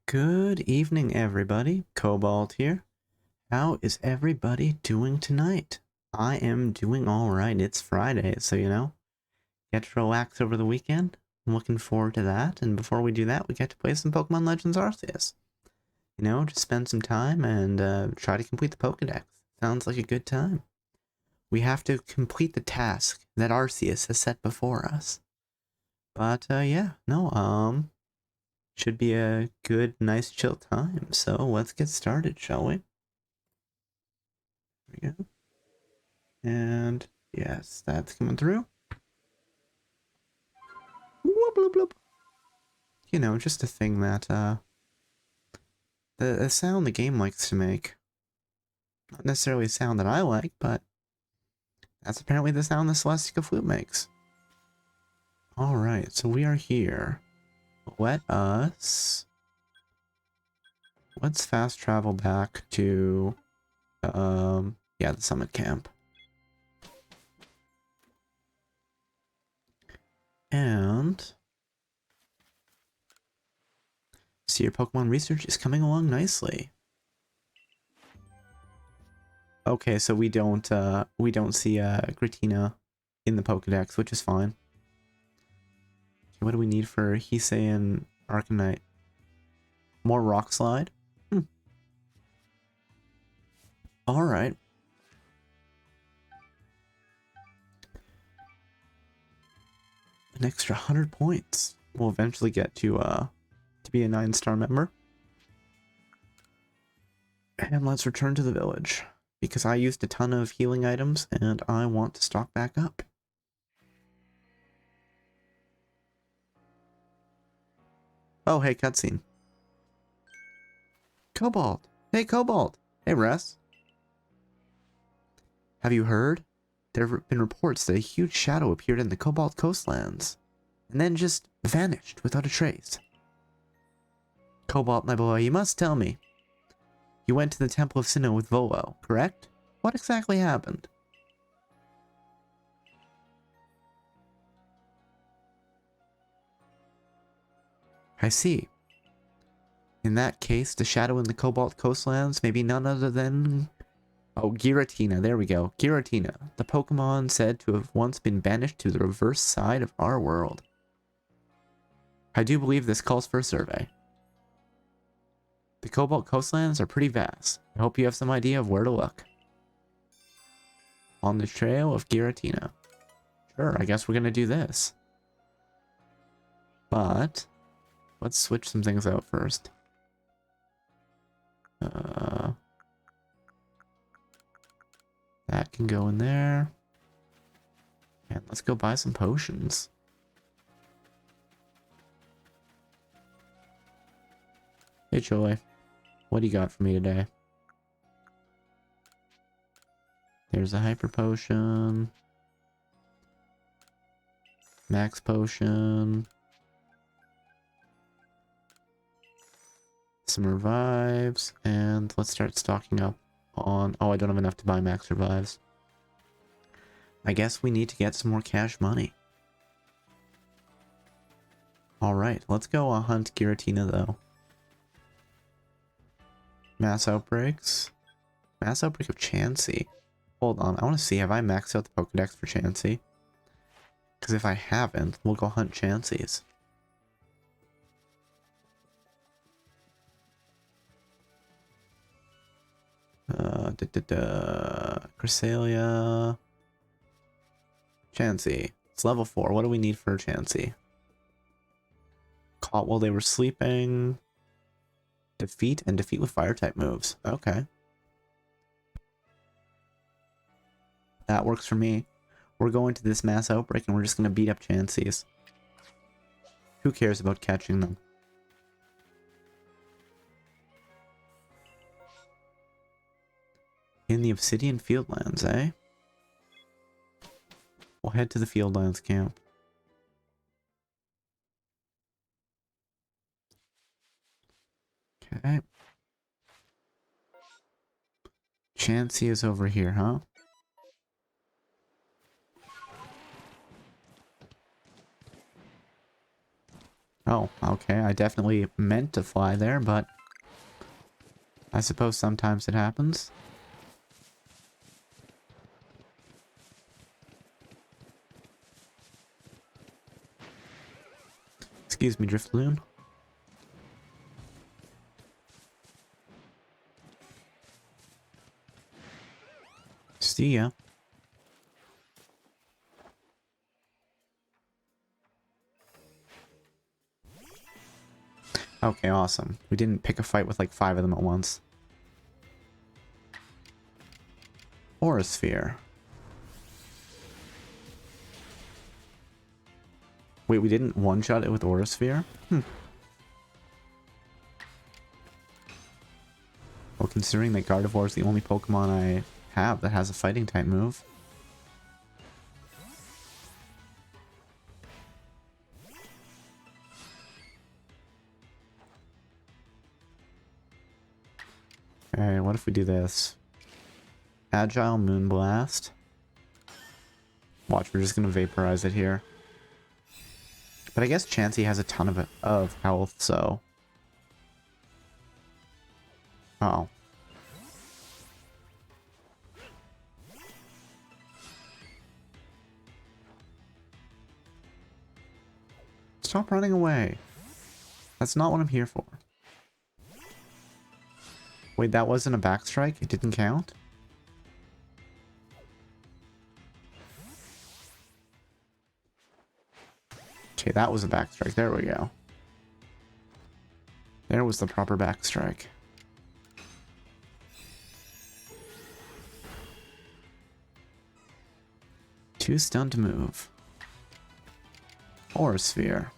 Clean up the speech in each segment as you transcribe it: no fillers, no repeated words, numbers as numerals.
Good evening, everybody. Cobalt here. How is everybody doing tonight? I am doing alright. It's Friday, so get to relax over the weekend. I'm looking forward to that. And before we do that, we get to play some Pokemon Legends Arceus. Just spend some time and try to complete the Pokedex. Sounds like a good time. We have to complete the task that Arceus has set before us. But, should be a good, nice, chill time. So let's get started, shall we? There we go. And yes, that's coming through. Whoop, bloop, bloop. Just a thing that the sound the game likes to make. Not necessarily a sound that I like, but that's apparently the sound the Celestica flute makes. Alright, so we are here. Let's fast travel back to the summit camp. And see, your Pokemon research is coming along nicely. Okay, so we don't see Gratina in the Pokedex, which is fine. Okay, what do we need for Hisui and Arcanite? More Rock Slide? Alright. An extra 100 points. We'll eventually get to be a 9-star member. And let's return to the village, because I used a ton of healing items and I want to stock back up. Oh, hey, cutscene. Cobalt! Hey, Cobalt! Hey, Russ. Have you heard? There have been reports that a huge shadow appeared in the Cobalt coastlands, and then just vanished without a trace. Cobalt, my boy, you must tell me. You went to the Temple of Sinnoh with Volo, correct? What exactly happened? I see. In that case, the shadow in the Cobalt coastlands may be none other than... Oh, Giratina, there we go. Giratina, the Pokemon said to have once been banished to the reverse side of our world. I do believe this calls for a survey. The Cobalt coastlands are pretty vast. I hope you have some idea of where to look. On the trail of Giratina. Sure, I guess we're gonna do this. But let's switch some things out first. That can go in there. And let's go buy some potions. Hey, Joy. What do you got for me today? There's a hyper potion. Max potion. Some revives. And let's start stocking up on... Oh, I don't have enough to buy max revives. I guess we need to get some more cash money. Alright, let's go hunt Giratina, though. Mass outbreaks. Mass outbreak of Chansey. Hold on, I want to see, have I maxed out the Pokedex for Chansey? Because if I haven't, we'll go hunt Chanseys. Cresselia. Chansey. It's level 4. What do we need for Chansey? Caught while they were sleeping. Defeat and defeat with fire type moves. Okay. That works for me. We're going to this mass outbreak and we're just going to beat up Chanseys. Who cares about catching them? In the Obsidian Fieldlands, eh? We'll head to the Fieldlands camp. Okay. Chansey is over here, huh? Oh, okay. I definitely meant to fly there, but I suppose sometimes it happens. Excuse me, Driftloon. See ya. Okay, awesome. We didn't pick a fight with like 5 of them at once. Aura Sphere. Wait, we didn't one-shot it with Aura Sphere? Well, considering that Gardevoir is the only Pokemon I have that has a fighting type move. Okay, what if we do this? Agile Moonblast. Watch, we're just gonna vaporize it here. But I guess Chansey has a ton of health, so... Oh. Stop running away. That's not what I'm here for. Wait, that wasn't a backstrike? It didn't count? Okay, that was a backstrike. There we go. There was the proper backstrike. Too stunned to move. Aura Sphere.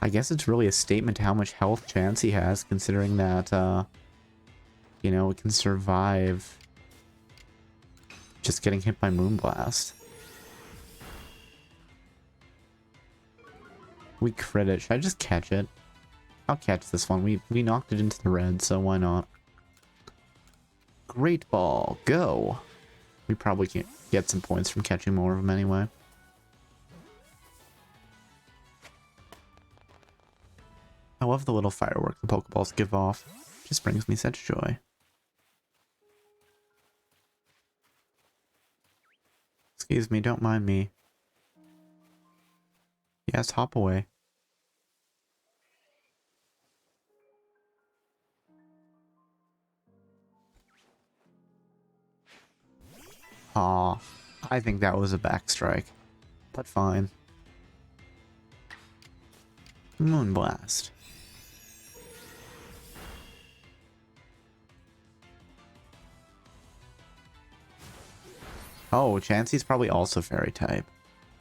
I guess it's really a statement to how much health Chansey has, considering that, you know, it can survive just getting hit by Moonblast. We crit it. Should I just catch it? I'll catch this one. We knocked it into the red, so why not? Great Ball, go! We probably can get some points from catching more of them anyway. I love the little firework the Pokeballs give off. Just brings me such joy. Excuse me, don't mind me. Yes, hop away. Aw, I think that was a backstrike. But fine. Moonblast. Oh, Chansey's probably also fairy type.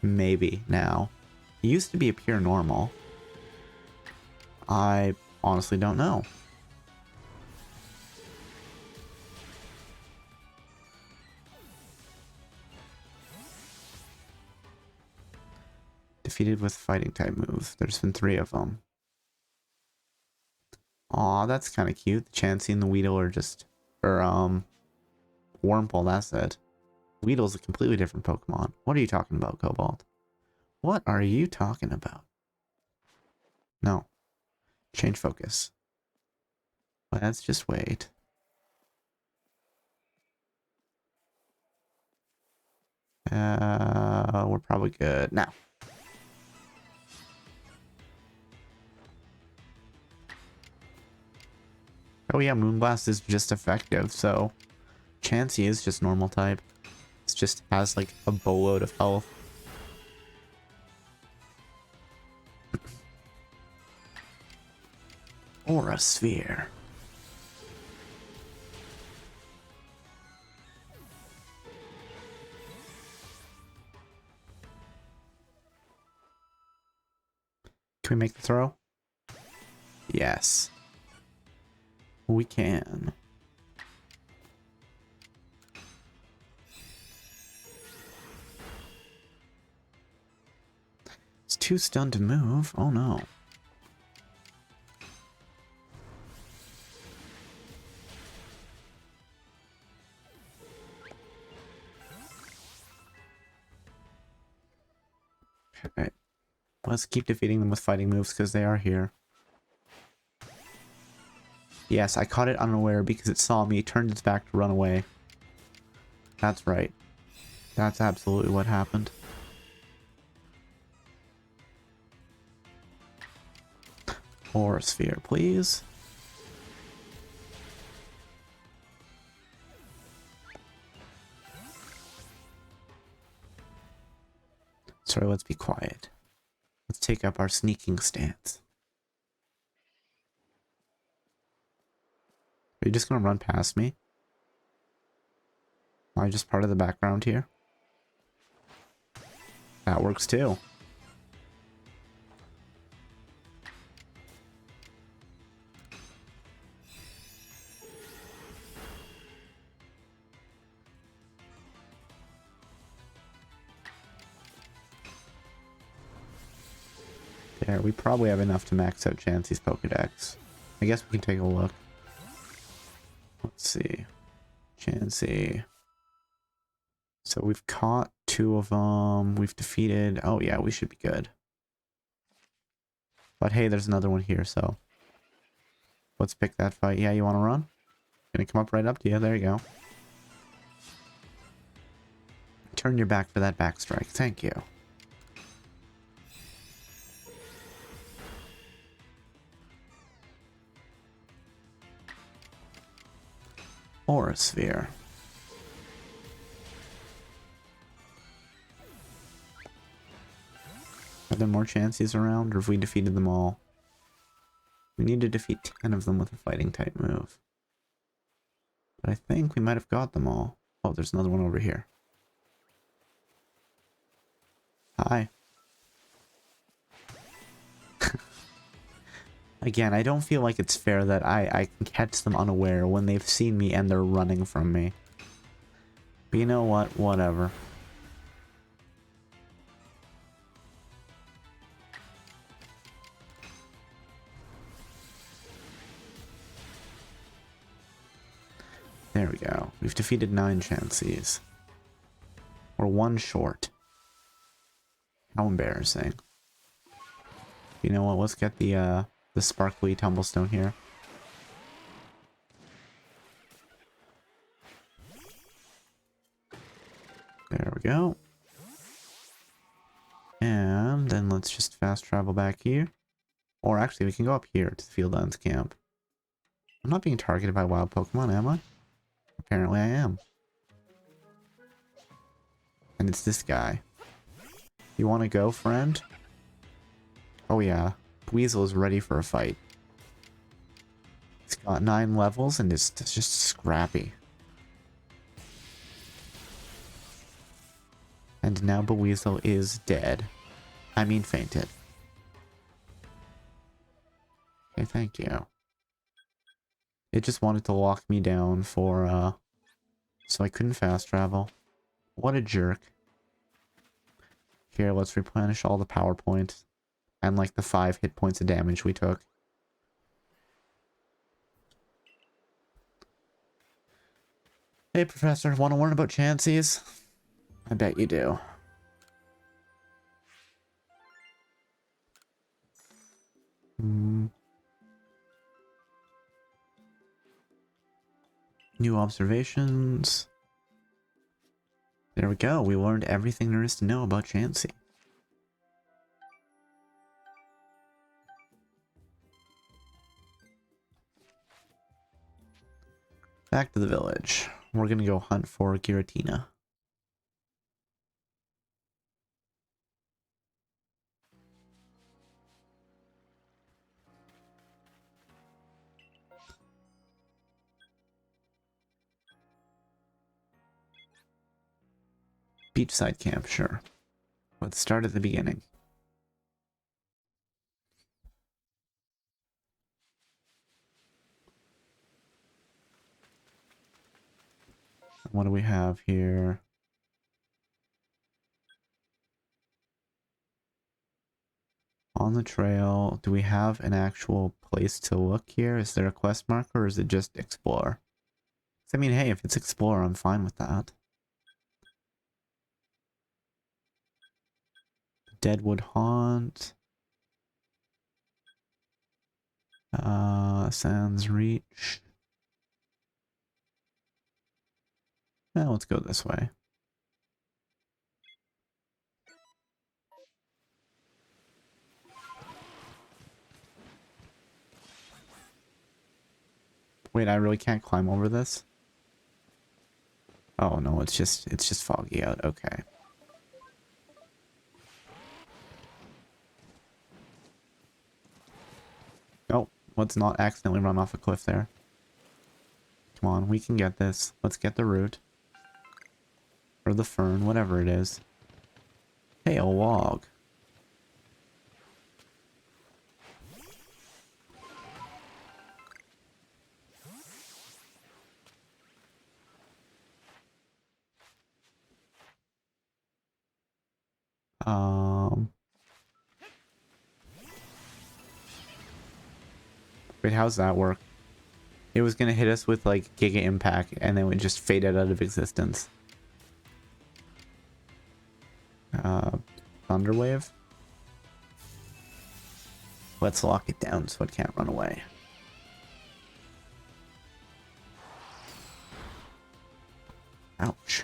Maybe, now. He used to be a pure normal. I honestly don't know. Defeated with fighting type moves. There's been 3 of them. Aw, that's kind of cute. The Chansey and the Weedle are just... Or, Wurmple, that's it. Weedle's a completely different Pokemon. What are you talking about, Cobalt? What are you talking about? No. Change focus. Let's just wait. We're probably good now. Oh yeah, Moonblast is just effective, so Chansey is just normal type. It just has like a boatload of health. Aura Sphere. Can we make the throw? Yes. We can. It's too stunned to move. Oh no. Okay. Let's keep defeating them with fighting moves because they are here. Yes, I caught it unaware because it saw me, turned its back to run away. That's right. That's absolutely what happened. Aura sphere, please. Sorry, let's be quiet. Let's take up our sneaking stance. Are you just gonna run past me? Am I just part of the background here? That works too. There, we probably have enough to max out Chansey's Pokedex. I guess we can take a look. Let's see. Chansey. So we've caught 2 of them. We've defeated... Oh yeah, we should be good. But hey, there's another one here, so... Let's pick that fight. Yeah, you want to run? Gonna come up right up to you. There you go. Turn your back for that back strike. Thank you. Aura sphere. Are there more Chanseys around, or have we defeated them all? We need to defeat 10 of them with a fighting type move. But I think we might have got them all. Oh, there's another one over here. Hi. Again, I don't feel like it's fair that I can catch them unaware when they've seen me and they're running from me. But you know what? Whatever. There we go. We've defeated 9 Chanseys. We're 1 short. How embarrassing. You know what? Let's get the sparkly tumblestone here. There we go. And then let's just fast travel back here. Or actually, we can go up here to the Field Ends camp. I'm not being targeted by wild Pokemon, am I? Apparently I am. And it's this guy. You want to go, friend? Oh yeah. Weasel is ready for a fight. He's got 9 levels and it's just scrappy. And now Buizel is dead. I mean fainted. Okay, thank you. It just wanted to lock me down for, so I couldn't fast travel. What a jerk. Here, let's replenish all the power points. And like the 5 hit points of damage we took. Hey, Professor, want to learn about Chanseys? I bet you do. New observations. There we go. We learned everything there is to know about Chansey. Back to the village. We're gonna go hunt for Giratina. Beachside camp, sure. Let's start at the beginning. What do we have here? On the trail, do we have an actual place to look here? Is there a quest marker or is it just explore? I mean, hey, if it's explore, I'm fine with that. Deadwood Haunt. Sands Reach. Now let's go this way. Wait, I really can't climb over this? Oh no, it's just foggy out. Okay. Oh, let's not accidentally run off a cliff there. Come on, we can get this. Let's get the root. Or the fern, whatever it is. Hey, a log. Wait, how's that work? It was gonna hit us with like Giga Impact and then it would just fade out of existence. Thunderwave? Let's lock it down so it can't run away. Ouch.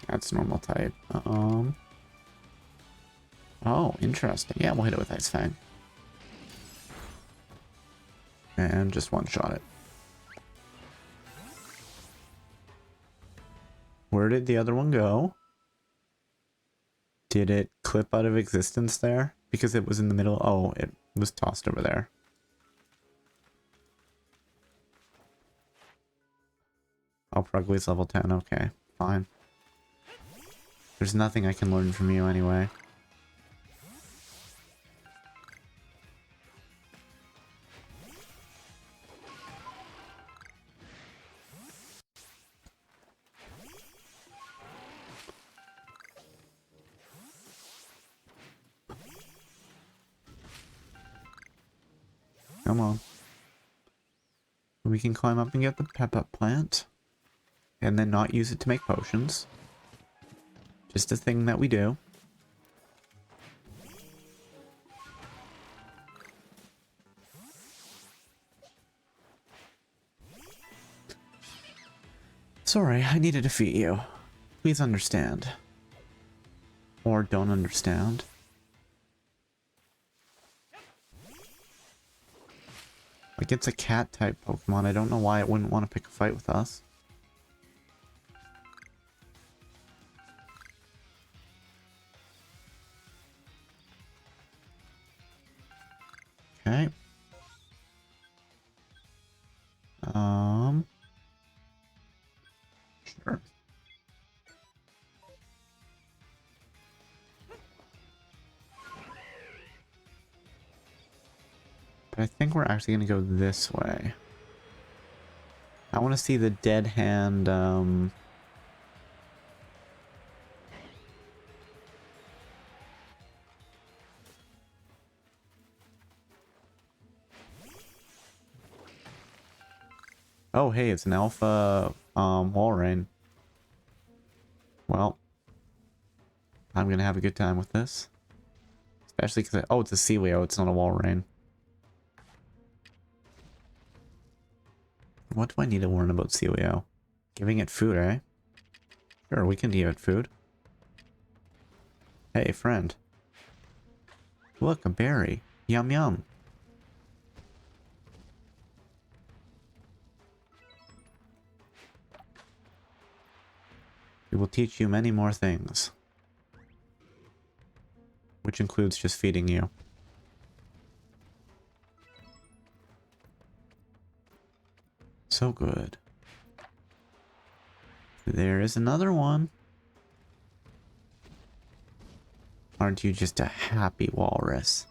That's normal type. Oh, interesting. Yeah, we'll hit it with Ice Fang. And just one-shot it. Where did the other one go? Did it clip out of existence there? Because it was in the middle. Oh, it was tossed over there. Oh, Prugli's level 10. Okay, fine. There's nothing I can learn from you anyway. Come on. We can climb up and get the pep-up plant. And then not use it to make potions. Just a thing that we do. Sorry, I needed to defeat you. Please understand. Or don't understand. Like, it's a cat-type Pokemon. I don't know why it wouldn't want to pick a fight with us. Okay. Sure. But I think we're actually going to go this way. I want to see the dead hand, Oh, hey, it's an alpha, Walrein. Well, I'm going to have a good time with this. Especially because, oh, it's a Celio, it's not a Walrein. What do I need to learn about Celio? Giving it food, eh? Sure, we can give it food. Hey, friend. Look, a berry. Yum yum. We will teach you many more things. Which includes just feeding you. So good. There is another one. Aren't you just a happy walrus?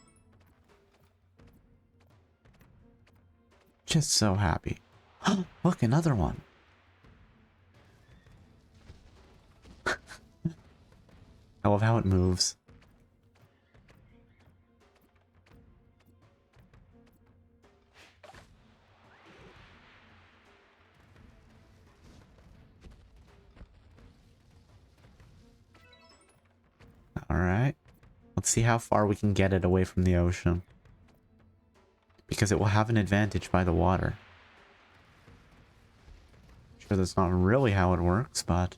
Just so happy. Look, another one. I love how it moves. Alright. Let's see how far we can get it away from the ocean. Because it will have an advantage by the water. Sure, that's not really how it works, but...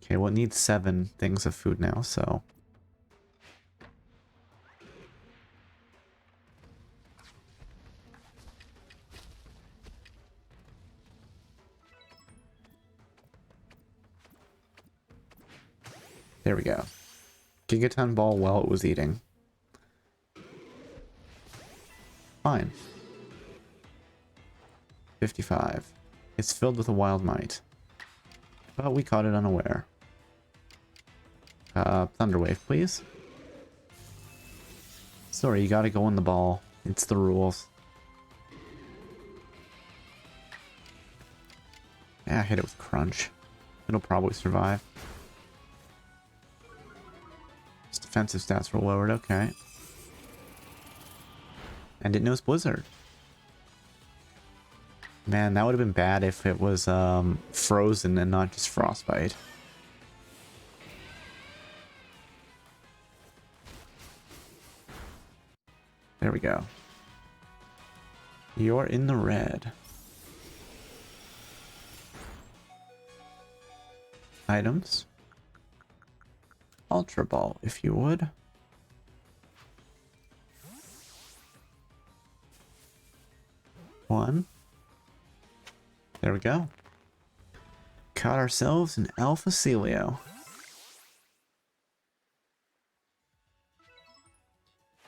Okay, well it needs 7 things of food now, so... There we go. Gigaton ball while it was eating. Fine. 55. It's filled with a wild mite. But we caught it unaware. Thunderwave, please. Sorry, you gotta go in the ball. It's the rules. Yeah, hit it with Crunch. It'll probably survive. Its defensive stats were lowered, okay. And it knows Blizzard. Man, that would have been bad if it was frozen and not just Frostbite. There we go. You're in the red. Items. Ultra Ball, if you would. One. There we go. Caught ourselves an Alpha Celio.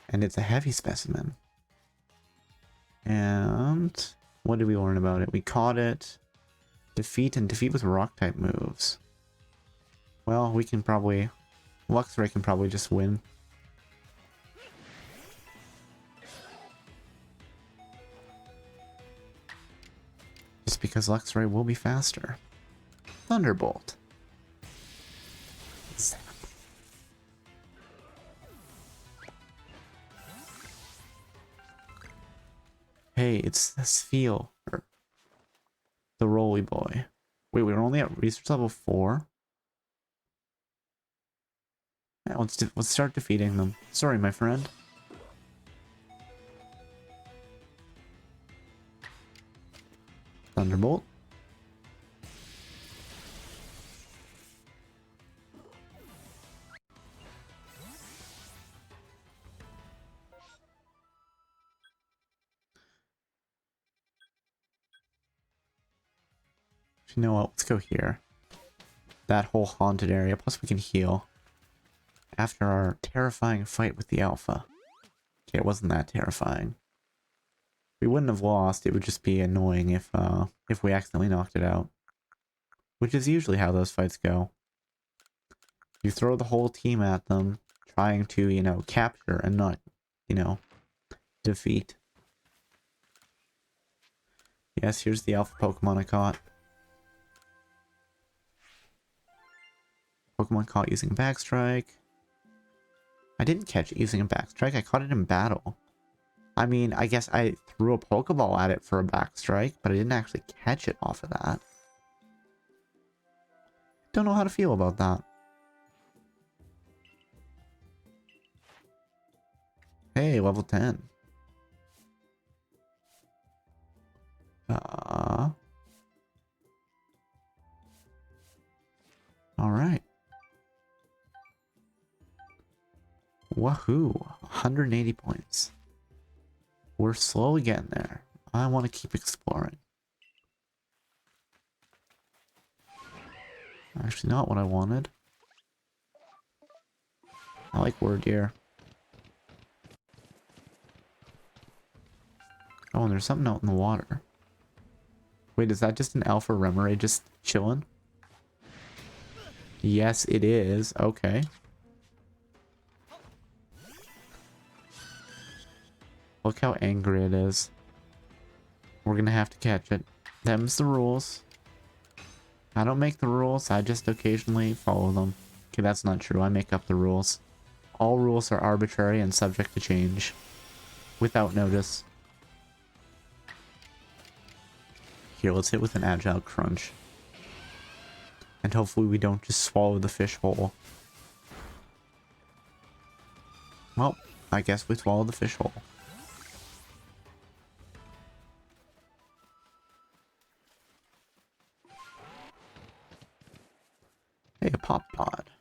And it's a heavy specimen. And what did we learn about it? We caught it. Defeat and defeat with rock type moves. Well, we can probably... Luxray can probably just win. Just because Luxray will be faster. Thunderbolt. Zap. Hey, it's the Spheal. The Roly Boy. Wait, we were only at research level 4? Yeah, let's start defeating them. Sorry, my friend. Thunderbolt. You know what? Let's go here. That whole haunted area. Plus we can heal. After our terrifying fight with the Alpha. Okay, it wasn't that terrifying. We wouldn't have lost. It would just be annoying if we accidentally knocked it out. Which is usually how those fights go. You throw the whole team at them, trying to, you know, capture and not, you know, defeat. Yes, here's the Alpha Pokemon I caught. Pokemon caught using Backstrike. I didn't catch it using a Backstrike, I caught it in battle. I mean, I guess I threw a Pokeball at it for a Backstrike, but I didn't actually catch it off of that. Don't know how to feel about that. Hey, level 10. Alright. Wahoo! 180 points. We're slowly getting there. I want to keep exploring. Actually, not what I wanted. I like Word Deer. Oh, and there's something out in the water. Wait, is that just an Alpha Remoraid just chilling? Yes, it is. Okay. Look how angry it is. We're gonna have to catch it. Them's the rules. I don't make the rules, I just occasionally follow them. Okay, that's not true. I make up the rules. All rules are arbitrary and subject to change. Without notice. Here, let's hit with an Agile Crunch. And hopefully we don't just swallow the fish whole. Well, I guess we swallow the fish whole. Hey, a pop pod.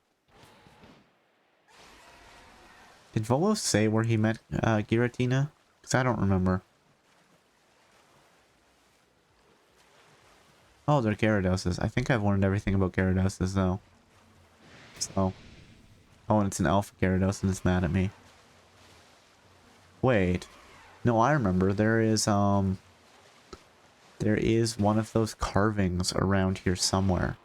Did Volo say where he met Giratina? Because I don't remember. Oh, they're Gyarados. I think I've learned everything about Gyarados though. So. Oh, and it's an Alpha Gyarados and it's mad at me. Wait. No, I remember. There is one of those carvings around here somewhere.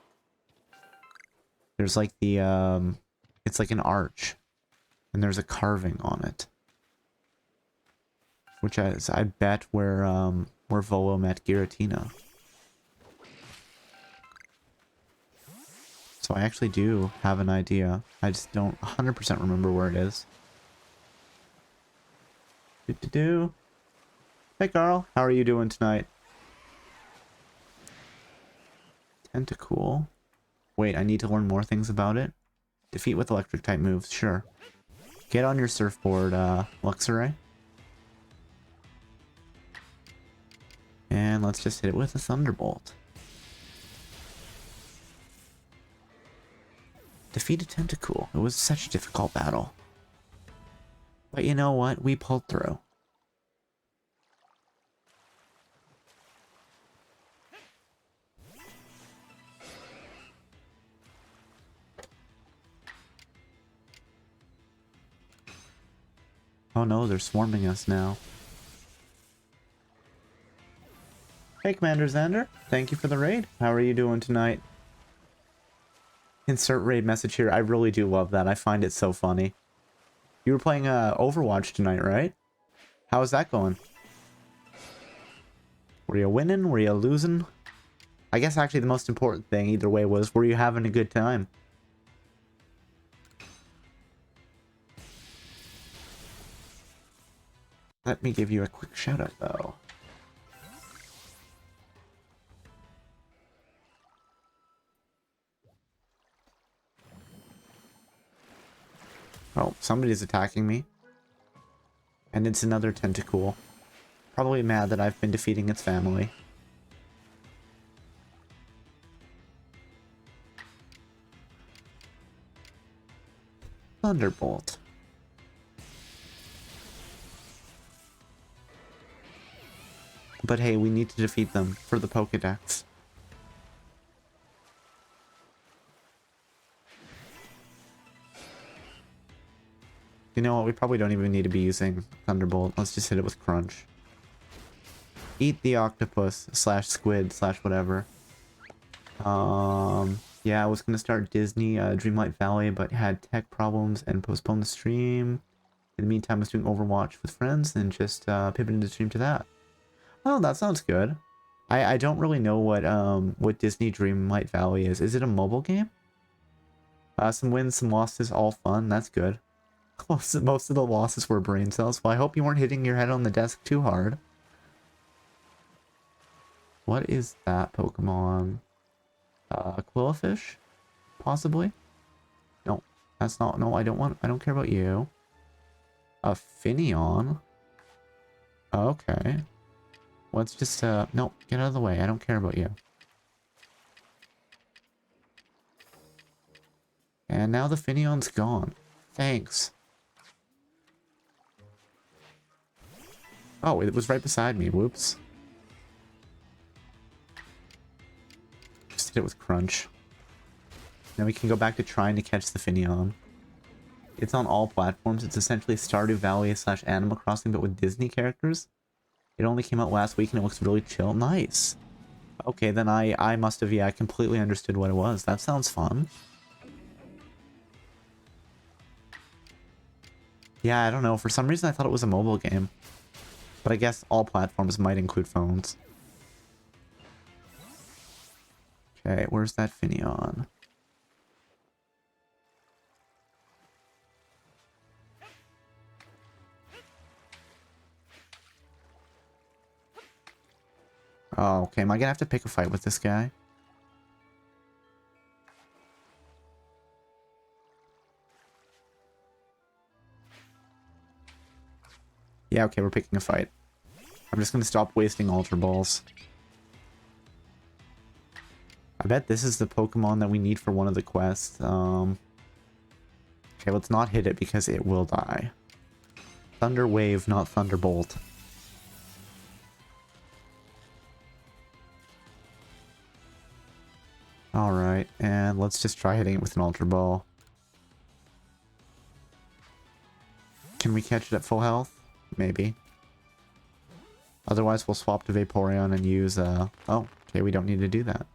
There's like the, it's like an arch. And there's a carving on it. Which I bet where Volo met Giratina. So I actually do have an idea. I just don't 100% remember where it is. Hey Carl, how are you doing tonight? Tentacool. Wait, I need to learn more things about it. Defeat with electric type moves, sure. Get on your surfboard, Luxray. And let's just hit it with a Thunderbolt. Defeat a Tentacool. It was such a difficult battle. But you know what? We pulled through. Oh no, they're swarming us now. Hey Commander Xander, thank you for the raid. How are you doing tonight? Insert raid message here. I really do love that. I find it so funny. You were playing Overwatch tonight, right? How is that going? Were you winning? Were you losing? I guess actually the most important thing either way was, were you having a good time? Let me give you a quick shout out though. Oh, somebody's attacking me. And it's another Tentacool. Probably mad that I've been defeating its family. Thunderbolt. But hey, we need to defeat them for the Pokédex. You know what? We probably don't even need to be using Thunderbolt. Let's just hit it with Crunch. Eat the octopus slash squid slash whatever. Yeah, I was gonna start Disney Dreamlight Valley, but had tech problems and postponed the stream. In the meantime, I was doing Overwatch with friends and just pivoted the stream to that. Oh, that sounds good. I don't really know what Disney Dreamlight Valley is. Is it a mobile game? Some wins, some losses, all fun. That's good. Most of the losses were brain cells. Well, I hope you weren't hitting your head on the desk too hard. What is that Pokemon? Quillfish? Possibly? No, that's not. No, I don't care about you. A Finneon? Okay. Let's just, no, get out of the way. I don't care about you. And now the Finneon's gone. Thanks. Oh, it was right beside me. Whoops. Just hit it with Crunch. Now we can go back to trying to catch the Finneon. It's on all platforms. It's essentially Stardew Valley slash Animal Crossing, but with Disney characters. It only came out last week and it looks really chill. Nice. Okay, then I must have, yeah, I completely understood what it was. That sounds fun. Yeah, I don't know. For some reason I thought it was a mobile game. But I guess all platforms might include phones. Okay, where's that Finneon? Oh, okay. Am I gonna have to pick a fight with this guy? Yeah, okay, we're picking a fight. I'm just gonna stop wasting Ultra Balls. I bet this is the Pokemon that we need for one of the quests. Okay, let's not hit it because it will die. Thunder Wave, not Thunderbolt. Alright, and let's just try hitting it with an Ultra Ball. Can we catch it at full health? Maybe. Otherwise, we'll swap to Vaporeon and use, oh, okay, we don't need to do that.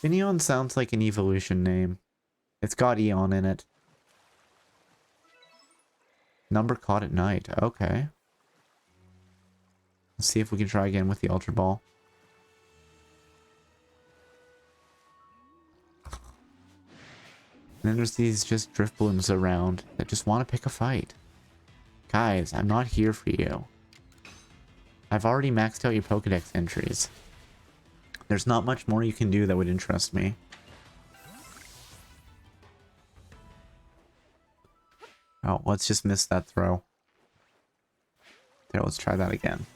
Finneon sounds like an evolution name. It's got Eon in it. Number caught at night. Okay. Let's see if we can try again with the Ultra Ball. And then there's these just Drift Blooms around that just want to pick a fight. Guys, I'm not here for you. I've already maxed out your Pokedex entries. There's not much more you can do that would interest me. Oh, let's just miss that throw. There, let's try that again.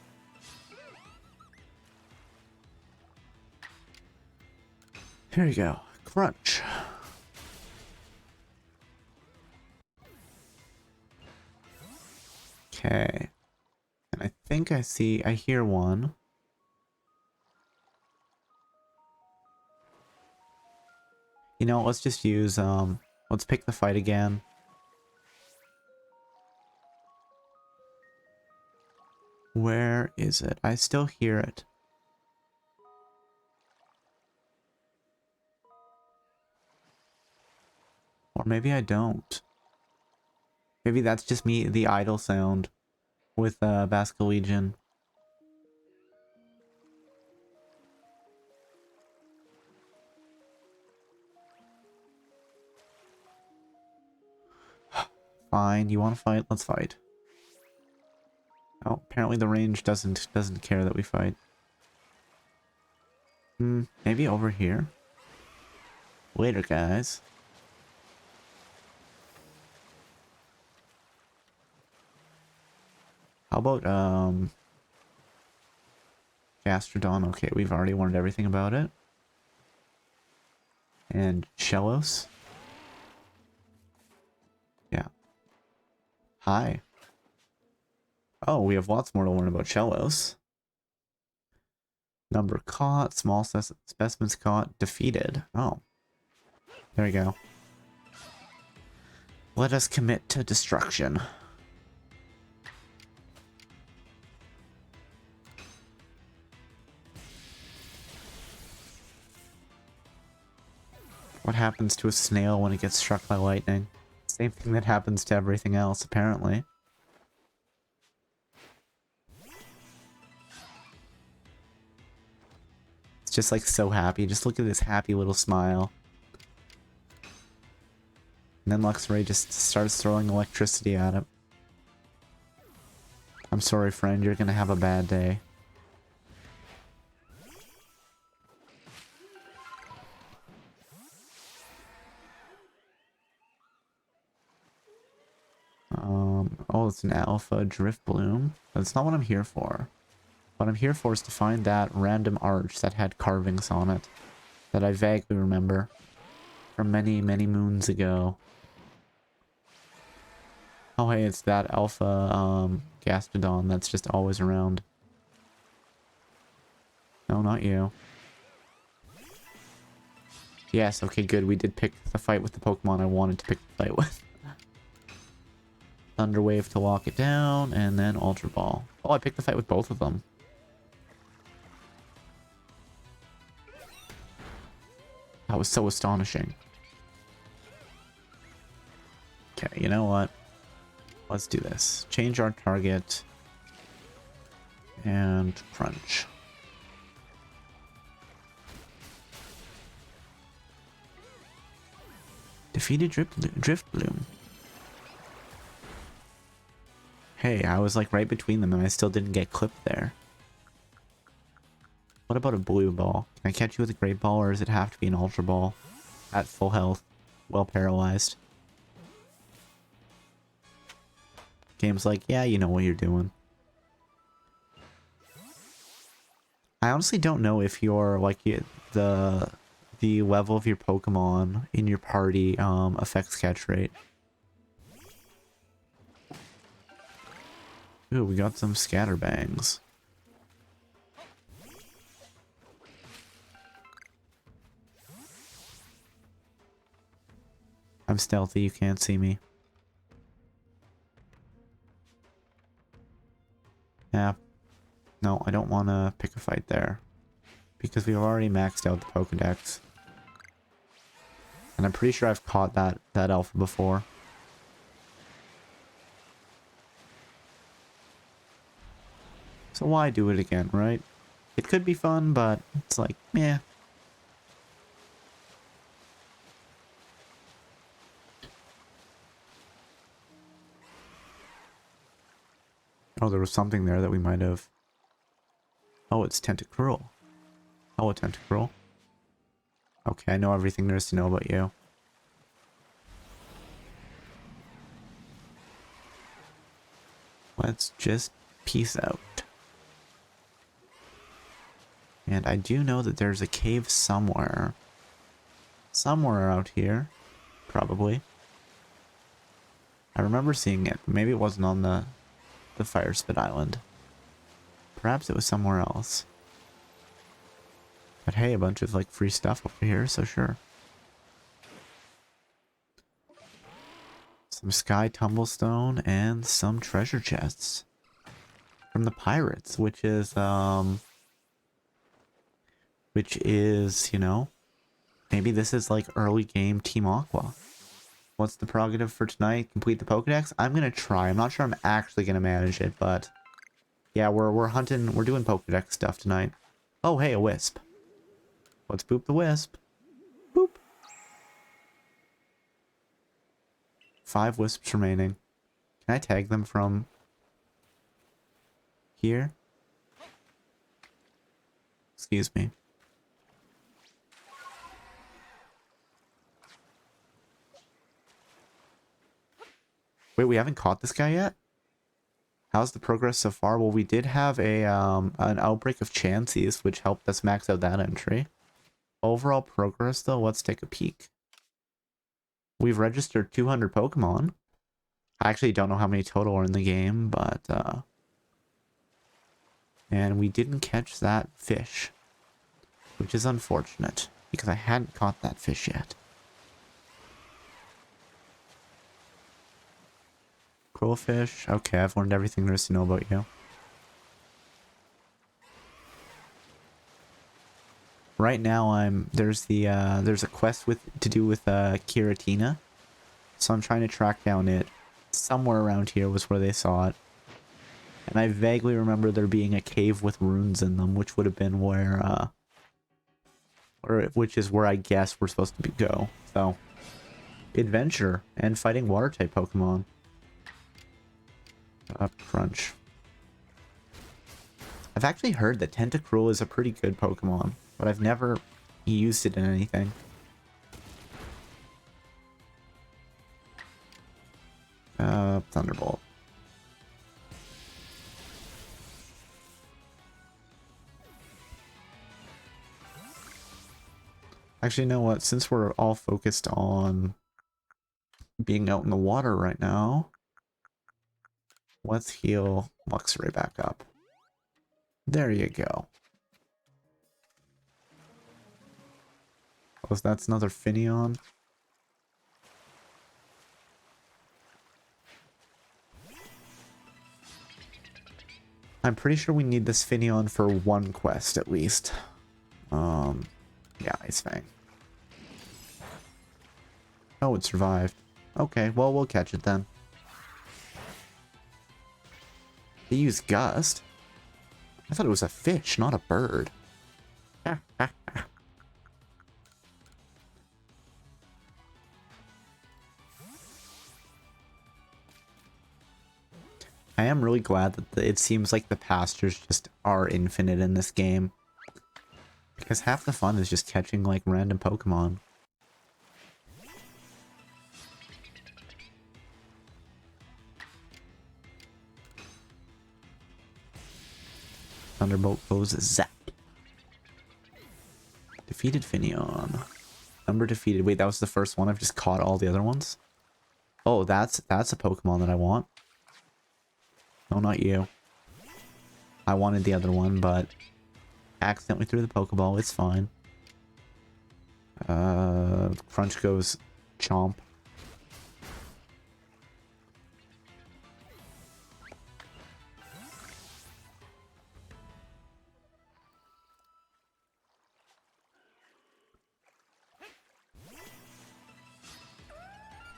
Here we go. Crunch. Okay. And I think I hear one. You know, let's just use, let's pick the fight again. Where is it? I still hear it. Or maybe I don't. Maybe that's just me, the idle sound with Basculegion. Fine, you want to fight? Let's fight. Oh, apparently the range doesn't care that we fight. Maybe over here? Later, guys. How about, Gastrodon? Okay, we've already learned everything about it. And Shellos? Yeah. Hi. Oh, we have lots more to learn about Shellos. Number caught, small specimens caught, defeated. Oh. There we go. Let us commit to destruction. What happens to a snail when it gets struck by lightning? Same thing that happens to everything else, apparently. It's just like so happy. Just look at this happy little smile. And then Luxray just starts throwing electricity at it. I'm sorry, friend, you're gonna have a bad day. Oh, it's an alpha drift bloom. That's not what I'm here for. What I'm here for is to find that random arch that had carvings on it. That I vaguely remember. From many, many moons ago. Oh hey, it's that alpha, Gastrodon that's just always around. No, not you. Yes, okay, good. We did pick the fight with the Pokemon I wanted to pick the fight with. Thunder Wave to lock it down, and then Ultra Ball. Oh, I picked the fight with both of them. That was so astonishing. Okay, you know what? Let's do this. Change our target. And crunch. Defeated Drift Bloom. Hey, I was like right between them and I still didn't get clipped there. What about a blue ball? Can I catch you with a great ball or does it have to be an ultra ball? At full health. Well paralyzed. Game's like, yeah, you know what you're doing. I honestly don't know if you're like the level of your Pokemon in your party affects catch rate. Ooh, we got some scatterbangs. I'm stealthy, you can't see me. Yeah. No, I don't want to pick a fight there. Because we've already maxed out the Pokedex. And I'm pretty sure I've caught that alpha before. So why do it again, right? It could be fun, but it's like, meh. Oh, there was something there that we might have... Oh, it's Tentacruel. Oh, a Tentacruel. Okay, I know everything there is to know about you. Let's just peace out. And I do know that there's a cave somewhere. Somewhere out here. Probably. I remember seeing it. Maybe it wasn't on the Fire Spit Island. Perhaps it was somewhere else. But hey, a bunch of like free stuff over here, so sure. Some Sky Tumblestone and some treasure chests. From the pirates, which is, you know, maybe this is like early game Team Aqua. What's the prerogative for tonight? Complete the Pokedex? I'm gonna try. I'm not sure I'm actually gonna manage it, but yeah, we're hunting, we're doing Pokedex stuff tonight. Oh, hey, a Wisp. Let's boop the Wisp. Boop. 5 Wisps remaining. Can I tag them from here? Excuse me. Wait, we haven't caught this guy yet? How's the progress so far? Well, we did have a an outbreak of Chanseys, which helped us max out that entry. Overall progress, though, let's take a peek. We've registered 200 Pokemon. I actually don't know how many total are in the game, but, and we didn't catch that fish, which is unfortunate, because I hadn't caught that fish yet. Quillfish. Okay, I've learned everything there is to know about you. Right now, there's a quest to do with Kiratina, so I'm trying to track down it. Somewhere around here was where they saw it, and I vaguely remember there being a cave with runes in them, which would have been where, which is where I guess we're supposed to go. So, adventure and fighting water type Pokemon. Crunch. I've actually heard that Tentacruel is a pretty good Pokemon, but I've never used it in anything. Thunderbolt. Actually, you know what? Since we're all focused on being out in the water right now, let's heal Luxray back up. There you go. Oh, that's another Finneon. I'm pretty sure we need this Finneon for one quest at least. Yeah, Ice Fang. Oh, it survived. Okay, well, we'll catch it then. They use Gust? I thought it was a fish, not a bird. I am really glad that it seems like the pastures just are infinite in this game. Because half the fun is just catching, like, random Pokemon. Thunderbolt goes zap. Defeated Finneon. Number defeated. Wait, that was the first one. I've just caught all the other ones. Oh, that's a Pokemon that I want. No, not you. I wanted the other one, but accidentally threw the Pokeball. It's fine. Crunch goes chomp.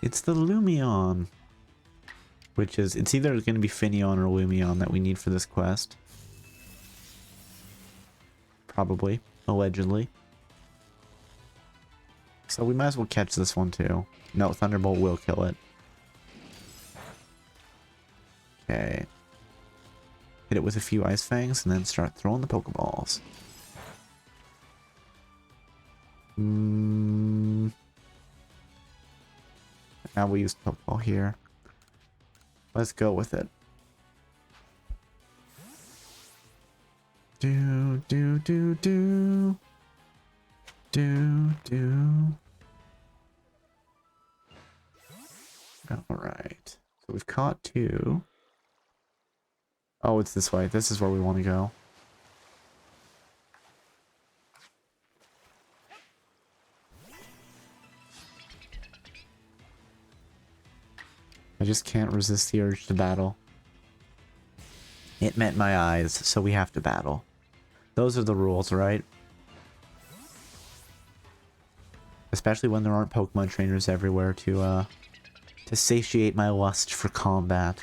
It's the Lumion. Which is, it's either going to be Finneon or Lumion that we need for this quest. Probably. Allegedly. So we might as well catch this one too. No, Thunderbolt will kill it. Okay. Hit it with a few Ice Fangs and then start throwing the Pokeballs. Now we use Pokeball here. Let's go with it. Do. Alright. So we've caught 2. Oh, it's this way. This is where we want to go. I just can't resist the urge to battle. It met my eyes, so we have to battle. Those are the rules, right? Especially when there aren't Pokemon trainers everywhere to satiate my lust for combat.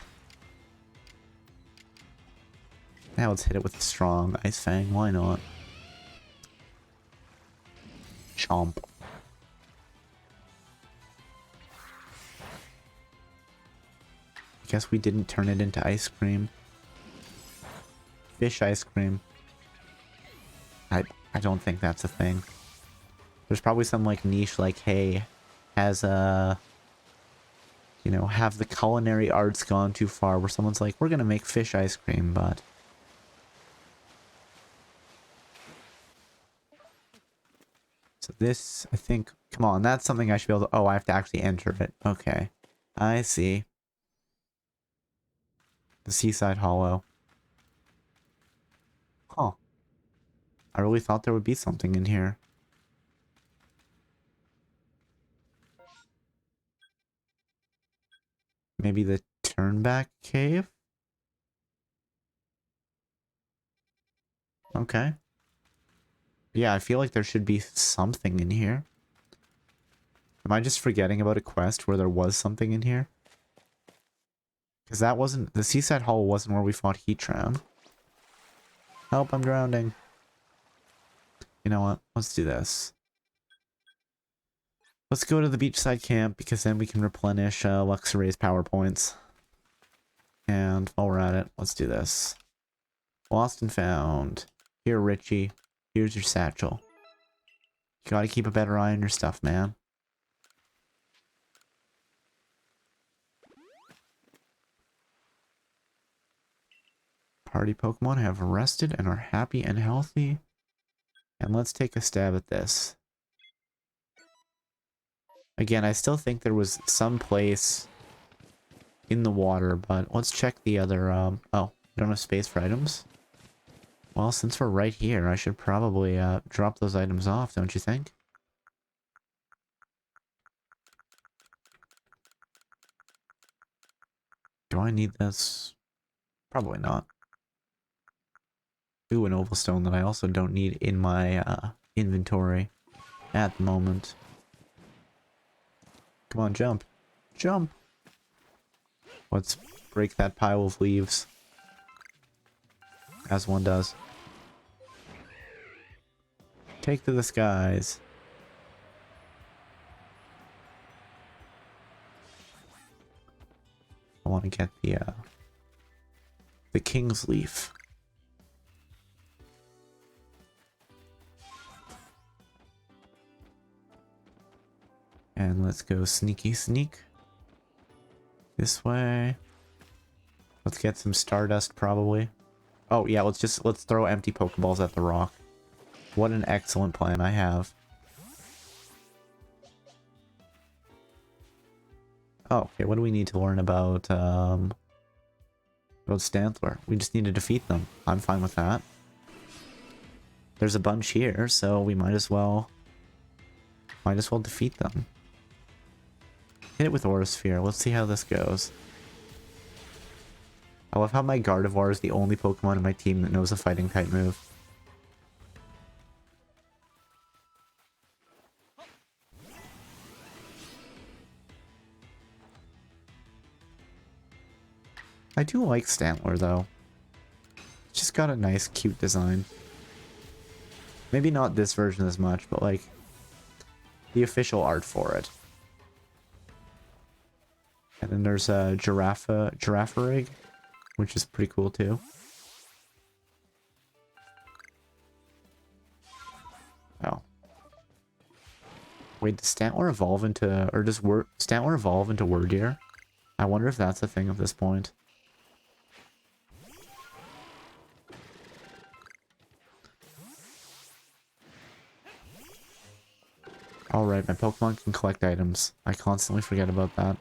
Now let's hit it with a strong Ice Fang, why not? Chomp. I guess we didn't turn it into ice cream. Fish ice cream. I don't think that's a thing. There's probably some like niche like, hey, has you know, have the culinary arts gone too far where someone's like, we're gonna make fish ice cream, but so this, I think, come on, that's something I should be able to, oh, I have to actually enter it. Okay. I see. The Seaside Hollow. Huh. I really thought there would be something in here. Maybe the Turnback Cave? Okay. Yeah, I feel like there should be something in here. Am I just forgetting about a quest where there was something in here? Because that wasn't... The Seaside Hollow wasn't where we fought Heatran. Help, I'm drowning. You know what? Let's do this. Let's go to the beachside camp, because then we can replenish Luxray's power points. And while we're at it, let's do this. Lost and found. Here, Richie. Here's your satchel. You gotta keep a better eye on your stuff, man. Party Pokemon have rested and are happy and healthy. And let's take a stab at this. Again, I still think there was some place in the water, but let's check the other, oh, we don't have space for items? Well, since we're right here, I should probably, drop those items off, don't you think? Do I need this? Probably not. Ooh, an oval stone that I also don't need in my, inventory at the moment. Come on, jump. Jump! Let's break that pile of leaves. As one does. Take to the skies. I want to get the King's Leaf. And let's go sneaky sneak. This way. Let's get some Stardust, probably. Oh, yeah, let's throw empty Pokeballs at the rock. What an excellent plan I have. Oh, okay, what do we need to learn about Stantler? We just need to defeat them. I'm fine with that. There's a bunch here, so we might as well defeat them. Hit it with Aura Sphere. Let's see how this goes. I love how my Gardevoir is the only Pokemon in my team that knows a fighting type move. I do like Stantler though. It's just got a nice, cute design. Maybe not this version as much, but like the official art for it. And then there's a Giraffe rig, which is pretty cool too. Oh. Wait, does Stantler evolve into, or does Stantler evolve into Wordeer? I wonder if that's a thing at this point. Alright, my Pokemon can collect items. I constantly forget about that.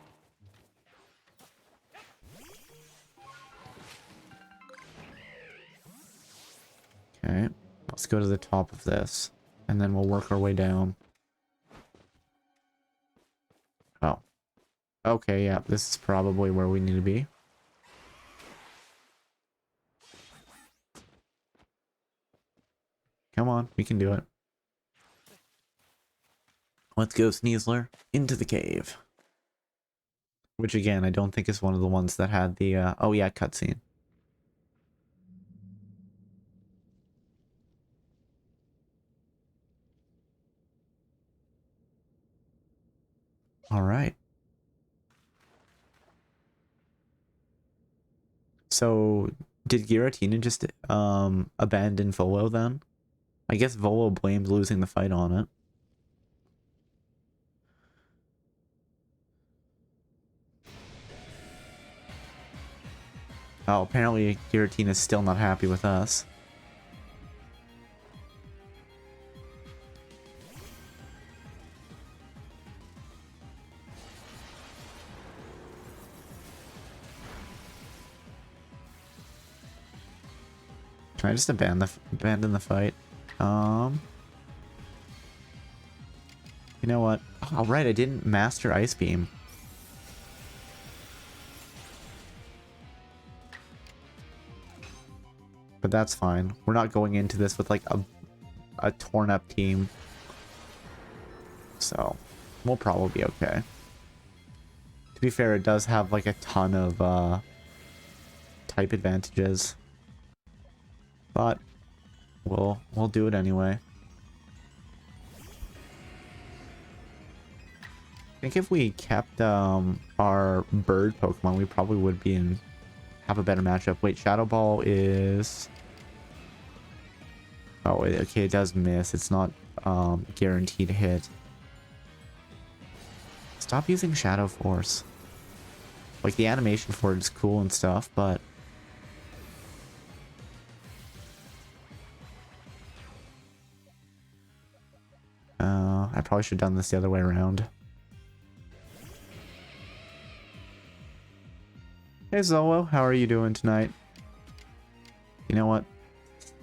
Okay, let's go to the top of this, and then we'll work our way down. Oh. Okay, yeah, this is probably where we need to be. Come on, we can do it. Let's go, Sneasler, into the cave. Which, again, I don't think is one of the ones that had the, oh yeah, cutscene. Alright. So, did Giratina just, abandon Volo then? I guess Volo blames losing the fight on it. Oh, apparently Giratina's still not happy with us. Can I just abandon the fight? You know what? Oh, right, I didn't master Ice Beam. But that's fine. We're not going into this with like a torn up team. So, we'll probably be okay. To be fair, it does have like a ton of type advantages. But we'll do it anyway. I think if we kept our bird Pokemon, we probably would be in have a better matchup. Wait, Shadow Ball is... Oh, okay, it does miss. It's not guaranteed hit. Stop using Shadow Force. Like, the animation for it is cool and stuff, but... I probably should have done this the other way around. Hey Zolo, how are you doing tonight? You know what?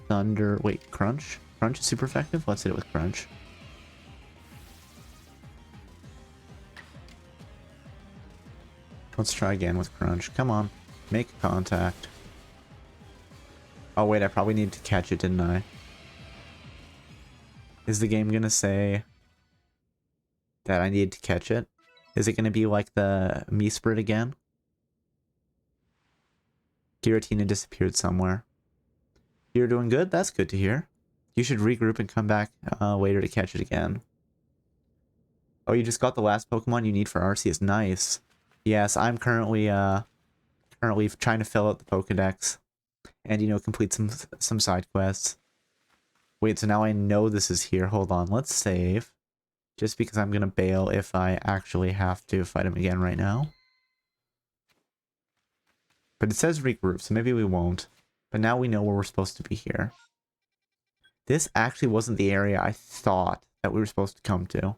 Thunder... Wait, Crunch? Crunch is super effective? Let's hit it with Crunch. Let's try again with Crunch. Come on. Make contact. Oh wait, I probably need to catch it, didn't I? Is the game gonna say that I need to catch it? Is it gonna be like the Meesprit again? Giratina disappeared somewhere. You're doing good? That's good to hear. You should regroup and come back later to catch it again. Oh, you just got the last Pokemon you need for Arceus. Nice. Yes, I'm currently trying to fill out the Pokedex. And, you know, complete some side quests. Wait, so now I know this is here. Hold on, let's save. Just because I'm gonna bail if I actually have to fight him again right now. But it says regroup, so maybe we won't. But now we know where we're supposed to be here. This actually wasn't the area I thought that we were supposed to come to.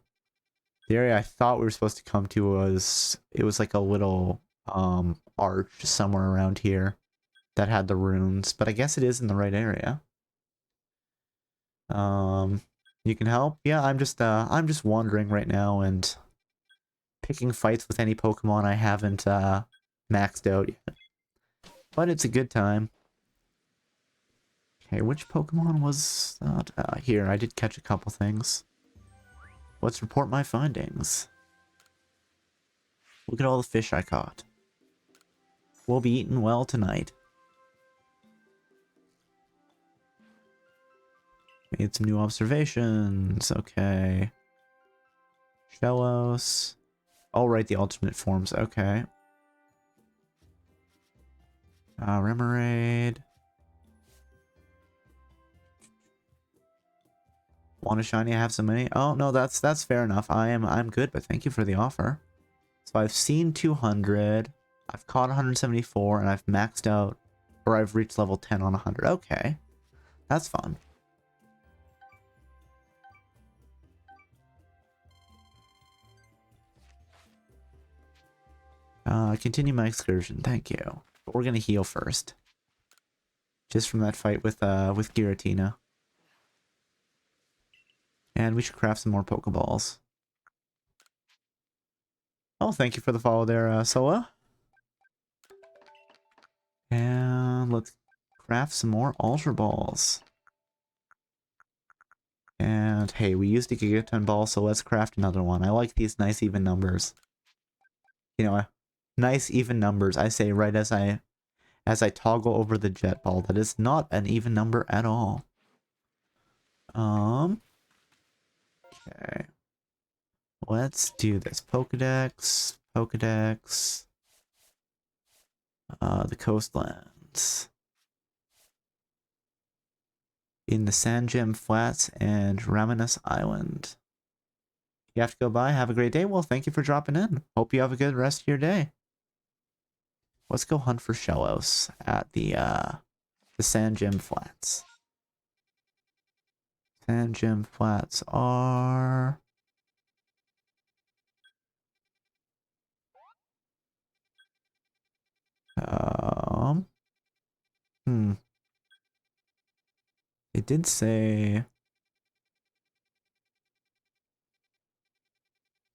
The area I thought we were supposed to come to was... It was like a little arch somewhere around here that had the runes. But I guess it is in the right area. You can help? Yeah, I'm just wandering right now and picking fights with any Pokemon I haven't maxed out yet. But it's a good time. Okay, which Pokemon was that? Here, I did catch a couple things. Let's report my findings. Look at all the fish I caught. We'll be eating well tonight. Made some new observations. Okay. Shellos. I'll write the alternate forms. Okay. Remoraid. Want a shiny? I have so many. Oh no, that's fair enough. I'm good, but thank you for the offer. So I've seen 200. I've caught 174, and I've maxed out, or I've reached level 10 on 100. Okay, that's fun. Continue my excursion. Thank you. But we're gonna heal first, just from that fight with Giratina. And we should craft some more Pokeballs. Oh, thank you for the follow there, Soa. And let's craft some more Ultra Balls. And hey, we used a Gigaton Ball, so let's craft another one. I like these nice even numbers. You know, nice even numbers. I say right as I toggle over the Jet Ball. That is not an even number at all. Okay. Let's do this. Pokedex. Pokedex. The coastlands. In the Sandgem Flats and Raminus Island. You have to go by. Have a great day. Well, thank you for dropping in. Hope you have a good rest of your day. Let's go hunt for Shellos at the Sandgem Flats. Sandgem Flats are... It did say... Am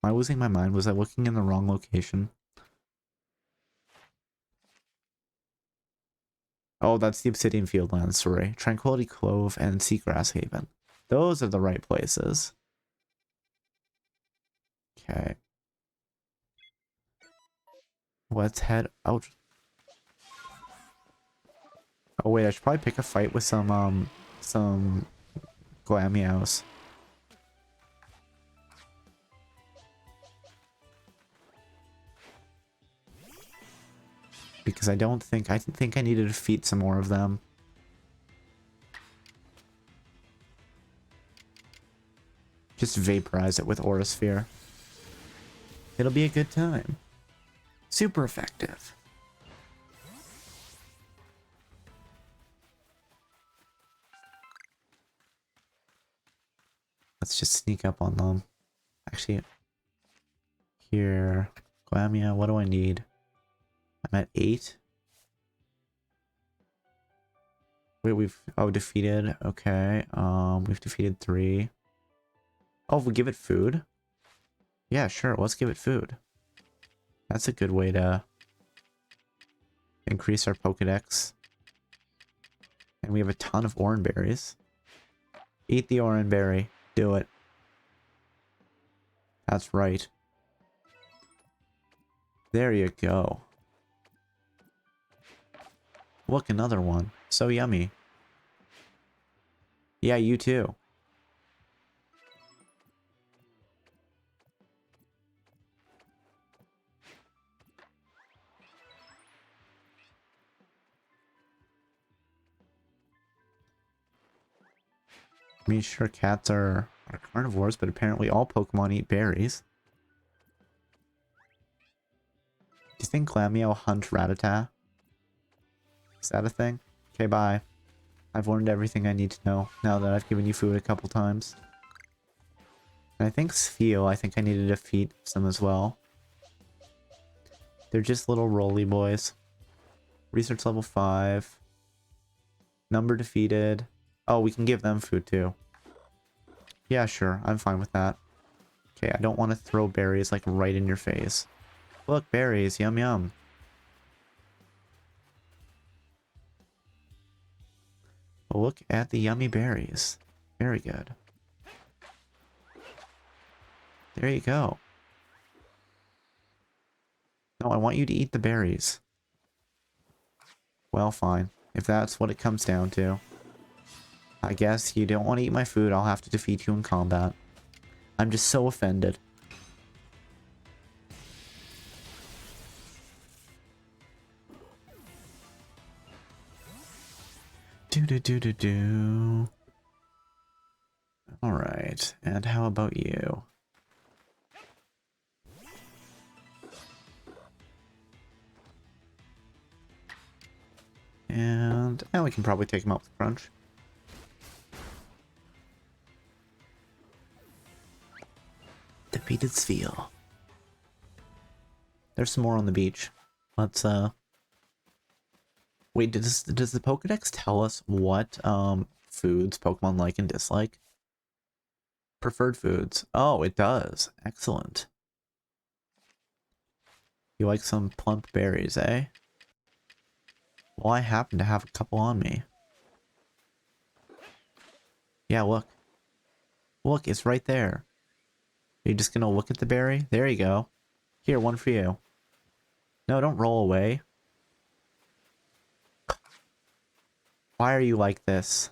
I losing my mind? Was I looking in the wrong location? Oh, that's the Obsidian Fieldlands, sorry. Tranquility Clove and Seagrass Haven. Those are the right places. Okay. Let's head out. Oh wait, I should probably pick a fight with some Glamios. Because I think I need to defeat some more of them. Just vaporize it with Aura Sphere. It'll be a good time. Super effective. Let's just sneak up on them. Actually, here, Glamia, what do I need? I'm at 8. Wait, we've defeated. Okay, we've defeated 3. Oh, we give it food? Yeah, sure. Let's give it food. That's a good way to increase our Pokedex. And we have a ton of orange berries. Eat the orange berry. Do it. That's right. There you go. Look, another one. So yummy. Yeah, you too. I mean, sure, cats are carnivores, but apparently all Pokemon eat berries. Do you think Glamio will hunt Rattata? Is that a thing? Okay, bye. I've learned everything I need to know now that I've given you food a couple times. And I think I think I need to defeat some as well. They're just little roly boys. Research level 5. Number defeated. Oh, we can give them food too. Yeah, sure. I'm fine with that. Okay, I don't want to throw berries like right in your face. Look, berries. Yum yum. Look at the yummy berries. Very good. There you go. No, I want you to eat the berries. Well, fine. If that's what it comes down to. I guess you don't want to eat my food, I'll have to defeat you in combat. I'm just so offended. Do. Alright, and how about you? And we can probably take him out with Crunch. Defeated Sphere. There's some more on the beach. Let's wait, does the Pokédex tell us what foods Pokemon like and dislike? Preferred foods. Oh, it does. Excellent. You like some plump berries, eh? Well, I happen to have a couple on me. Yeah, look. Look, it's right there. Are you just gonna look at the berry? There you go. Here, one for you. No, don't roll away. Why are you like this?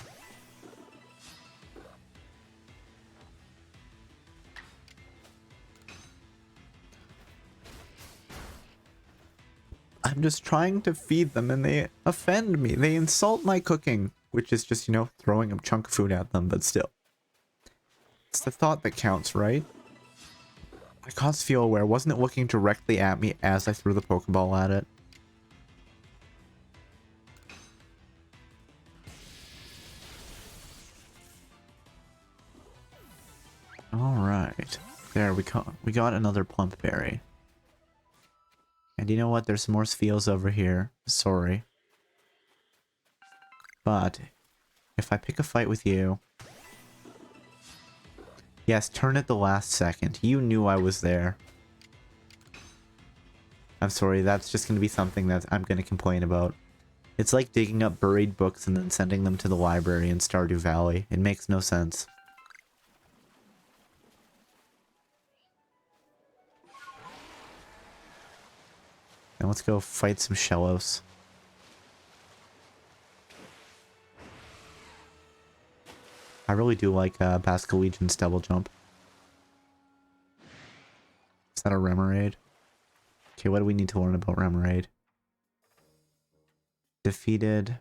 I'm just trying to feed them and they offend me. They insult my cooking, which is just, you know, throwing a chunk of food at them, but still. It's the thought that counts, right? I caused feel aware. Wasn't it looking directly at me as I threw the Pokeball at it? Alright. There, we got another plump berry. And you know what? There's some more Spheals over here. Sorry. But, if I pick a fight with you... Yes, turn at the last second. You knew I was there. I'm sorry, that's just going to be something that I'm going to complain about. It's like digging up buried books and then sending them to the library in Stardew Valley. It makes no sense. Now let's go fight some Shellos. I really do like Basculegion's double jump. Is that a Remoraid? Okay, what do we need to learn about Remoraid? Defeated...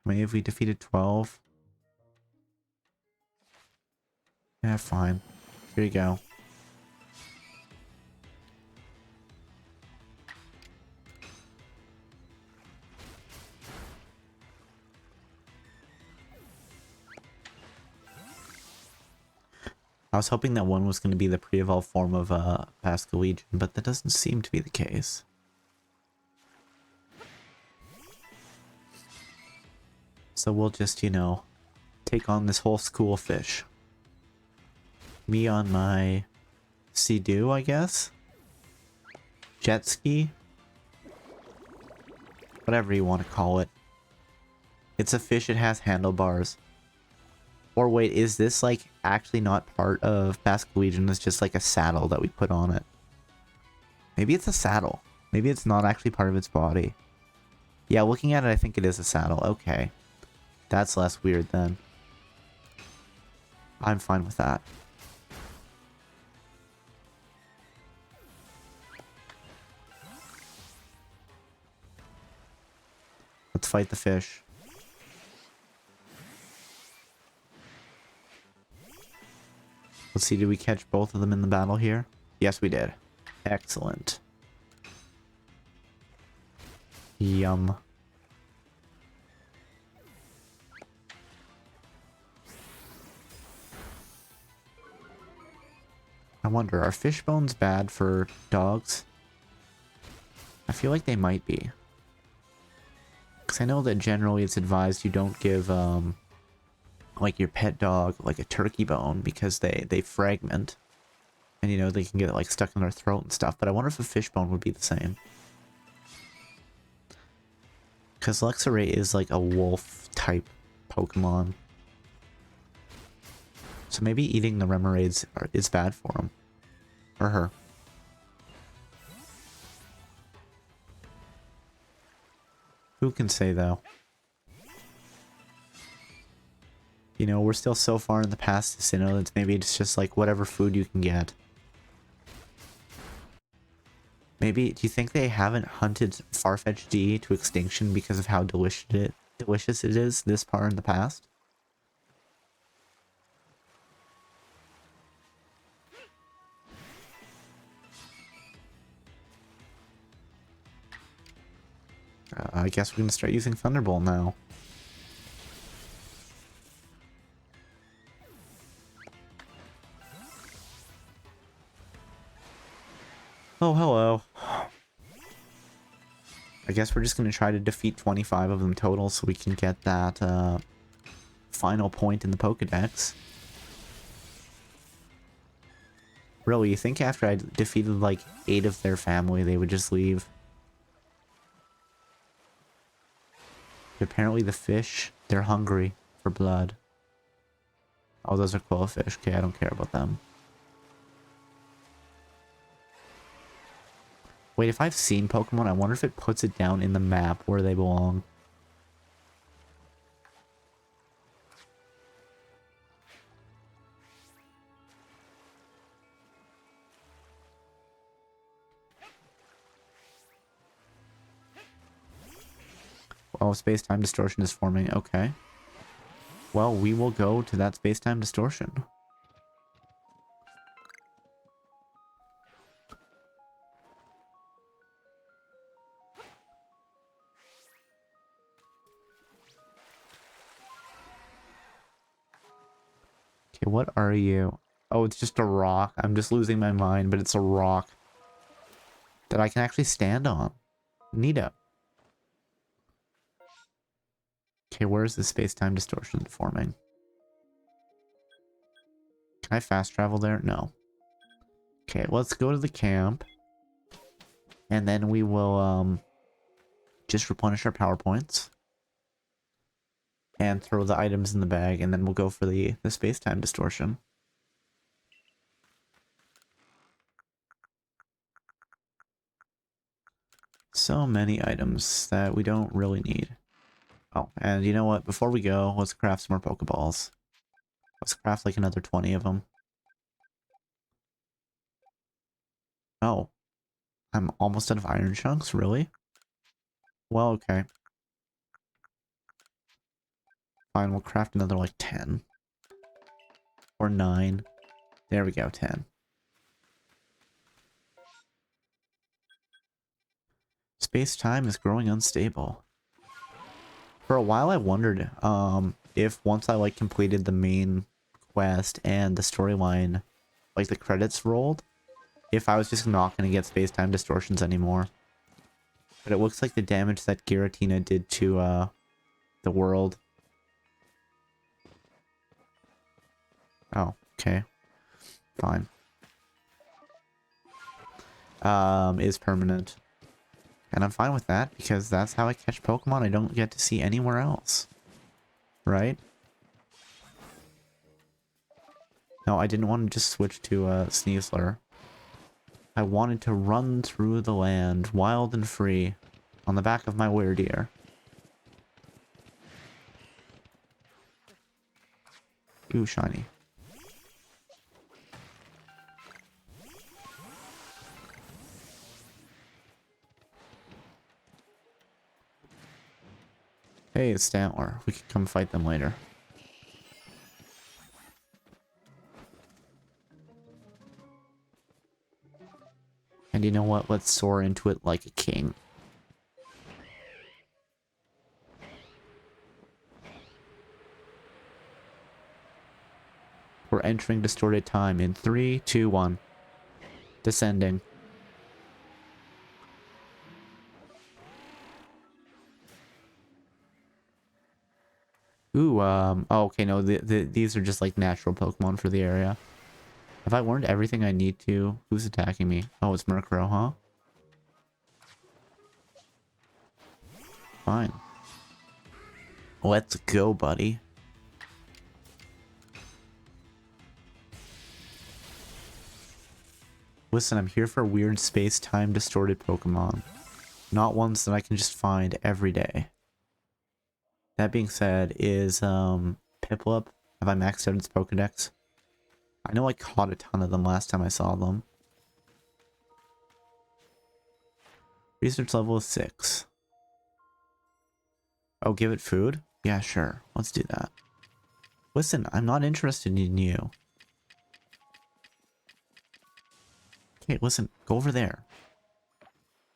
How many have we defeated? 12? Yeah, fine. Here you go. I was hoping that one was going to be the pre-evolved form of Basculegion, but that doesn't seem to be the case. So we'll just, you know, take on this whole school of fish. Me on my Sea-Doo, I guess? Jet ski? Whatever you want to call it. It's a fish, it has handlebars. Or wait, is this like actually not part of Basculegion? It's just like a saddle that we put on it. Maybe it's a saddle. Maybe it's not actually part of its body. Yeah, looking at it, I think it is a saddle. Okay. That's less weird then. I'm fine with that. Let's fight the fish. Let's see, did we catch both of them in the battle here? Yes, we did. Excellent. Yum. wonder, are fish bones bad for dogs? I feel like they might be. Because I know that generally it's advised you don't give, like your pet dog, like a turkey bone, because they fragment. And, you know, they can get, like, stuck in their throat and stuff. But I wonder if a fish bone would be the same. Because Luxray is, like, a wolf-type Pokemon. So maybe eating the Remoraid's is bad for him. Or her. Who can say, though? You know, we're still so far in the past to know that maybe it's just like whatever food you can get. Maybe, do you think they haven't hunted Farfetch'd D to extinction because of how delicious it is this far in the past? I guess we're gonna start using Thunderbolt now. Oh, hello. I guess we're just gonna try to defeat 25 of them total so we can get that final point in the Pokedex. Really, you think after I defeated like 8 of their family they would just leave? But apparently the fish, they're hungry for blood. Oh, those are Quillfish. Okay, I don't care about them. Wait, if I've seen Pokemon, I wonder if it puts it down in the map where they belong. Oh, space-time distortion is forming. Okay. Well, we will go to that space-time distortion. Okay, what are you? Oh, it's just a rock. I'm just losing my mind, but it's a rock that I can actually stand on. Neato. Okay, where's the space-time distortion forming? Can I fast travel there? No. Okay, let's go to the camp. And then we will, just replenish our power points. And throw the items in the bag, and then we'll go for the space-time distortion. So many items that we don't really need. Oh, and you know what? Before we go, let's craft some more Pokeballs. Let's craft like another 20 of them. Oh, I'm almost out of iron chunks? Really? Well, okay. Fine, we'll craft another like 10. Or 9. There we go, 10. Space-time is growing unstable. For a while I wondered if once I like completed the main quest and the storyline, like the credits rolled, if I was just not going to get space-time distortions anymore. But it looks like the damage that Giratina did to the world. Oh, okay. Fine. Is permanent. And I'm fine with that, because that's how I catch Pokemon I don't get to see anywhere else. Right? No, I didn't want to just switch to Sneasler. I wanted to run through the land, wild and free, on the back of my Weirdeer. Ooh, shiny. Hey, it's Stantler. We can come fight them later. And you know what? Let's soar into it like a king. We're entering distorted time in 3, 2, 1. Descending. Ooh, oh, okay, no, these are just like natural Pokemon for the area. Have I learned everything I need to? Who's attacking me? Oh, it's Murkrow, huh? Fine. Let's go, buddy. Listen, I'm here for weird space-time distorted Pokemon. Not ones that I can just find every day. That being said, is, Piplup, have I maxed out its Pokedex? I know I caught a ton of them last time I saw them. Research level is 6. Oh, give it food? Yeah, sure. Let's do that. Listen, I'm not interested in you. Okay, listen, go over there.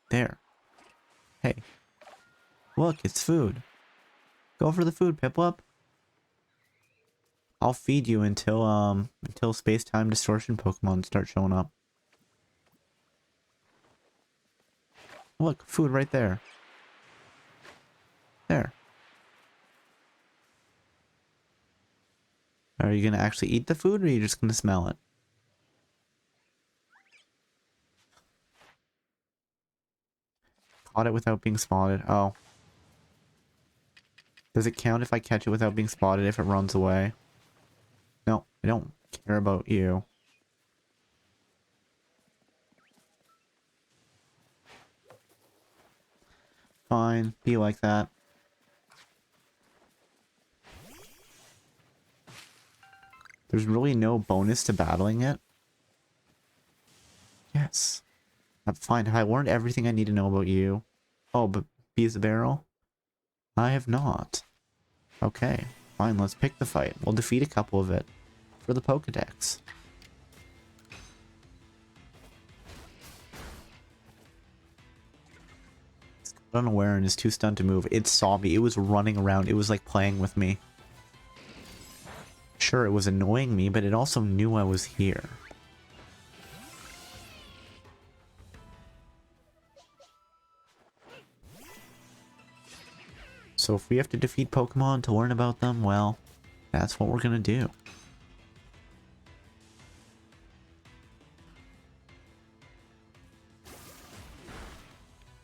There. Hey. Look, it's food. Go for the food, Piplup. I'll feed you until space-time distortion Pokemon start showing up. Look, food right there. There. Are you gonna actually eat the food, or are you just gonna smell it? Caught it without being spotted. Oh. Does it count if I catch it without being spotted if it runs away? No, I don't care about you. Fine, be like that. There's really no bonus to battling it. Yes. I'm fine. Have I learned everything I need to know about you? Oh, but Bees the Barrel? I have not. Okay, fine, let's pick the fight. We'll defeat a couple of it for the Pokedex. It's unaware and is too stunned to move. It saw me. It was running around. It was like playing with me. Sure, it was annoying me, but it also knew I was here. So if we have to defeat Pokemon to learn about them, well, that's what we're gonna do.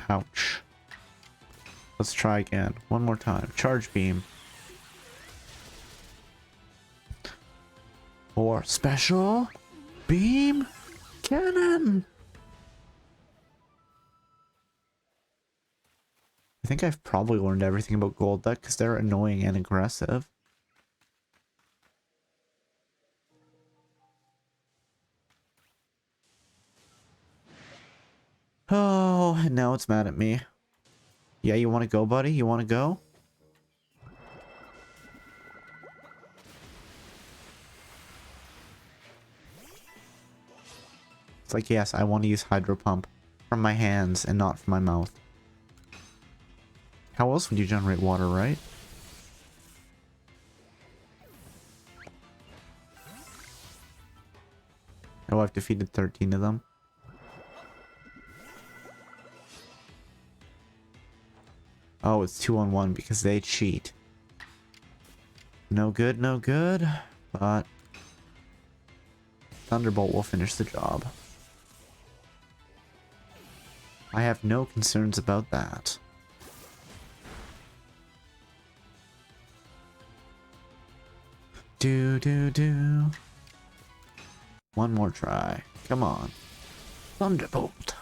Ouch. Let's try again. One more time. Charge Beam. Or Special Beam Cannon! I think I've probably learned everything about Golduck because they're annoying and aggressive. Oh, and now it's mad at me. Yeah, you want to go, buddy? You want to go? It's like, yes, I want to use Hydro Pump from my hands and not from my mouth. How else would you generate water, right? Oh, I've defeated 13 of them. Oh, it's 2-on-1 because they cheat. No good, no good. But Thunderbolt will finish the job. I have no concerns about that. Do. One more try. Come on. Thunderbolt.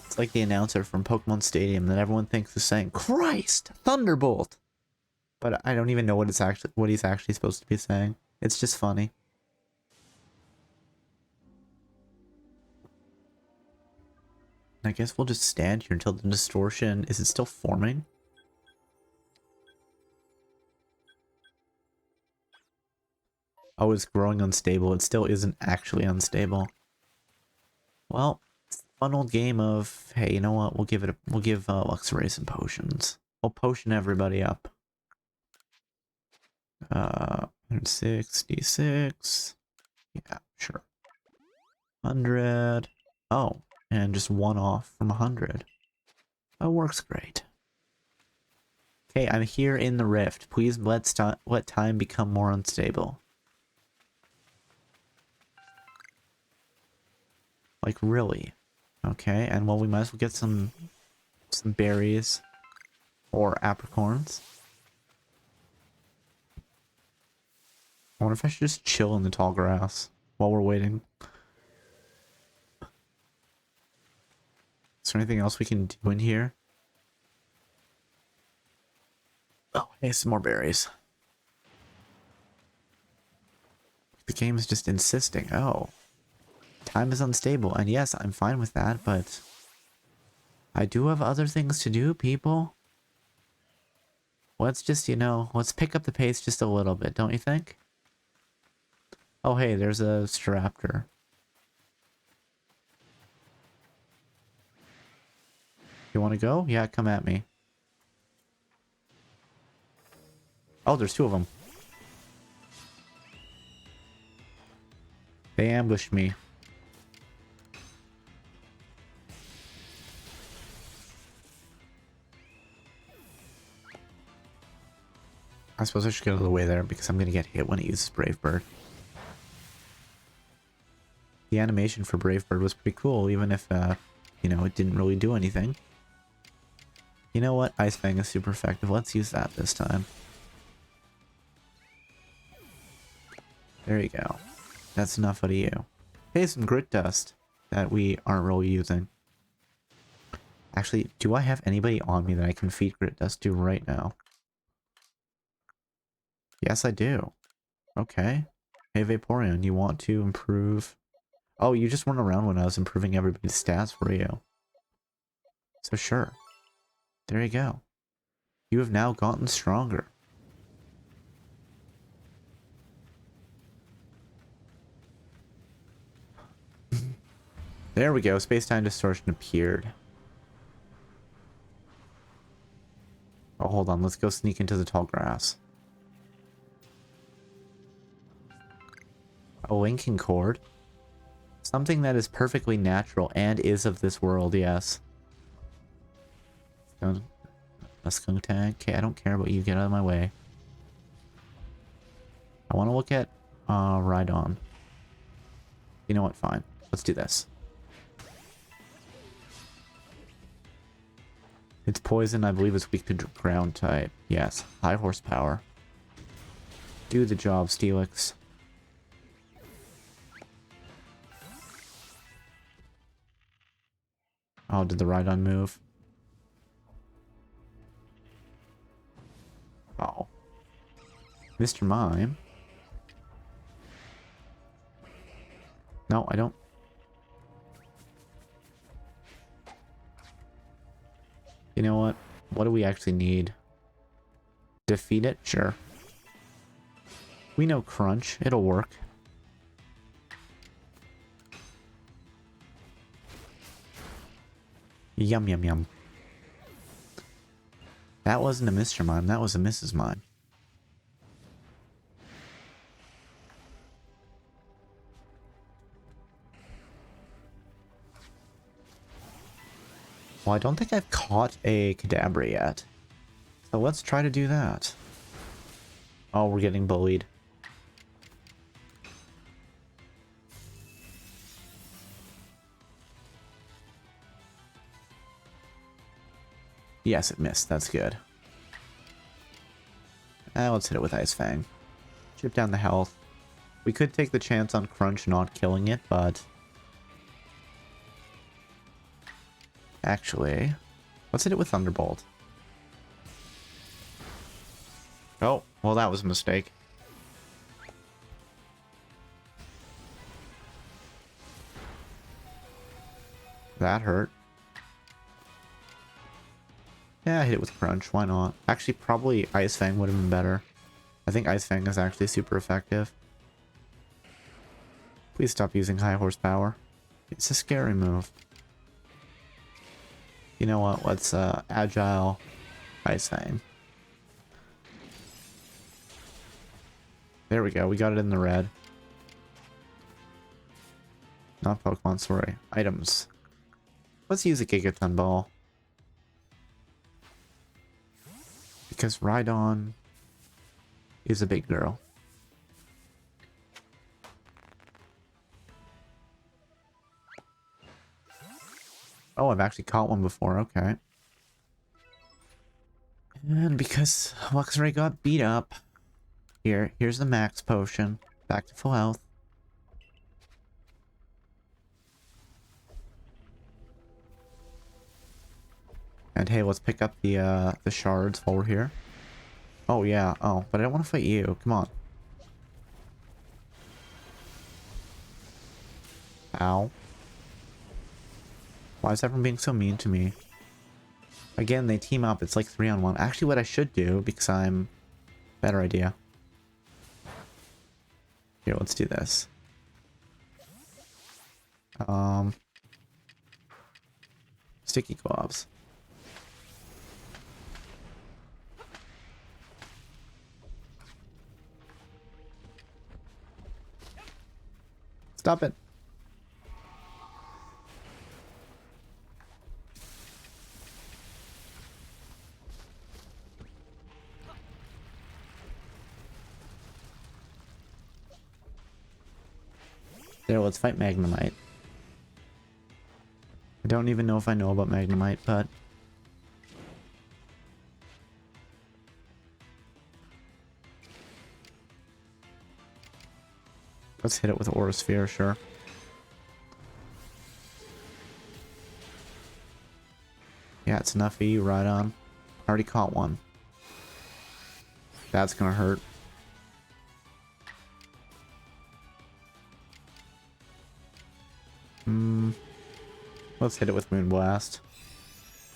It's like the announcer from Pokemon Stadium that everyone thinks is saying, Christ! Thunderbolt! But I don't even know what he's actually supposed to be saying. It's just funny. I guess we'll just stand here until the distortion... Is it still forming? Oh, it's growing unstable. It still isn't actually unstable. Well, it's a fun old game of, hey, you know what? We'll give Luxray some potions. We'll potion everybody up. 166. Yeah, sure. 100. Oh, and just one off from 100. That works great. Okay, I'm here in the rift. Please let time become more unstable. Like, really? Okay, and well, we might as well get some berries or apricorns. I wonder if I should just chill in the tall grass while we're waiting. Is there anything else we can do in here? Oh, hey, some more berries. The game is just insisting. Oh, time is unstable. And yes, I'm fine with that, but I do have other things to do, people. Let's just, you know, let's pick up the pace just a little bit, don't you think? Oh, hey, there's a Staraptor. You want to go? Yeah, come at me. Oh, there's two of them. They ambushed me. I suppose I should get out of the way there because I'm going to get hit when it uses Brave Bird. The animation for Brave Bird was pretty cool, even if, you know, it didn't really do anything. You know what? Ice Fang is super effective. Let's use that this time. There you go. That's enough out of you. Hey, some grit dust that we aren't really using. Actually, do I have anybody on me that I can feed grit dust to right now? Yes, I do. Okay. Hey, Vaporeon, you want to improve... Oh, you just weren't around when I was improving everybody's stats for you. So sure. There you go. You have now gotten stronger. There we go. Space-time distortion appeared. Oh, hold on. Let's go sneak into the tall grass. A linking cord. Something that is perfectly natural and is of this world, yes. A skunk tag. Okay, I don't care about you. Get out of my way. I want to look at Rhydon. You know what? Fine. Let's do this. It's poison. I believe it's weak to ground type. Yes. High horsepower. Do the job, Steelix. Oh, did the Rhydon move? Oh. Mr. Mime. No, I don't. You know what? What do we actually need? Defeat it? Sure. We know Crunch. It'll work. Yum, yum, yum. That wasn't a Mr. Mime. That was a Mrs. Mime. Well, I don't think I've caught a Kadabra yet. So let's try to do that. Oh, we're getting bullied. Yes, it missed. That's good. Let's hit it with Ice Fang. Chip down the health. We could take the chance on Crunch not killing it, but... Actually, let's hit it with Thunderbolt. Oh, well that was a mistake. That hurt. Yeah, I hit it with Crunch. Why not? Actually, probably Ice Fang would have been better. I think Ice Fang is actually super effective. Please stop using high horsepower. It's a scary move. You know what? Let's Agile Ice Fang. There we go. We got it in the red. Not Pokemon, sorry. Items. Let's use a Gigaton Ball. Because Rhydon is a big girl. Oh, I've actually caught one before, okay. And because Luxray got beat up, here's the max potion. Back to full health. And hey, let's pick up the shards while we're here. Oh yeah, oh, but I don't want to fight you. Come on. Ow. Why is everyone being so mean to me? Again, they team up. It's like 3-on-1. Actually, what I should do, because I'm... Better idea. Here, let's do this. Sticky gloves. Stop it. There, let's fight Magnemite. I don't even know if I know about Magnemite, but... Let's hit it with Aura Sphere, sure. Yeah, it's enough for you, Rhydon. Already caught one. That's gonna hurt. Let's hit it with Moonblast.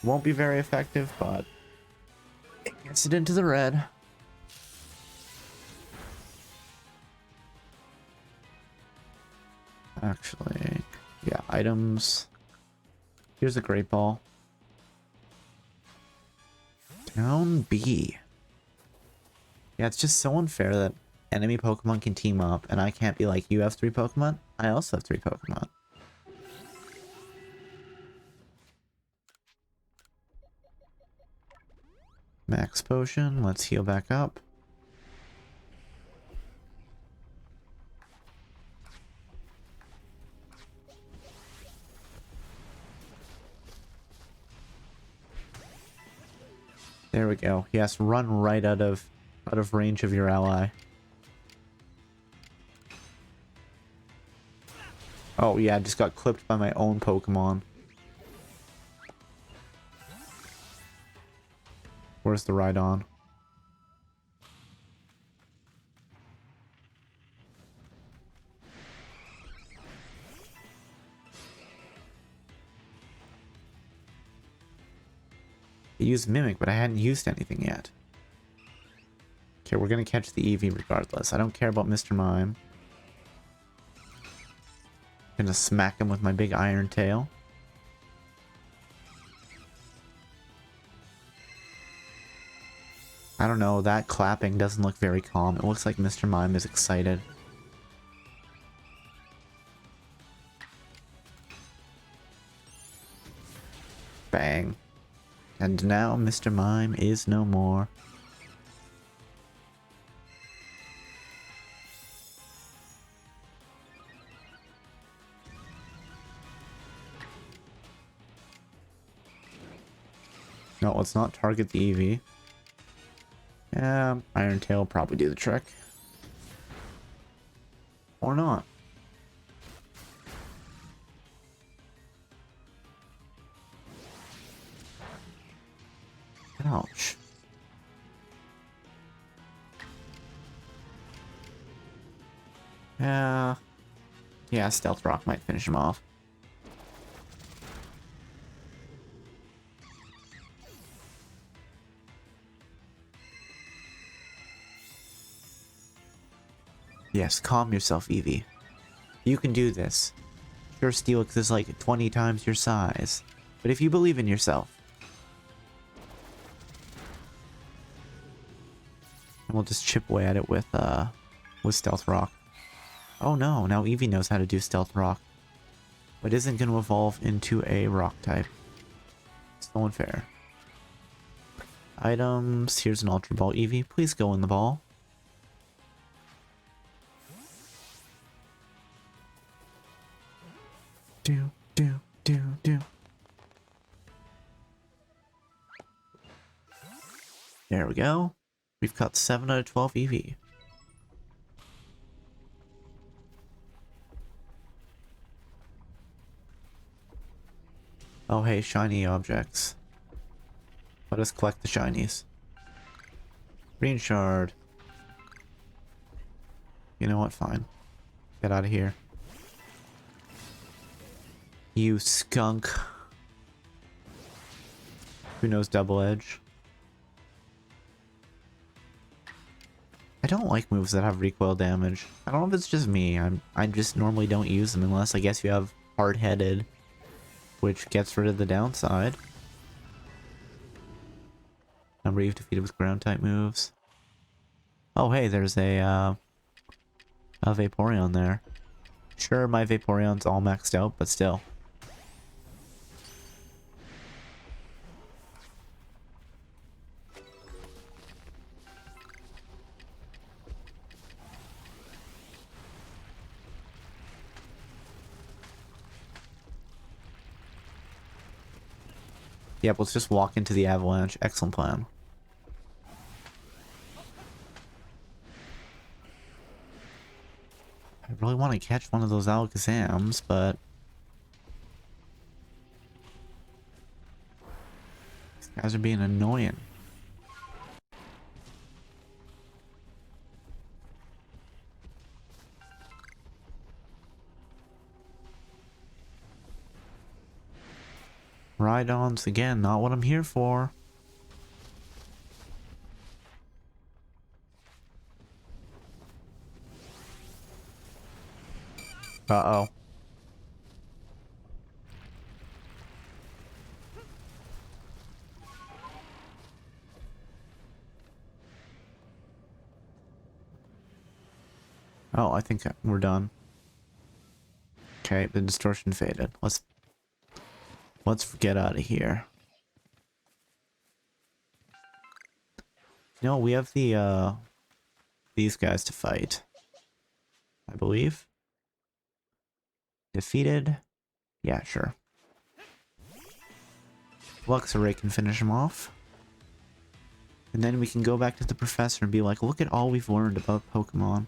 Won't be very effective, but it gets it into the red. Actually, yeah, items. Here's a Great Ball. Down B. Yeah, it's just so unfair that enemy Pokemon can team up and I can't be like, you have 3 Pokemon? I also have 3 Pokemon. Max potion, let's heal back up. There we go. Yes, run right out of range of your ally. Oh yeah, I just got clipped by my own Pokemon. Where's the Rhydon? I used Mimic, but I hadn't used anything yet. Okay, we're gonna catch the Eevee regardless. I don't care about Mr. Mime. Gonna smack him with my big iron tail. I don't know, that clapping doesn't look very calm. It looks like Mr. Mime is excited. Bang. And now Mr. Mime is no more. No, let's not target the Eevee. Yeah, Iron Tail will probably do the trick. Or not. Ouch. Yeah, Stealth Rock might finish him off. Yes, calm yourself, Eevee. You can do this. Sure, Steelix is like 20 times your size, but if you believe in yourself... And we'll just chip away at it with Stealth Rock. Oh no, now Eevee knows how to do Stealth Rock. but isn't going to evolve into a rock type. It's so unfair. Items. Here's an Ultra Ball Eevee. Please go in the ball. Do, do, do, do. There we go. We've got 7 out of 12 Eevee. Oh hey, shiny objects. Let us collect the shinies. Green shard. You know what? Fine. Get out of here. You skunk. Who knows double edge? I don't like moves that have recoil damage. I don't know if it's just me. I just normally don't use them unless I guess you have hard-headed, which gets rid of the downside. Number you've defeated with ground type moves. Oh hey, there's a Vaporeon there. Sure, my Vaporeon's all maxed out, but still. Yep, let's just walk into the avalanche. Excellent plan. I really want to catch one of those Alakazams, but these guys are being annoying. Rhydons, again, not what I'm here for. Uh-oh. Oh, I think we're done. Okay, the distortion faded. Let's get out of here. No, we have the these guys to fight, I believe. Defeated? Yeah, sure. Luxray can finish him off. And then we can go back to the professor and be like, look at all we've learned about Pokemon.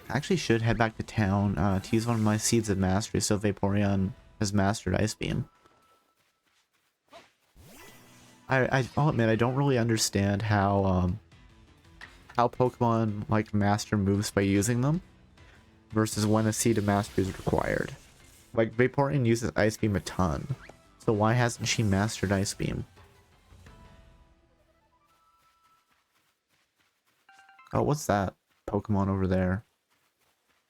I actually should head back to town to use one of my Seeds of Mastery so Vaporeon has mastered Ice Beam. I'll admit, I don't really understand how Pokemon like master moves by using them versus when a Seed of Mastery is required. Like, Vaporeon uses Ice Beam a ton, so why hasn't she mastered Ice Beam? Oh, what's that Pokemon over there?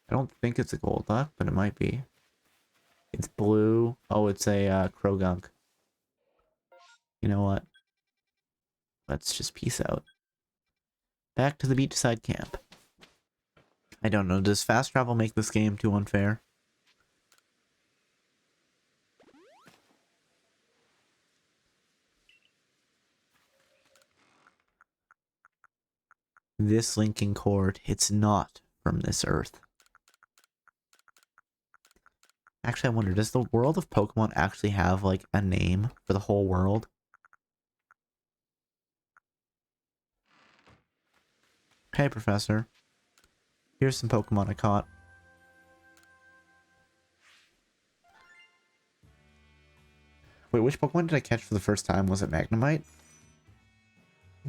I don't think it's a Golduck, but it might be. It's blue. Oh, it's a Krogunk. You know what? Let's just peace out. Back to the beachside camp. I don't know, does fast travel make this game too unfair? This linking cord, it's not from this earth. Actually, I wonder, does the world of Pokemon actually have, like, a name for the whole world? Hey, Professor. Here's some Pokemon I caught. Wait, which Pokemon did I catch for the first time? Was it Magnemite?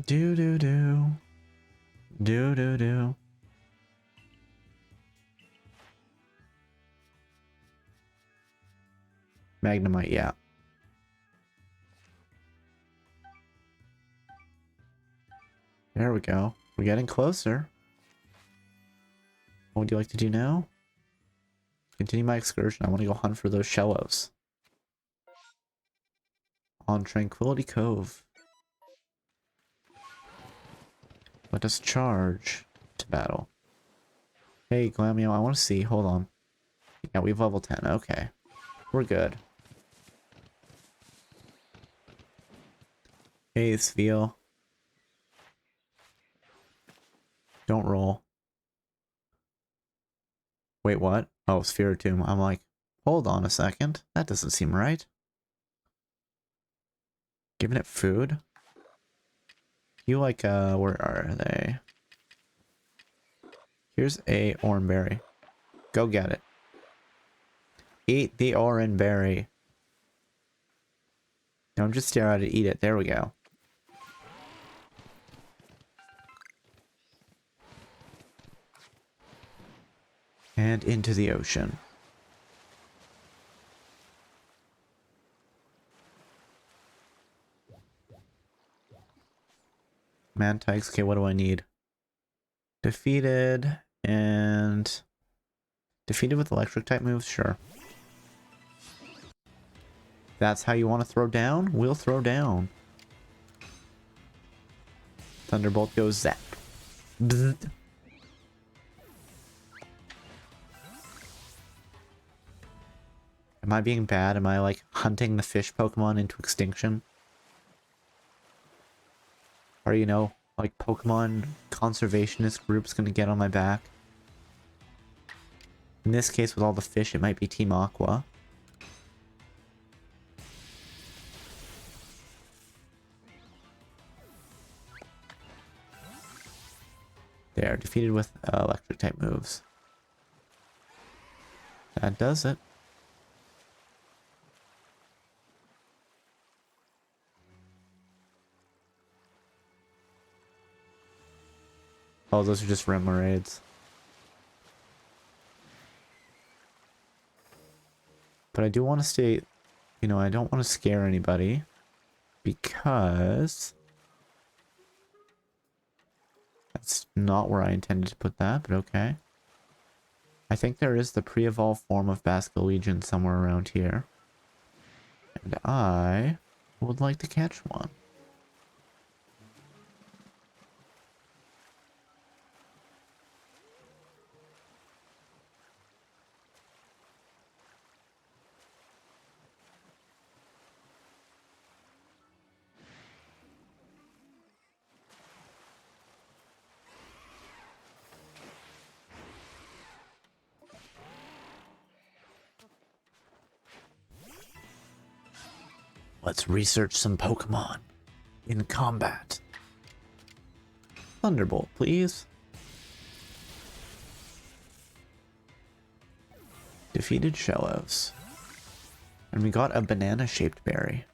Do-do-do. Do-do-do. Magnemite, yeah. There we go. We're getting closer. What would you like to do now? Continue my excursion. I want to go hunt for those Shellos. On Tranquility Cove. Let us charge to battle. Hey, Glamio, I want to see. Hold on. Yeah, we've level 10. Okay. We're good. Hey, Sveel. Don't roll. Wait, what? Oh, Spiritomb. I'm like, hold on a second. That doesn't seem right. Giving it food? You like, where are they? Here's a orange berry. Go get it. Eat the orange berry. Don't just stare at it, eat it. There we go. And into the ocean. Mantikes. Okay, what do I need? Defeated and... Defeated with electric type moves? Sure. That's how you want to throw down? We'll throw down. Thunderbolt goes zap. Bzz. Am I being bad? Am I like hunting the fish Pokemon into extinction? Or, you know, like Pokemon conservationist groups gonna get on my back? In this case, with all the fish, it might be Team Aqua. There, defeated with electric type moves. That does it. Oh, those are just Remoraid's. But I do want to stay, you know, I don't want to scare anybody. Because... That's not where I intended to put that, but okay. I think there is the pre-evolved form of Basculegion somewhere around here. And I would like to catch one. Let's research some Pokemon in combat. Thunderbolt, please. Defeated Shellos. And we got a banana-shaped berry.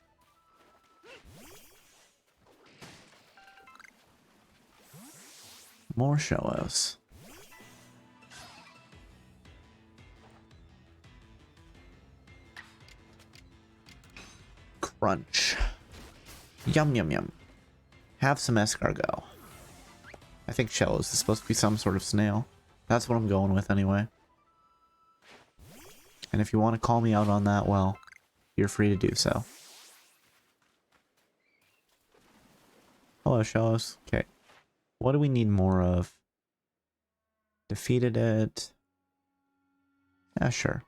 More Shellos. Crunch. Yum yum yum. Have some escargot. I think Shellos is supposed to be some sort of snail. That's what I'm going with anyway. And if you want to call me out on that, well, you're free to do so. Hello, Shellos. Okay. What do we need more of? Defeated it. Yeah, sure.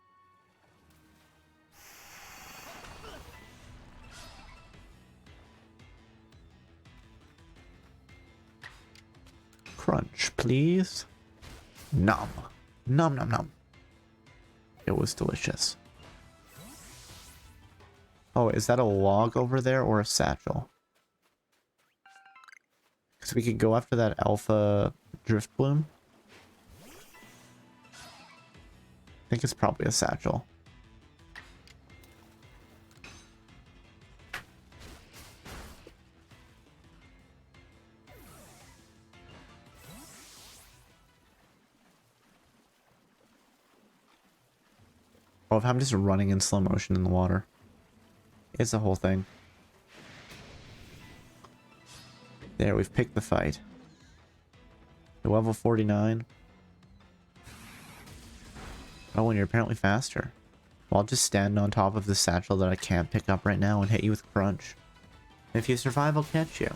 Crunch, please. Nom. Nom nom nom. It was delicious. Oh, is that a log over there or a satchel? Because we could go after that alpha drift bloom. I think it's probably a satchel. Oh, if I'm just running in slow motion in the water. It's the whole thing. There, we've picked the fight. Level 49. Oh, and you're apparently faster. Well, I'll just stand on top of the satchel that I can't pick up right now and hit you with Crunch. If you survive, I'll catch you.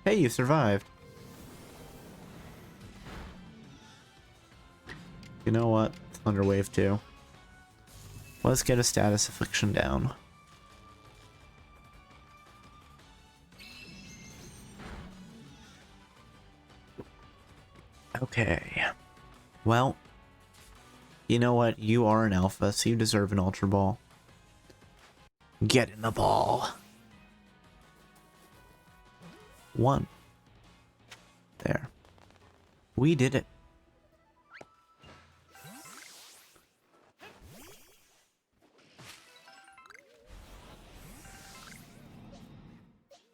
Hey, you survived. You know what? Thunder Wave too. Let's get a status affliction down. Okay. Well, you know what? You are an alpha, so you deserve an Ultra Ball. Get in the ball. 1. There. We did it.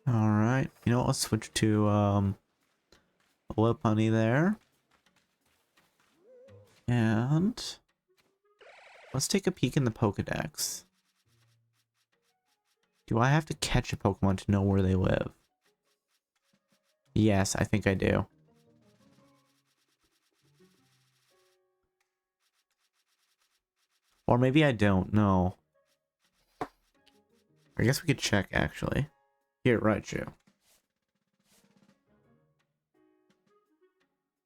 Alright. You know what? Let's switch to a Lip Honey there. And let's take a peek in the Pokedex. Do I have to catch a Pokemon to know where they live? Yes, I think I do. Or maybe I don't know. I guess we could check, actually. Here, Raichu.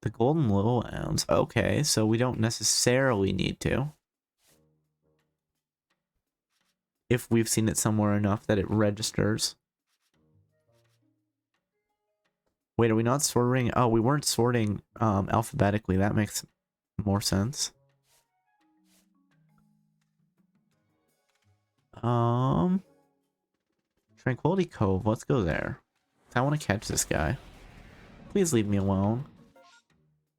The Golden Lowlands. Okay, so we don't necessarily need to. If we've seen it somewhere enough that it registers. Wait, are we not sorting? Oh, we weren't sorting alphabetically. That makes more sense. Tranquility Cove. Let's go there. I want to catch this guy. Please leave me alone.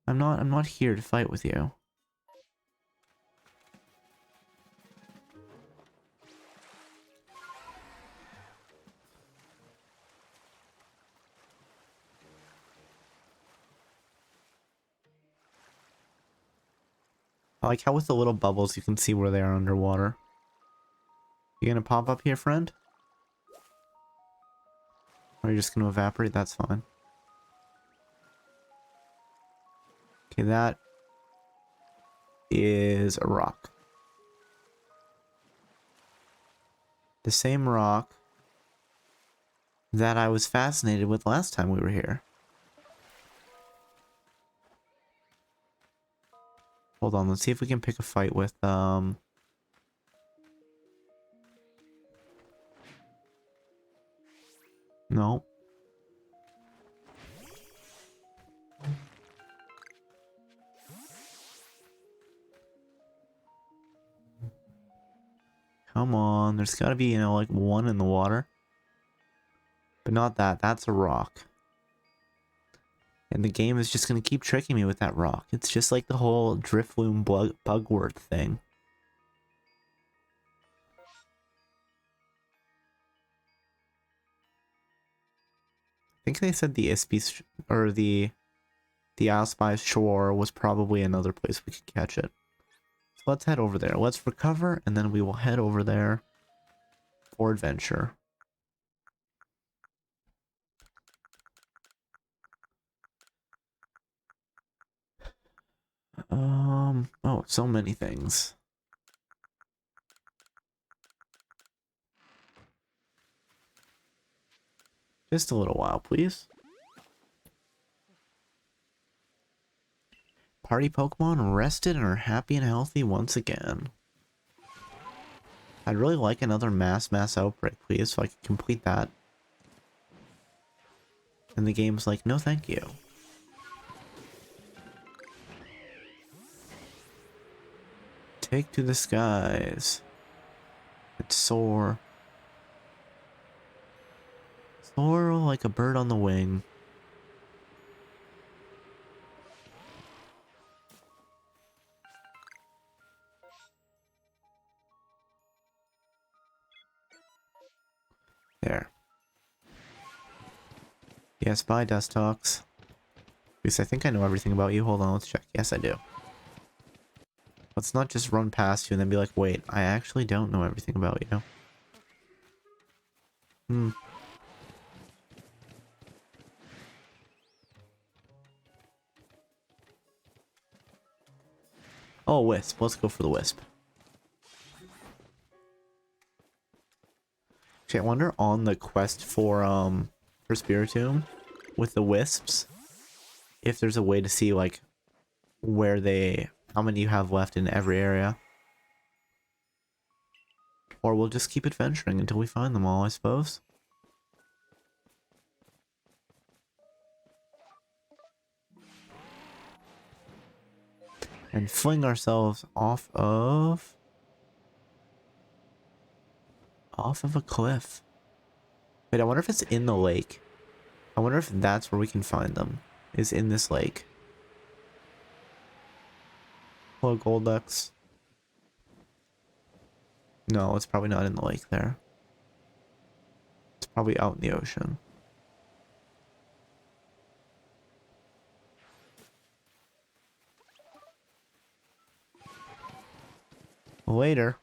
I'm not here to fight with you. I like how with the little bubbles you can see where they are underwater. You gonna pop up here, friend? Or are you just gonna evaporate? That's fine. Okay, that is a rock. The same rock that I was fascinated with last time we were here. Hold on, let's see if we can pick a fight with, no. Come on, there's gotta be, you know, like one in the water. But not that, that's a rock. And the game is just gonna keep tricking me with that rock. It's just like the whole Drifloon Bugwort thing. I think they said the Ispy, or the Alspy shore was probably another place we could catch it. So let's head over there. Let's recover, and then we will head over there for adventure. Oh, so many things. Just a little while, please. Party Pokemon rested and are happy and healthy once again. I'd really like another mass outbreak, please, so I can complete that. And the game's like, no thank you. Take to the skies. It's soar. Soar like a bird on the wing. There. Yes, bye, Dustox. At least I think I know everything about you. Hold on, let's check. Yes, I do. Let's not just run past you and then be like, wait, I actually don't know everything about you. Oh, Wisp. Let's go for the Wisp. Okay, I wonder on the quest for Spiritomb with the Wisps, if there's a way to see, like, where they how many you have left in every area. Or we'll just keep adventuring until we find them all, I suppose. And fling ourselves off of a cliff. Wait, I wonder if it's in the lake. I wonder if that's where we can find them. Is in this lake. Hello, gold ducks. No, it's probably not in the lake there. It's probably out in the ocean. Later.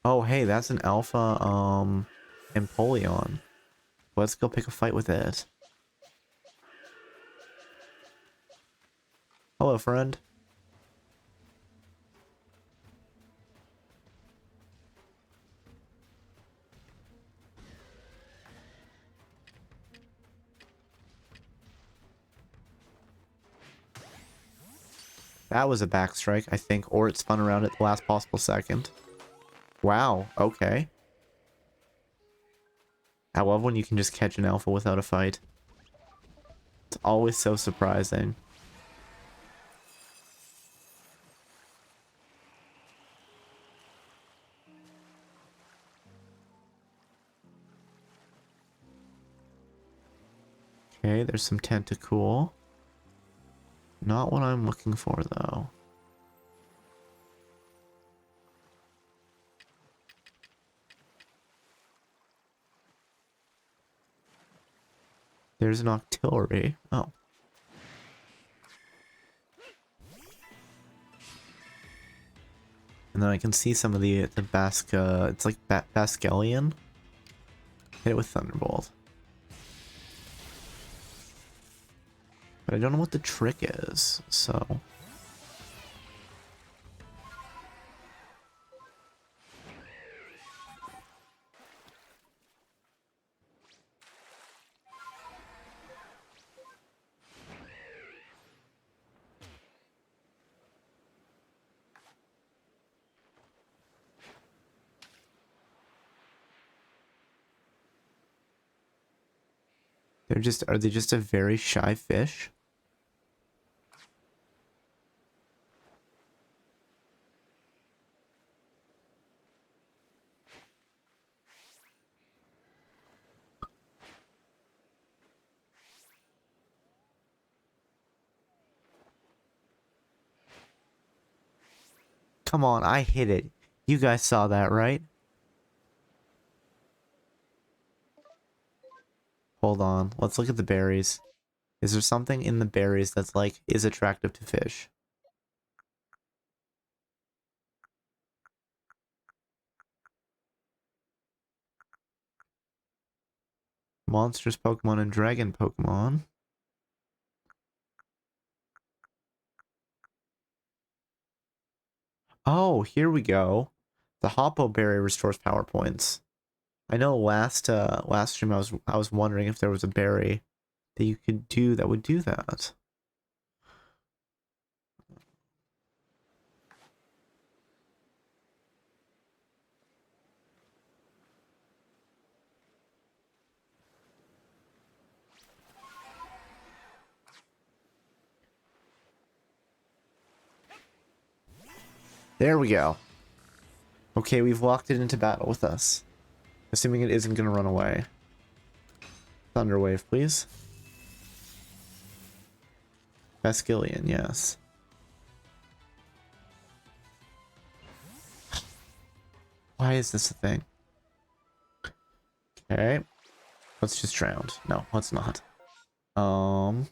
Oh, hey, that's an alpha, Empoleon. Let's go pick a fight with it. Hello, friend. That was a backstrike, I think, or it spun around at the last possible second. Wow, okay. I love when you can just catch an alpha without a fight. It's always so surprising. Okay, there's some tentacool. Not what I'm looking for, though. There's an octillery. Oh. And then I can see some of the Basca... It's like Bascalian. Hit it with Thunderbolt. But I don't know what the trick is, so... Are they just a very shy fish? Come on, I hit it. You guys saw that, right? Hold on, let's look at the berries. Is there something in the berries that's like, is attractive to fish? Monsters Pokemon and Dragon Pokemon. Oh, here we go. The Hoppo Berry restores power points. I know last stream I was wondering if there was a berry that you could do that would do that. There we go. Okay, we've locked it into battle with us. Assuming it isn't gonna run away. Thunder Wave, please. Bascalian, yes. Why is this a thing? Okay. Let's just drown. No, let's not. Alright.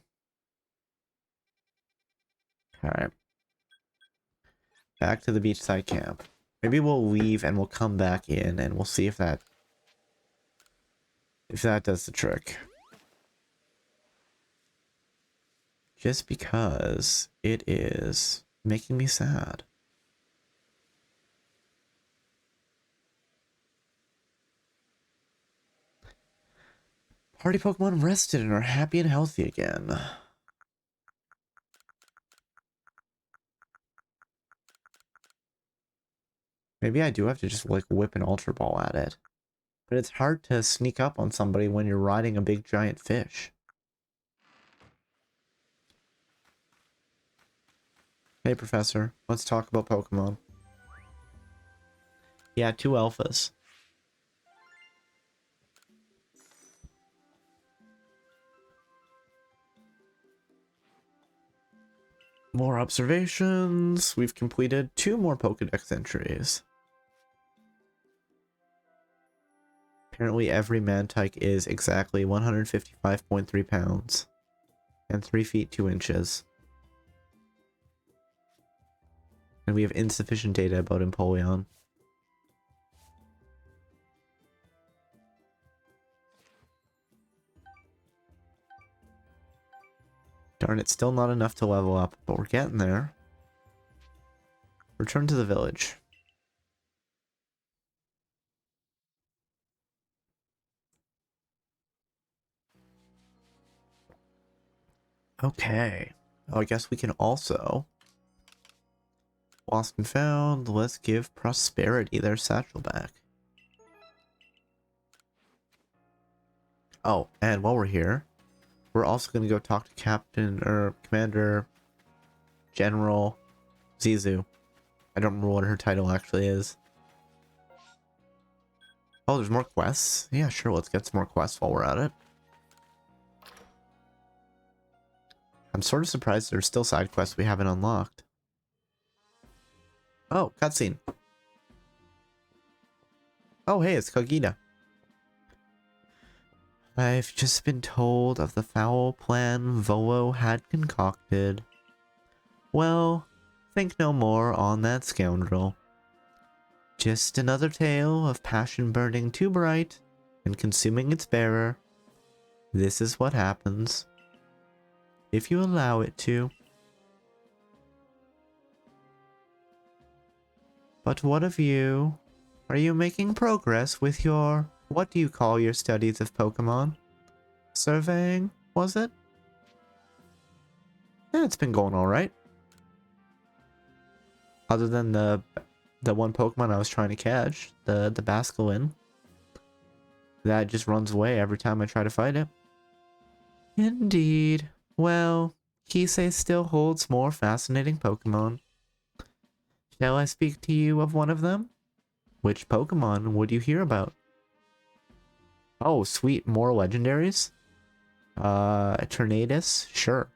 Back to the beachside camp. Maybe we'll leave and we'll come back in and we'll see if that does the trick. Just because it is making me sad. Party Pokemon rested and are happy and healthy again. Maybe I do have to just like whip an Ultra Ball at it. But it's hard to sneak up on somebody when you're riding a big giant fish. Hey, Professor, let's talk about Pokemon. Yeah, 2 alphas. More observations. We've completed 2 more Pokedex entries. Apparently every Mantike is exactly 155.3 pounds and 3 feet 2 inches. And we have insufficient data about Empoleon. Darn, it's still not enough to level up, but we're getting there. Return to the village. Okay. Oh, I guess we can also... Lost and found. Let's give Prosperity their satchel back. Oh, and while we're here, we're also going to go talk to Commander General Zizu. I don't remember what her title actually is. Oh, there's more quests? Yeah, sure, let's get some more quests while we're at it. I'm sort of surprised there's still side quests we haven't unlocked. Oh, cutscene. Oh, hey, it's Kogita. I've just been told of the foul plan Volo had concocted. Well, think no more on that scoundrel. Just another tale of passion burning too bright and consuming its bearer. This is what happens. If you allow it to. But what of you? Are you making progress with your... What do you call your studies of Pokemon? Surveying, was it? Yeah, it's been going alright. Other than the one Pokemon I was trying to catch, the Basculin. That just runs away every time I try to fight it. Indeed. Well, Hisui still holds more fascinating Pokemon. Shall I speak to you of one of them? Which Pokemon would you hear about? Oh, sweet, more legendaries? Tornadus? Sure.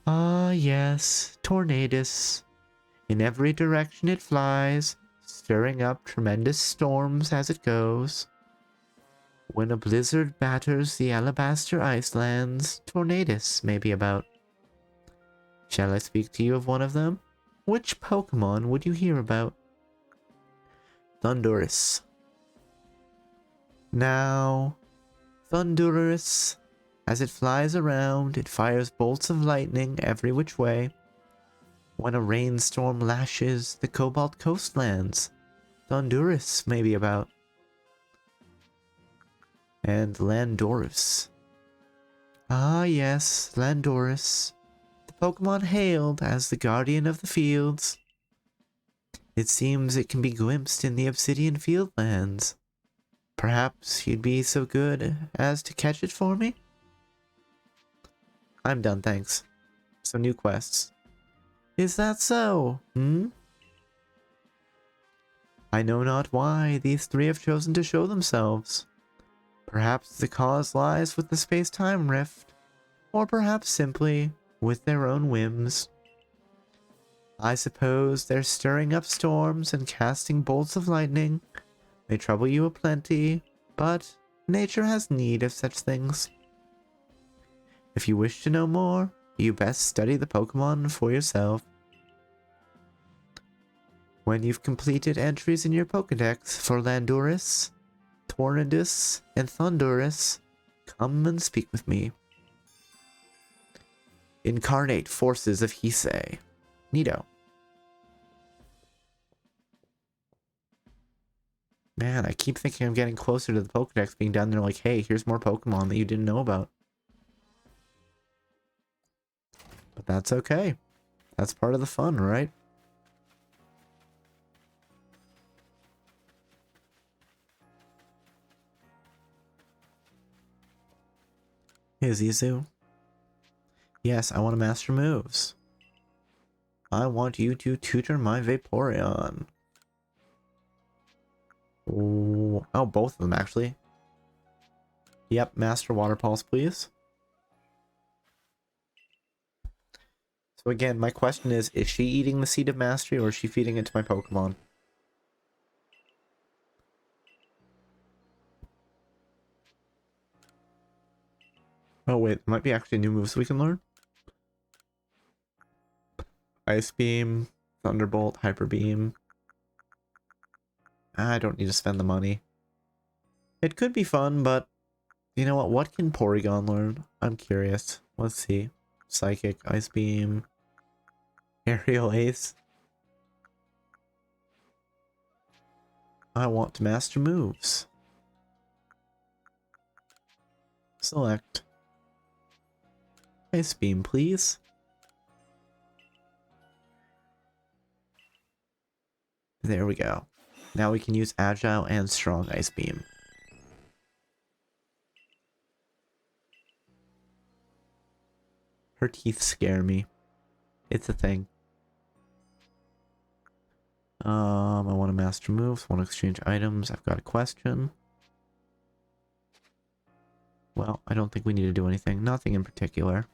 Ah, yes, Tornadus. In every direction it flies, stirring up tremendous storms as it goes. When a blizzard batters the alabaster icelands, Tornadus may be about. Shall I speak to you of one of them? Which Pokemon would you hear about? Thundurus. Now, Thundurus, as it flies around, it fires bolts of lightning every which way. When a rainstorm lashes the Cobalt coastlands, Thundurus may be about. And Landorus. Ah yes, Landorus. The Pokemon hailed as the guardian of the fields. It seems it can be glimpsed in the Obsidian Fieldlands. Perhaps you'd be so good as to catch it for me? I'm done, thanks. So new quests. Is that so? I know not why these 3 have chosen to show themselves. Perhaps the cause lies with the space-time rift, or perhaps simply with their own whims. I suppose their stirring up storms and casting bolts of lightning may trouble you aplenty, but nature has need of such things. If you wish to know more, you best study the Pokemon for yourself. When you've completed entries in your Pokedex for Landorus, Tornadus, and Thundurus, come and speak with me. Incarnate forces of Hisui. Neato. Man, I keep thinking I'm getting closer to the Pokedex being done. They're like, hey, here's more Pokemon that you didn't know about. But that's okay. That's part of the fun, right? Hey, Zizu. Yes, I want to master moves. I want you to tutor my Vaporeon. Oh, both of them, actually. Yep, master Water Pulse, please. So again, my question is she eating the Seed of Mastery or is she feeding it to my Pokemon? Oh wait, there might be actually new moves we can learn. Ice Beam, Thunderbolt, Hyper Beam. I don't need to spend the money. It could be fun, but you know what? What can Porygon learn? I'm curious. Let's see. Psychic, Ice Beam, Aerial Ace. I want to master moves. Select. Ice Beam, please. There we go. Now we can use Agile and Strong Ice Beam. Her teeth scare me. It's a thing. I want to master moves, want to exchange items. I've got a question. Well, I don't think we need to do anything. Nothing in particular.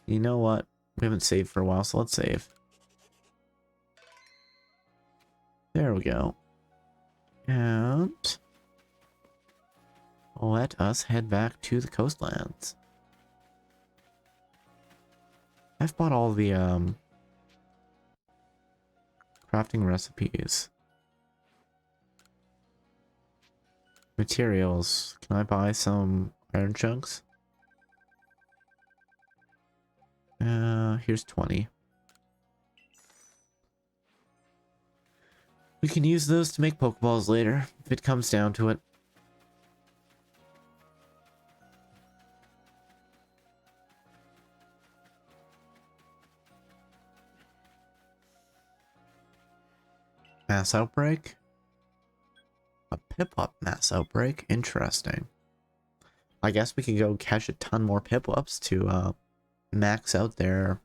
You know what? We haven't saved for a while, so let's save. There we go. And let us head back to the coastlands. I've bought all the crafting recipes. Materials. Can I buy some iron chunks? Here's 20. We can use those to make Pokeballs later, if it comes down to it. Mass Outbreak? A Piplup Mass Outbreak? Interesting. I guess we could go catch a ton more Piplups to max out their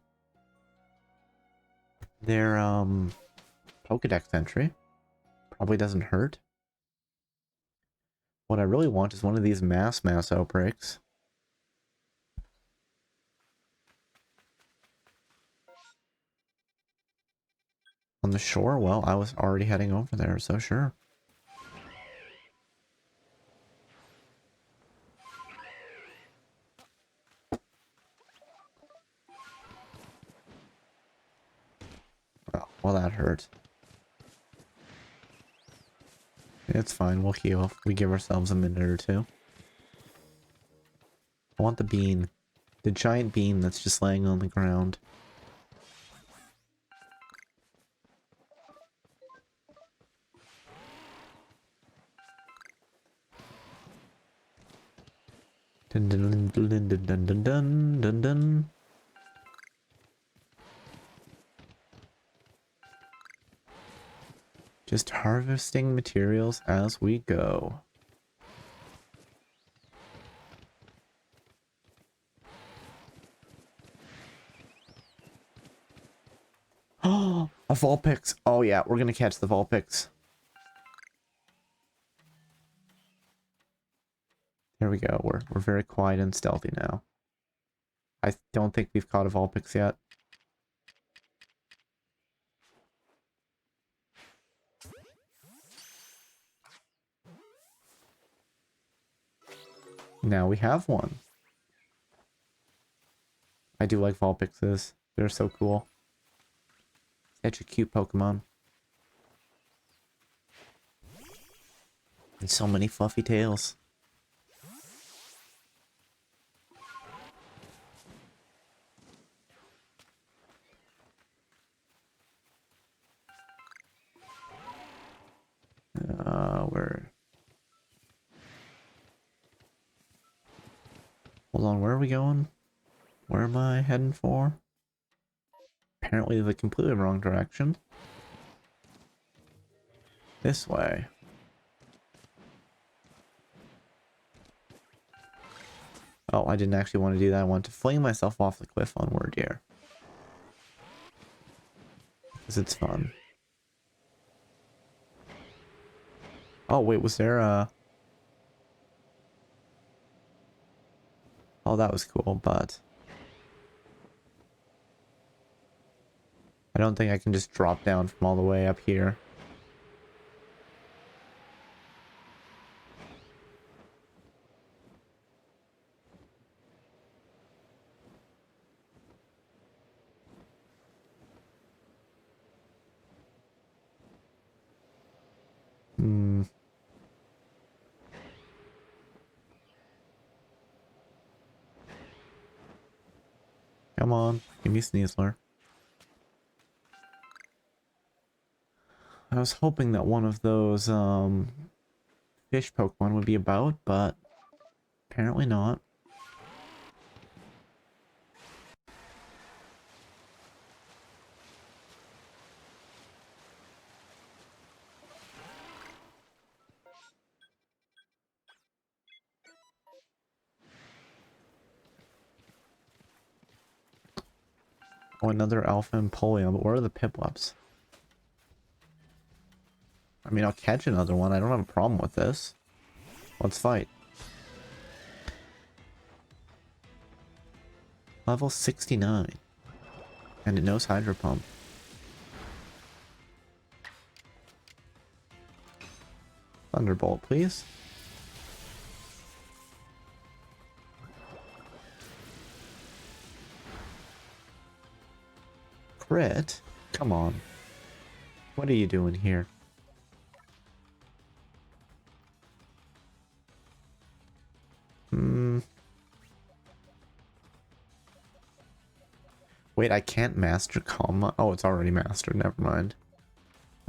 Pokedex entry. Probably doesn't hurt. What I really want is one of these mass outbreaks. On the shore? Well, I was already heading over there, so sure. Well, that hurt. It's fine, we'll heal if we give ourselves a minute or two. I want the bean. The giant bean that's just laying on the ground. Dun dun dun dun dun dun dun dun dun dun. Just harvesting materials as we go. Oh, a Vulpix. Oh yeah, we're gonna catch the Vulpix. There we go. We're very quiet and stealthy now. I don't think we've caught a Vulpix yet. Now we have one. I do like Vulpixes. They're so cool. Such a cute Pokemon. And so many fluffy tails. Hold on, where are we going? Where am I heading for? Apparently the completely wrong direction. This way. Oh, I didn't actually want to do that. I wanted to fling myself off the cliff onward here. Because it's fun. Oh, wait, was there a... Oh, that was cool, but... I don't think I can just drop down from all the way up here. Hmm. Come on, give me Sneasler. I was hoping that one of those, fish Pokemon would be about, but apparently not. Oh, another Alpha Empoleon, but where are the Piplups? I mean, I'll catch another one. I don't have a problem with this. Let's fight. Level 69. And it knows Hydro Pump. Thunderbolt, please. Crit? Come on. What are you doing here? Wait, I can't master Calm. Oh, it's already mastered. Never mind.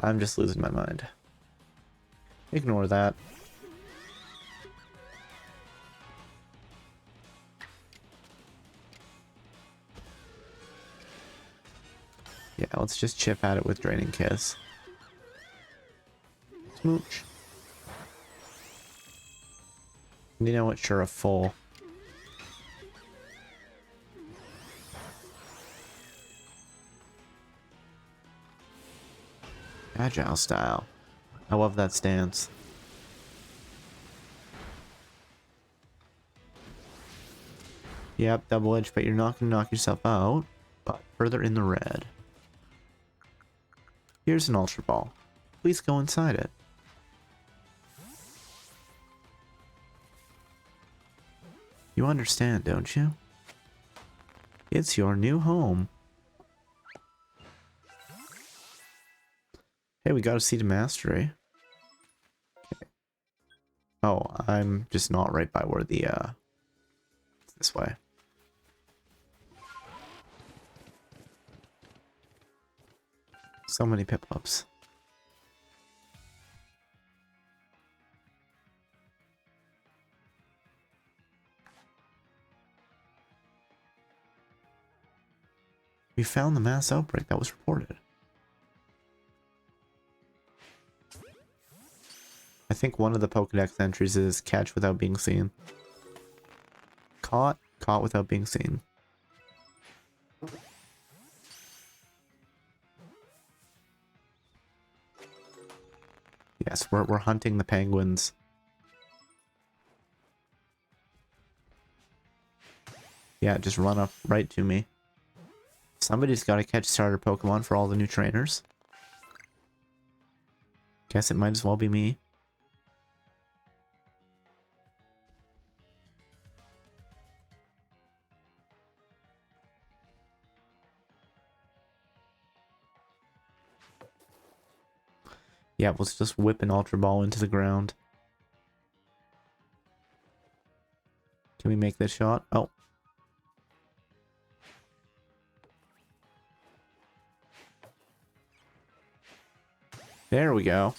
I'm just losing my mind. Ignore that. Yeah, let's just chip at it with Draining Kiss. Smooch. You know what? Sure, a full. Agile style. I love that stance. Yep, double edge, but you're not going to knock yourself out. But further in the red. Here's an Ultra Ball. Please go inside it. You understand, don't you? It's your new home. Hey, we got a Seed of Mastery. Okay. Oh, I'm just not right by where the, this way. So many Piplups. We found the mass outbreak that was reported. I think one of the Pokedex entries is catch without being seen. Caught without being seen. Yes, we're hunting the penguins. Yeah, just run up right to me. Somebody's got to catch starter Pokemon for all the new trainers. Guess it might as well be me. Yeah, let's just whip an Ultra Ball into the ground. Can we make this shot? Oh. There we go.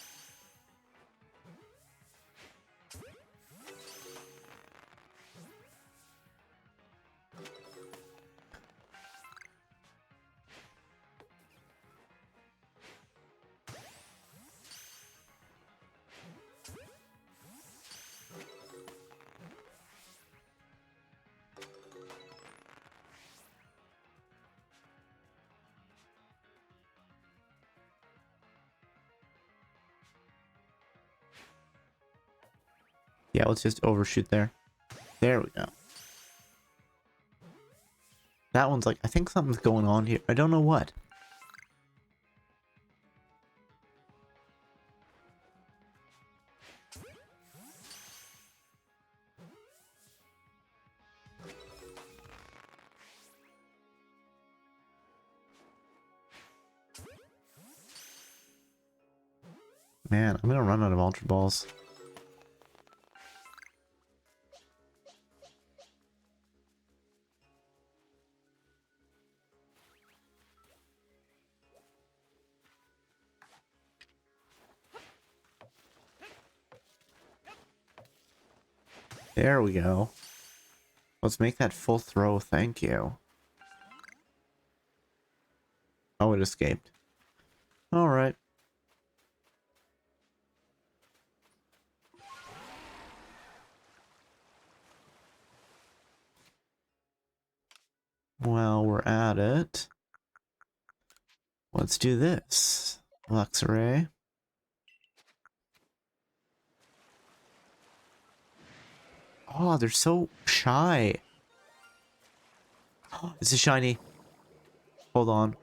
Yeah, let's just overshoot there. There we go. That one's like, I think something's going on here. I don't know what. Man, I'm gonna run out of Ultra Balls. There we go. Let's make that full throw, thank you. Oh, it escaped. Alright. Well, we're at it. Let's do this. Luxray. Oh, they're so shy. Oh, it's a shiny. Hold on.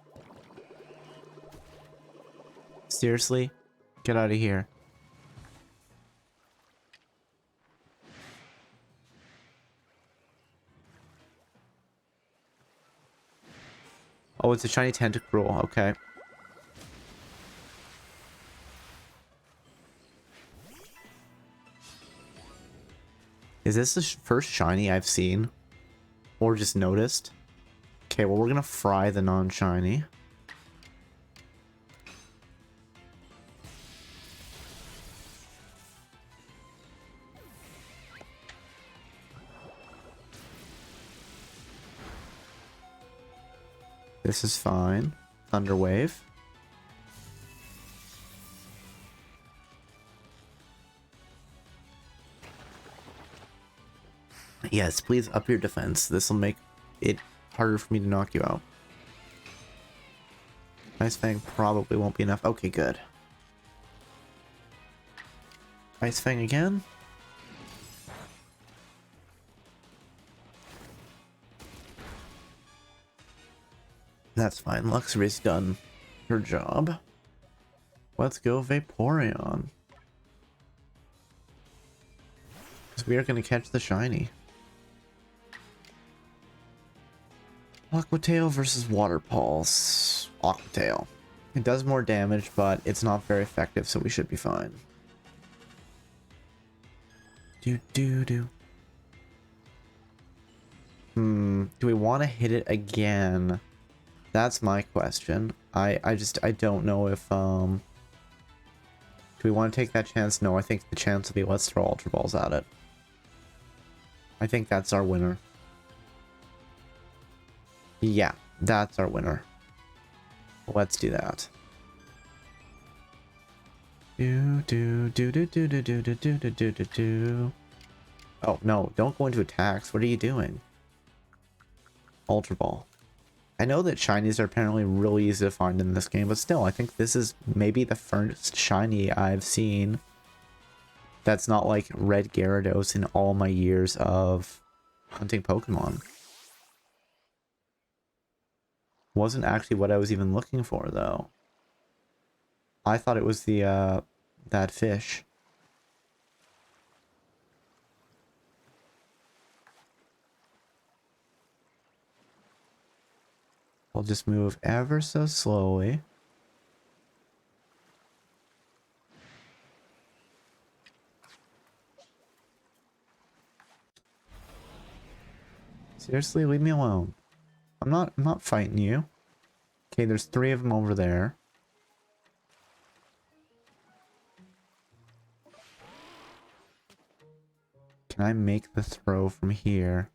Seriously? Get out of here. Oh, it's a shiny Tentacruel. Okay. Is this the first shiny I've seen? Or just noticed? Okay, well, we're gonna fry the non-shiny. This is fine. Thunder Wave. Yes, please up your defense. This will make it harder for me to knock you out. Ice Fang probably won't be enough. Okay, good. Ice Fang again. That's fine. Luxray's done her job. Let's go Vaporeon. Because we are going to catch the shiny. Aqua Tail versus Water Pulse. Aqua Tail. It does more damage, but it's not very effective, so we should be fine. Do. Do we want to hit it again? That's my question. I don't know if, do we want to take that chance? No, I think the chance will be let's throw Ultra Balls at it. I think that's our winner. Yeah, that's our winner. Let's do that. Oh, no, don't go into attacks. What are you doing? Ultra Ball. I know that shinies are apparently really easy to find in this game, but still, I think this is maybe the first shiny I've seen that's not like Red Gyarados in all my years of hunting Pokemon. Wasn't actually what I was even looking for, though. I thought it was the, that fish. I'll just move ever so slowly. Seriously, leave me alone. I'm not fighting you. Okay, there's 3 of them over there. Can I make the throw from here?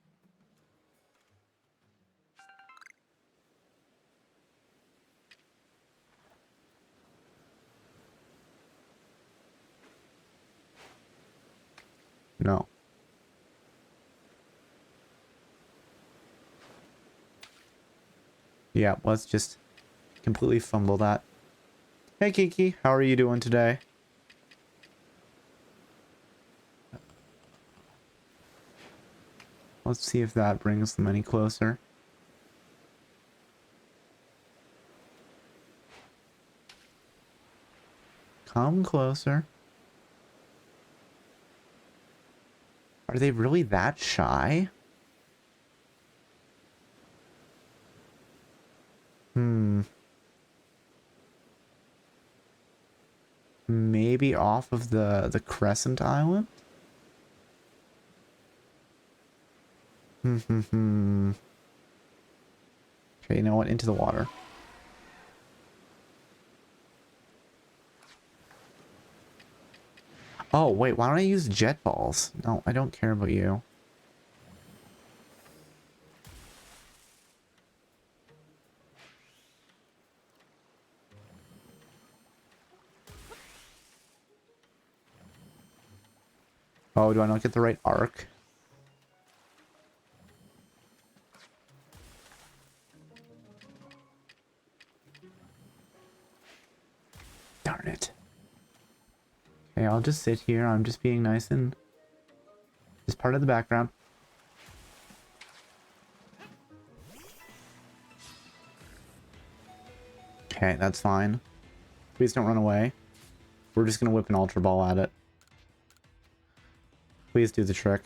No. Yeah, let's just completely fumble that. Hey Kiki, how are you doing today? Let's see if that brings them any closer. Come closer. Are they really that shy? Maybe off of the Crescent Island? Okay, you know what? Into the water. Oh, wait, why don't I use jet balls? No, I don't care about you. Oh, do I not get the right arc? Darn it. Okay, I'll just sit here. I'm just being nice and just part of the background. Okay, that's fine. Please don't run away. We're just gonna whip an Ultra Ball at it. Please do the trick.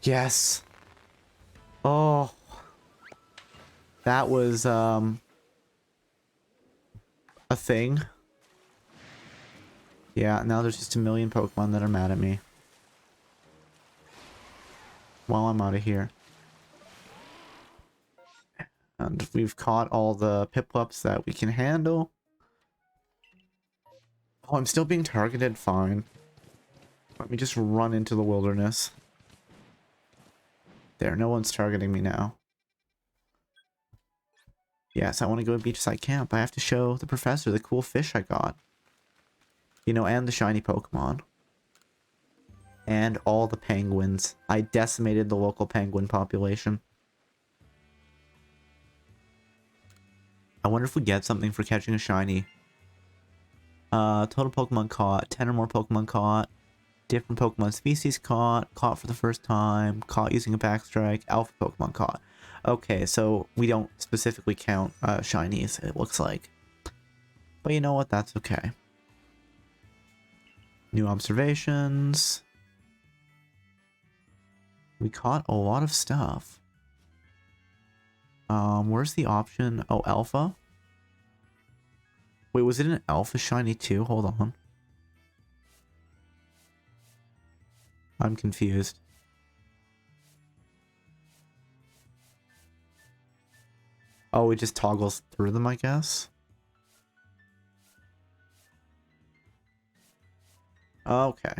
Yes. Oh. That was, a thing. Yeah, now there's just a million Pokemon that are mad at me. While I'm out of here. And we've caught all the Piplups that we can handle. Oh, I'm still being targeted? Fine. Let me just run into the wilderness. There, no one's targeting me now. Yes, I want to go to Beachside Camp. I have to show the professor the cool fish I got. You know, and the shiny Pokemon. And all the penguins. I decimated the local penguin population. I wonder if we get something for catching a shiny. Total Pokemon caught. 10 or more Pokemon caught. Different Pokemon species caught. Caught for the first time. Caught using a backstrike. Alpha Pokemon caught. Okay, so we don't specifically count shinies, it looks like. But you know what? That's okay. New observations. We caught a lot of stuff. Where's the option? Oh, Alpha? Wait, was it an Alpha shiny too? Hold on. I'm confused. Oh, it just toggles through them, I guess? Okay.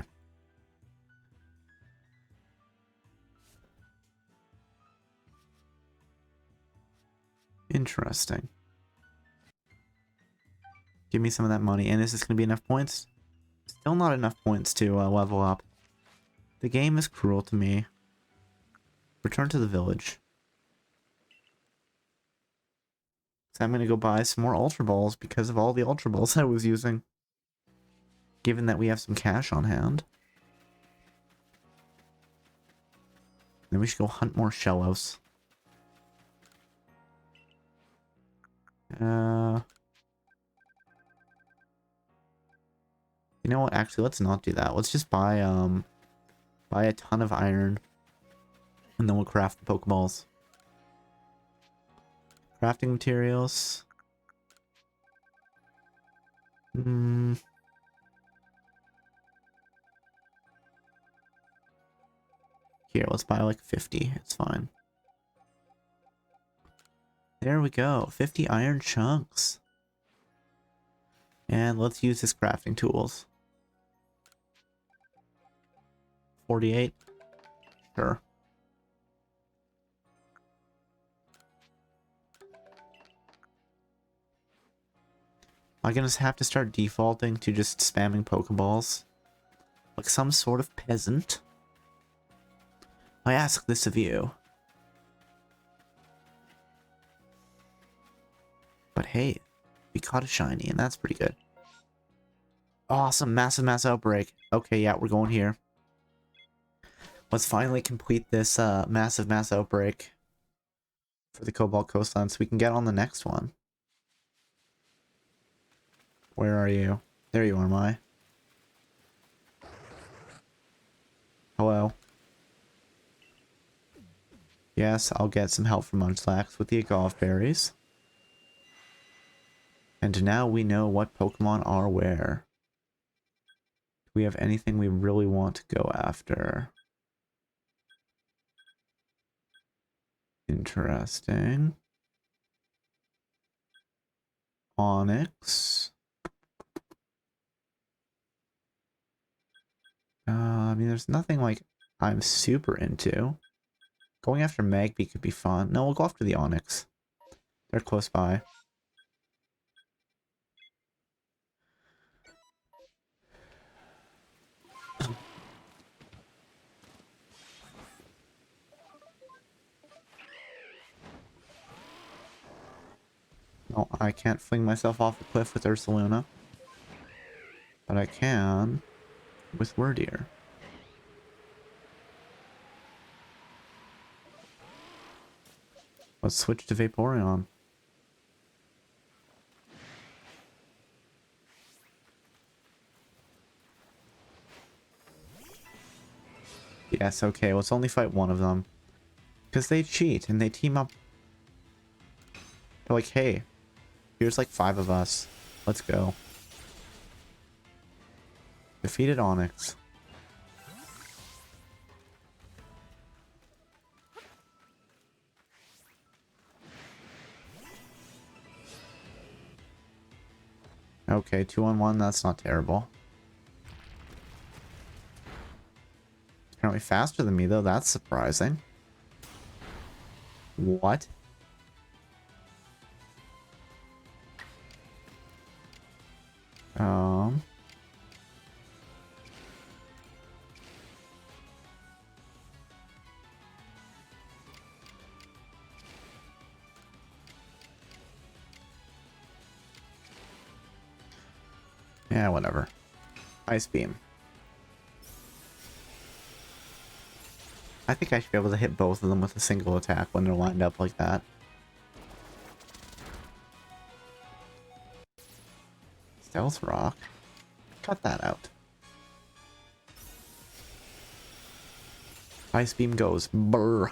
Interesting. Give me some of that money. And is this going to be enough points? Still not enough points to level up. The game is cruel to me. Return to the village. So I'm going to go buy some more Ultra Balls because of all the Ultra Balls I was using. Given that we have some cash on hand. Then we should go hunt more Shellos. You know what? Actually, let's not do that. Let's just buy a ton of iron. And then we'll craft the Pokeballs. Crafting materials. Here, let's buy like 50. It's fine. There we go. 50 iron chunks. And let's use his crafting tools. 48. Sure. I'm gonna have to start defaulting to just spamming Pokeballs. Like some sort of peasant. I ask this of you. But hey, we caught a shiny, and that's pretty good. Awesome, massive outbreak. Okay, yeah, we're going here. Let's finally complete this massive outbreak for the Cobalt Coastline so we can get on the next one. Where are you? There you are, Mai. Hello. Yes, I'll get some help from Munchlax with the agave berries. And now we know what Pokemon are where. Do we have anything we really want to go after? Interesting. Onyx. I mean, there's nothing like I'm super into. Going after Magby could be fun. No, we'll go after the Onyx. They're close by. No, I can't fling myself off a cliff with Ursaluna. But I can with Wordier. Let's switch to Vaporeon. Yes, okay, let's only fight one of them. Because they cheat and they team up. They're like, hey, here's like 5 of us. Let's go. Defeated Onyx. Okay, 2-on-1, that's not terrible. Apparently faster than me, though. That's surprising. What? Yeah, whatever. Ice Beam. I think I should be able to hit both of them with a single attack when they're lined up like that. Stealth Rock? Cut that out. Ice Beam goes. Brr.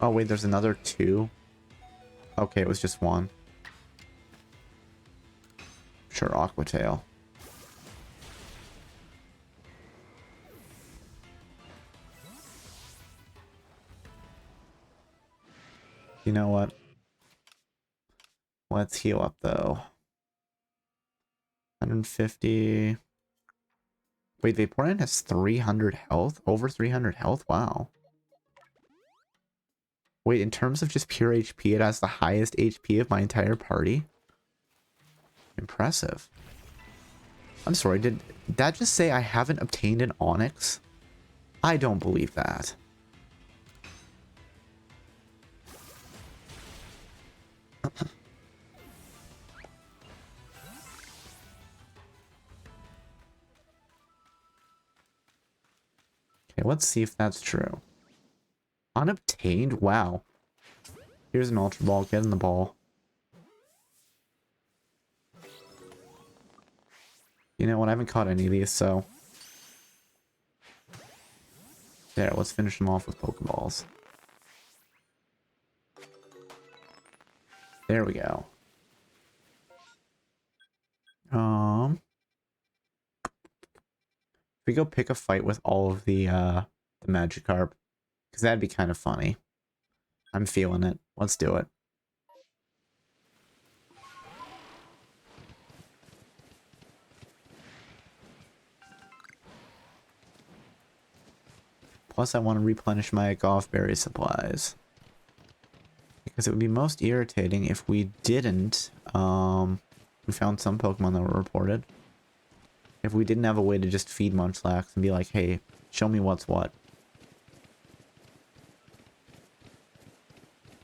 Oh wait, there's another 2? Okay, it was just 1. Sure, Aqua Tail. You know what? Let's heal up though. 150. Wait, Vaporeon has 300 health? Over 300 health? Wow. Wait, in terms of just pure HP, it has the highest HP of my entire party? Impressive. I'm sorry, did that just say I haven't obtained an Onyx? I don't believe that. Okay, let's see if that's true. Unobtained? Wow. Here's an Ultra Ball. Get in the ball. You know what? I haven't caught any of these, so... There, let's finish them off with Pokeballs. There we go. If we go pick a fight with all of the Magikarp, because that'd be kind of funny. I'm feeling it. Let's do it. Plus, I want to replenish my Golf Berry supplies. Because it would be most irritating if we didn't, we found some Pokemon that were reported. If we didn't have a way to just feed Munchlax and be like, hey, show me what's what.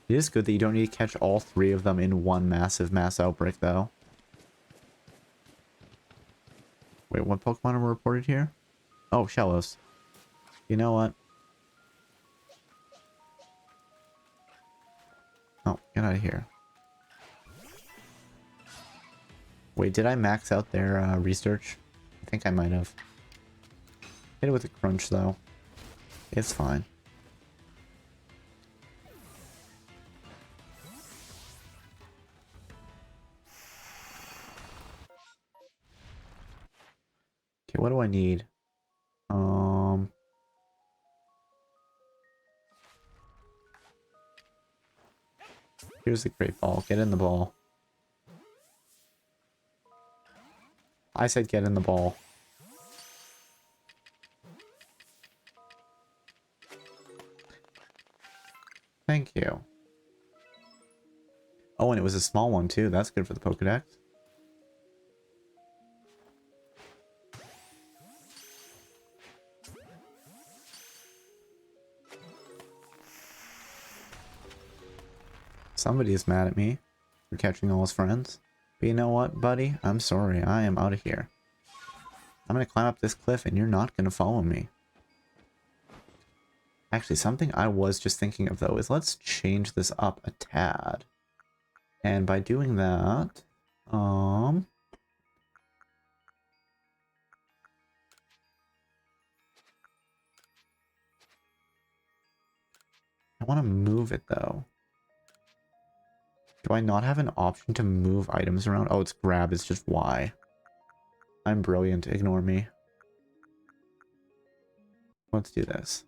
It is good that you don't need to catch all 3 of them in one massive mass outbreak, though. Wait, what Pokemon were reported here? Oh, Shellos. You know what? Oh, get out of here. Wait, did I max out their research? I think I might have. Hit it with a crunch, though. It's fine. Okay, what do I need? Here's the great ball. Get in the ball. I said get in the ball. Thank you. Oh, and it was a small one too. That's good for the Pokedex. Somebody is mad at me for catching all his friends. But you know what, buddy? I'm sorry. I am out of here. I'm gonna climb up this cliff and you're not gonna follow me. Actually, something I was just thinking of though is let's change this up a tad. And by doing that, I want to move it though. Do I not have an option to move items around? Oh, it's grab, it's just Y. I'm brilliant, ignore me. Let's do this.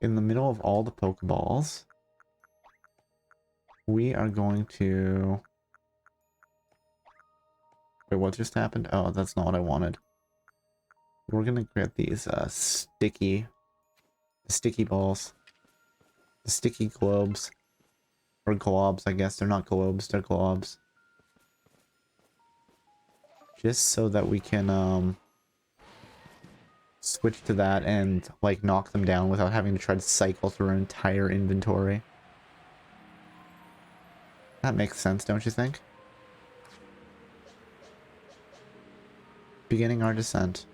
In the middle of all the Pokeballs, we are going to... Wait, what just happened? Oh, that's not what I wanted. We're gonna get these sticky balls. The sticky globes. Or globs, I guess. They're not globes, they're globs. Just so that we can switch to that and like knock them down without having to try to cycle through our entire inventory. That makes sense, don't you think? Beginning our descent.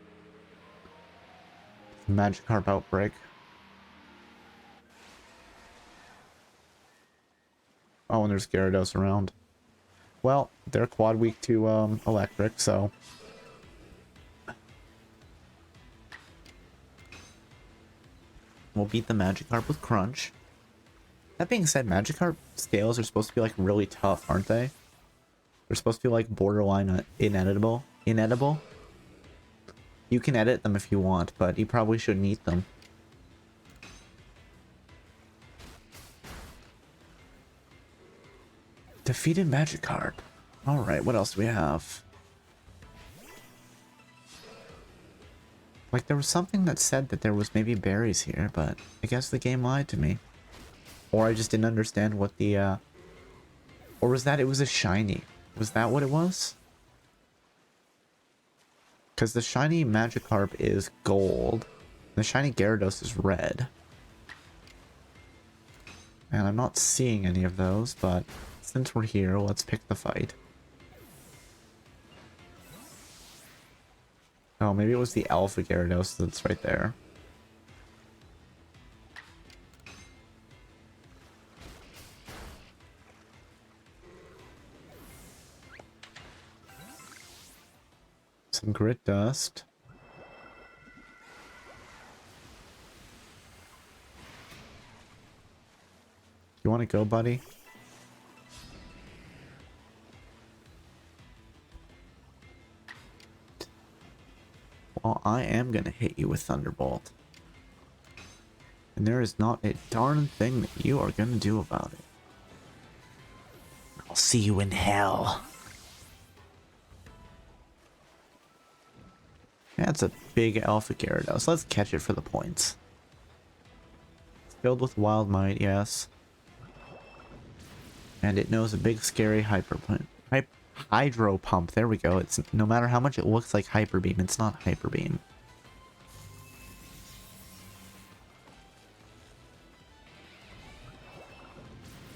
Magikarp outbreak. Oh, and there's Gyarados around. Well, they're quad weak to electric, so... We'll beat the Magikarp with Crunch. That being said, Magikarp scales are supposed to be like really tough, aren't they? They're supposed to be like borderline inedible. Inedible? You can edit them if you want, but you probably shouldn't eat them. Defeated Magikarp. Alright, what else do we have? Like, there was something that said that there was maybe berries here, but I guess the game lied to me. Or I just didn't understand what the, Or was that it was a shiny? Was that what it was? Because the shiny Magikarp is gold. The shiny Gyarados is red. And I'm not seeing any of those, but since we're here, let's pick the fight. Oh, maybe it was the Alpha Gyarados that's right there. Some grit dust. You want to go, buddy? Well, I am going to hit you with Thunderbolt. And there is not a darn thing that you are going to do about it. I'll see you in hell. That's a big Alpha Gyarados. Let's catch it for the points. It's filled with Wild Might, yes. And it knows a big scary Hydro Pump. There we go. It's no matter how much it looks like Hyper Beam, it's not Hyper Beam.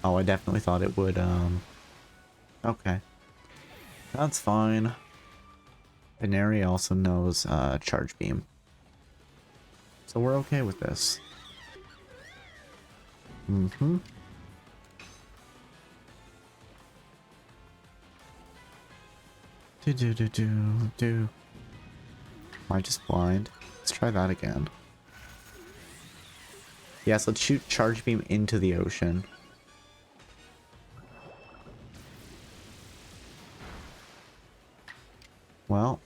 Oh, I definitely thought it would, okay. That's fine. Veneri also knows, Charge Beam. So we're okay with this. Mm-hmm. Do. Am I just blind? Let's try that again. Yes, let's shoot Charge Beam into the ocean. Well.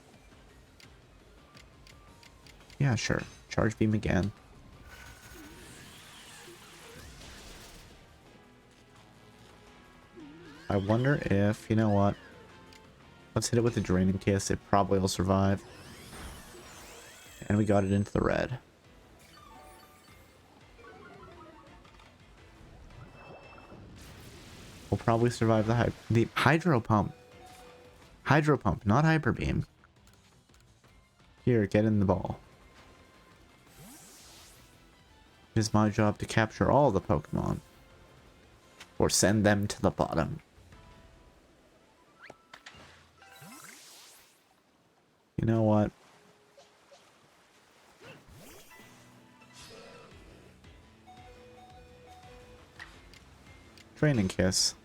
Yeah, sure. Charge Beam again. I wonder if, you know what? Let's hit it with the Draining Kiss. It probably will survive. And we got it into the red. We'll probably survive the Hydro Pump. Hydro Pump, not Hyper Beam. Here, get in the ball. It is my job to capture all the Pokemon. Or send them to the bottom. You know what? Draining Kiss.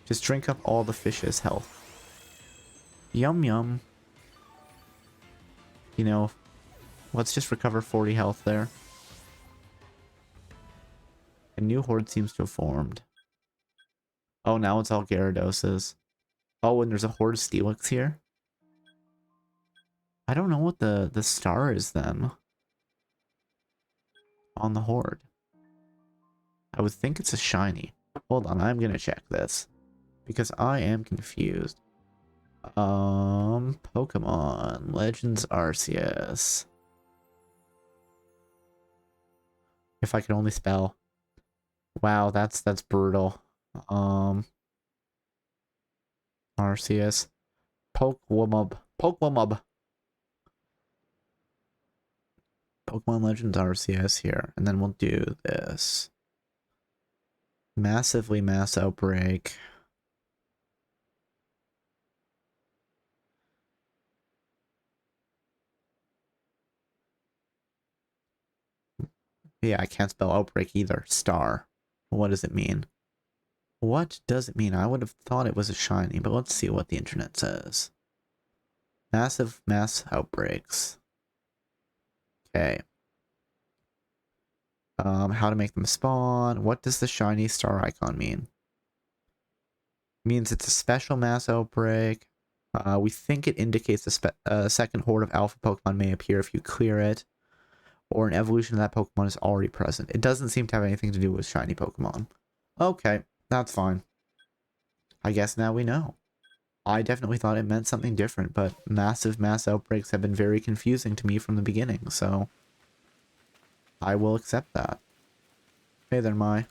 Just drink up all the fish's health. Yum yum. You know, let's just recover 40 health there. A new horde seems to have formed. Oh, now it's all Gyarados. Oh, and there's a horde of Steelix here. I don't know what the star is then. On the horde. I would think it's a shiny. Hold on, I'm gonna check this. Because I am confused. Pokemon Legends Arceus. If I could only spell. Wow, that's brutal. Arceus. Pokemon. Pokemon Legends Arceus here. And then we'll do this. Massively mass outbreak. Yeah, I can't spell outbreak either. Star. What does it mean? What does it mean? I would have thought it was a shiny, but let's see what the internet says. Massive mass outbreaks. Okay. How to make them spawn. What does the shiny star icon mean? It means it's a special mass outbreak. We think it indicates a second horde of alpha Pokemon may appear if you clear it, or an evolution of that Pokemon is already present. It doesn't seem to have anything to do with shiny Pokemon. Okay, that's fine. I guess now we know. I definitely thought it meant something different, but massive mass outbreaks have been very confusing to me from the beginning, so I will accept that. Hey there, Mai.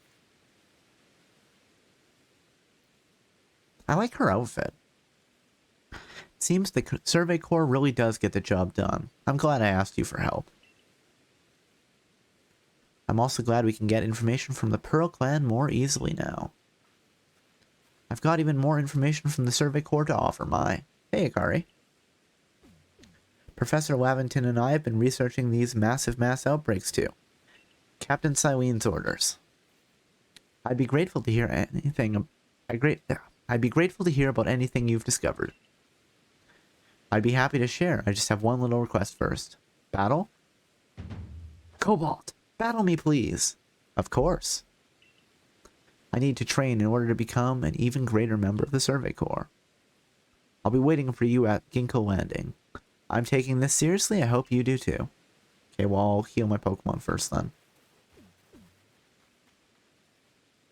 I like her outfit. Seems the Survey Corps really does get the job done. I'm glad I asked you for help. I'm also glad we can get information from the Pearl Clan more easily now. I've got even more information from the Survey Corps to offer, Mai. Hey, Akari. Professor Lavington and I have been researching these massive mass outbreaks too. Captain Cyleen's orders. I'd be grateful to hear anything. I'd be grateful to hear about anything you've discovered. I'd be happy to share. I just have one little request first. Battle? Cobalt, battle me, please. Of course. I need to train in order to become an even greater member of the Survey Corps. I'll be waiting for you at Ginkgo Landing. I'm taking this seriously. I hope you do too. Okay, well, I'll heal my Pokemon first then.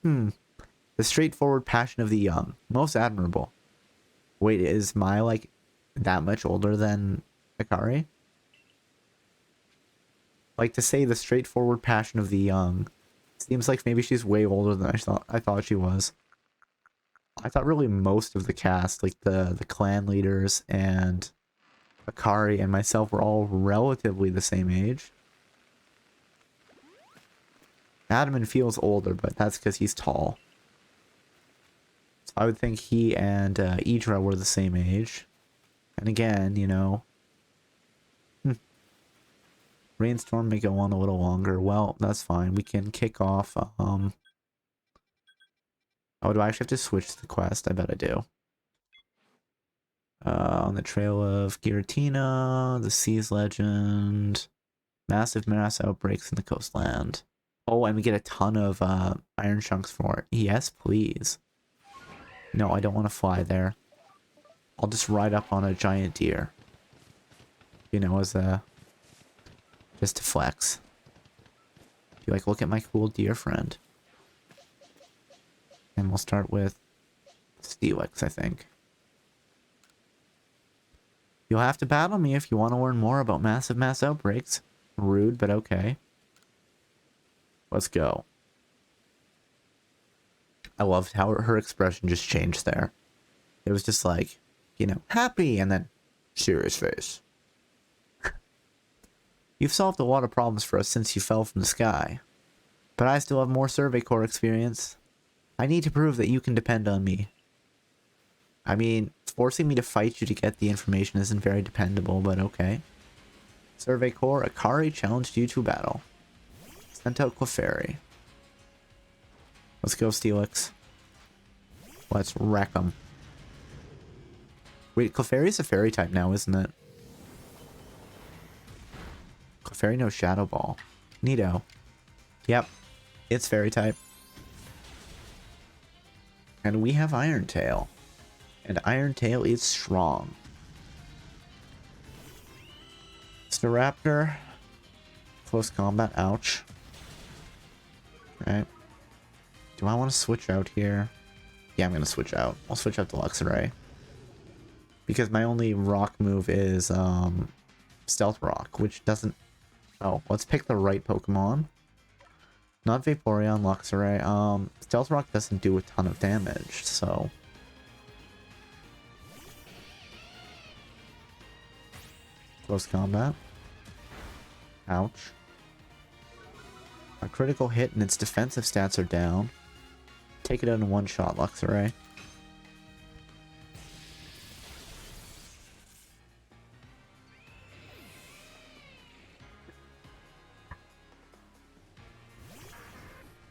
The straightforward passion of the young. Most admirable. Wait, is Mai, like, that much older than Akari? Like, to say the straightforward passion of the young seems like maybe she's way older than I thought she was. I thought really most of the cast, like the clan leaders and Akari and myself, were all relatively the same age. Adamant feels older, but that's because he's tall. So I would think he and Idra were the same age. And again, you know, Rainstorm may go on a little longer. Well, that's fine. We can kick off, oh, do I actually have to switch the quest? I bet I do. On the trail of Giratina, the Sea's Legend, massive mass outbreaks in the coastland. Oh, and we get a ton of iron chunks for it. Yes, please. No, I don't want to fly there. I'll just ride up on a giant deer. You know, as a... just to flex. Be like, look at my cool deer friend. And we'll start with Steelix, I think. You'll have to battle me if you want to learn more about massive mass outbreaks. Rude, but okay. Let's go. I loved how her expression just changed there. It was just like, you know, happy and then serious face. You've solved a lot of problems for us since you fell from the sky. But I still have more Survey Corps experience. I need to prove that you can depend on me. I mean, forcing me to fight you to get the information isn't very dependable, but okay. Survey Corps, Akari challenged you to battle. Sent out Clefairy. Let's go, Steelix. Let's wreck 'em. Wait, Clefairy's a fairy type now, isn't it? Clefairy knows Shadow Ball. Neato. Yep, it's fairy type. And we have Iron Tail. And Iron Tail is strong. Staraptor. Close combat, ouch. Okay. Do I want to switch out here? Yeah, I'm going to switch out. I'll switch out to Luxray. Because my only rock move is Stealth Rock, which doesn't... Oh, let's pick the right Pokemon. Not Vaporeon, Luxray. Stealth Rock doesn't do a ton of damage, so... Close combat. Ouch. A critical hit and its defensive stats are down. Take it out in one shot, Luxray.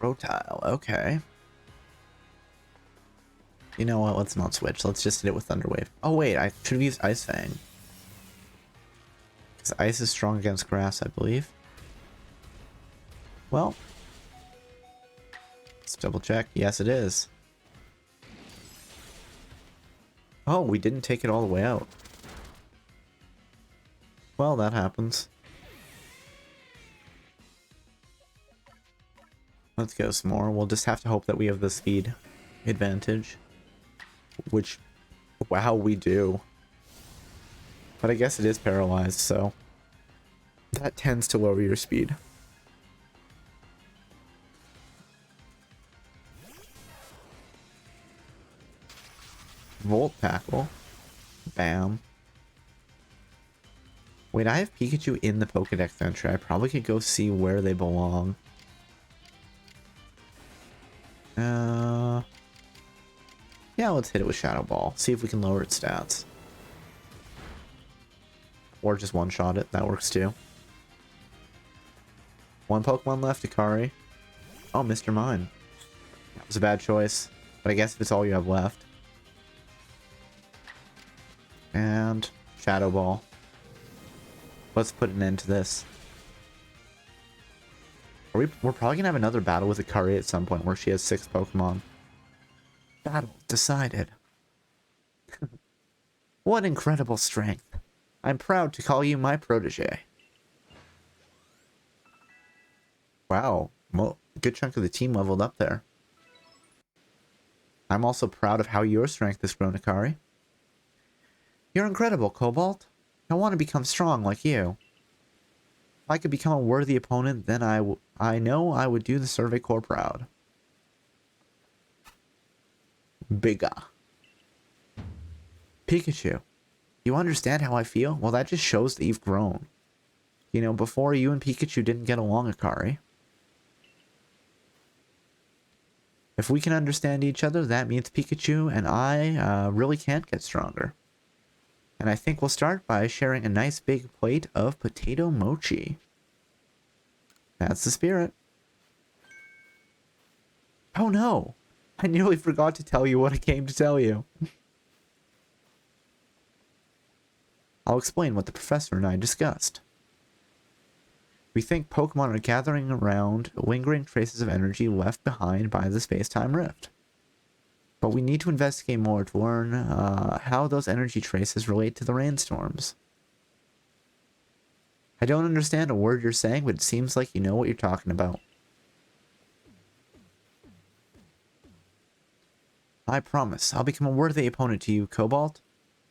Rotile, okay. You know what, let's not switch. Let's just hit it with Thunder Wave. Oh wait, I should have used Ice Fang. Because Ice is strong against grass, I believe. Well. Let's double check. Yes, it is. Oh, we didn't take it all the way out. Well, that happens. Let's go some more. We'll just have to hope that we have the speed advantage. Which, wow, we do. But I guess it is paralyzed, so that tends to lower your speed. Volt Tackle. Bam. Wait, I have Pikachu in the Pokedex entry. I probably could go see where they belong. Yeah, let's hit it with Shadow Ball. See if we can lower its stats. Or just one-shot it. That works too. One Pokemon left, Akari. Oh, Mr. Mime. That was a bad choice. But I guess if it's all you have left. And Shadow Ball. Let's put an end to this. We're probably gonna have another battle with Akari at some point where she has 6 Pokemon. Battle decided. What incredible strength. I'm proud to call you my protege. Wow, well, a good chunk of the team leveled up there. I'm also proud of how your strength has grown, Akari. You're incredible, Cobalt. I want to become strong like you. If I could become a worthy opponent, then I know I would do the Survey Corps proud. Bigger. Pikachu. You understand how I feel? Well, that just shows that you've grown. You know, before you and Pikachu didn't get along, Akari. If we can understand each other, that means Pikachu and I really can't get stronger. And I think we'll start by sharing a nice big plate of potato mochi. That's the spirit. Oh no! I nearly forgot to tell you what I came to tell you. I'll explain what the professor and I discussed. We think Pokemon are gathering around lingering traces of energy left behind by the space-time rift. But we need to investigate more to learn how those energy traces relate to the rainstorms. I don't understand a word you're saying, but it seems like you know what you're talking about. I promise, I'll become a worthy opponent to you, Cobalt.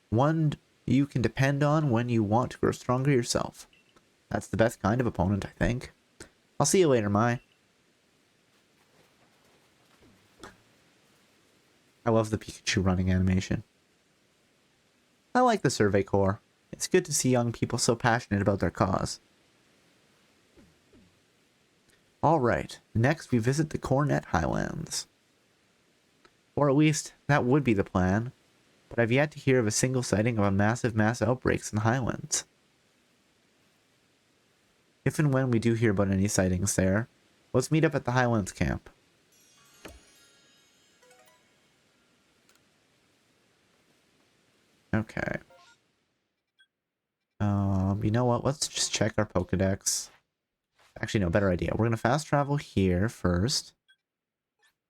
One you can depend on when you want to grow stronger yourself. That's the best kind of opponent, I think. I'll see you later, Mai. I love the Pikachu running animation. I like the Survey Corps. It's good to see young people so passionate about their cause. Alright, next we visit the Cornet Highlands. Or at least, that would be the plan. But I've yet to hear of a single sighting of a massive mass outbreaks in the Highlands. If and when we do hear about any sightings there, let's meet up at the Highlands camp. Okay. You know what? Let's just check our Pokedex. Actually, no, better idea. We're going to fast travel here first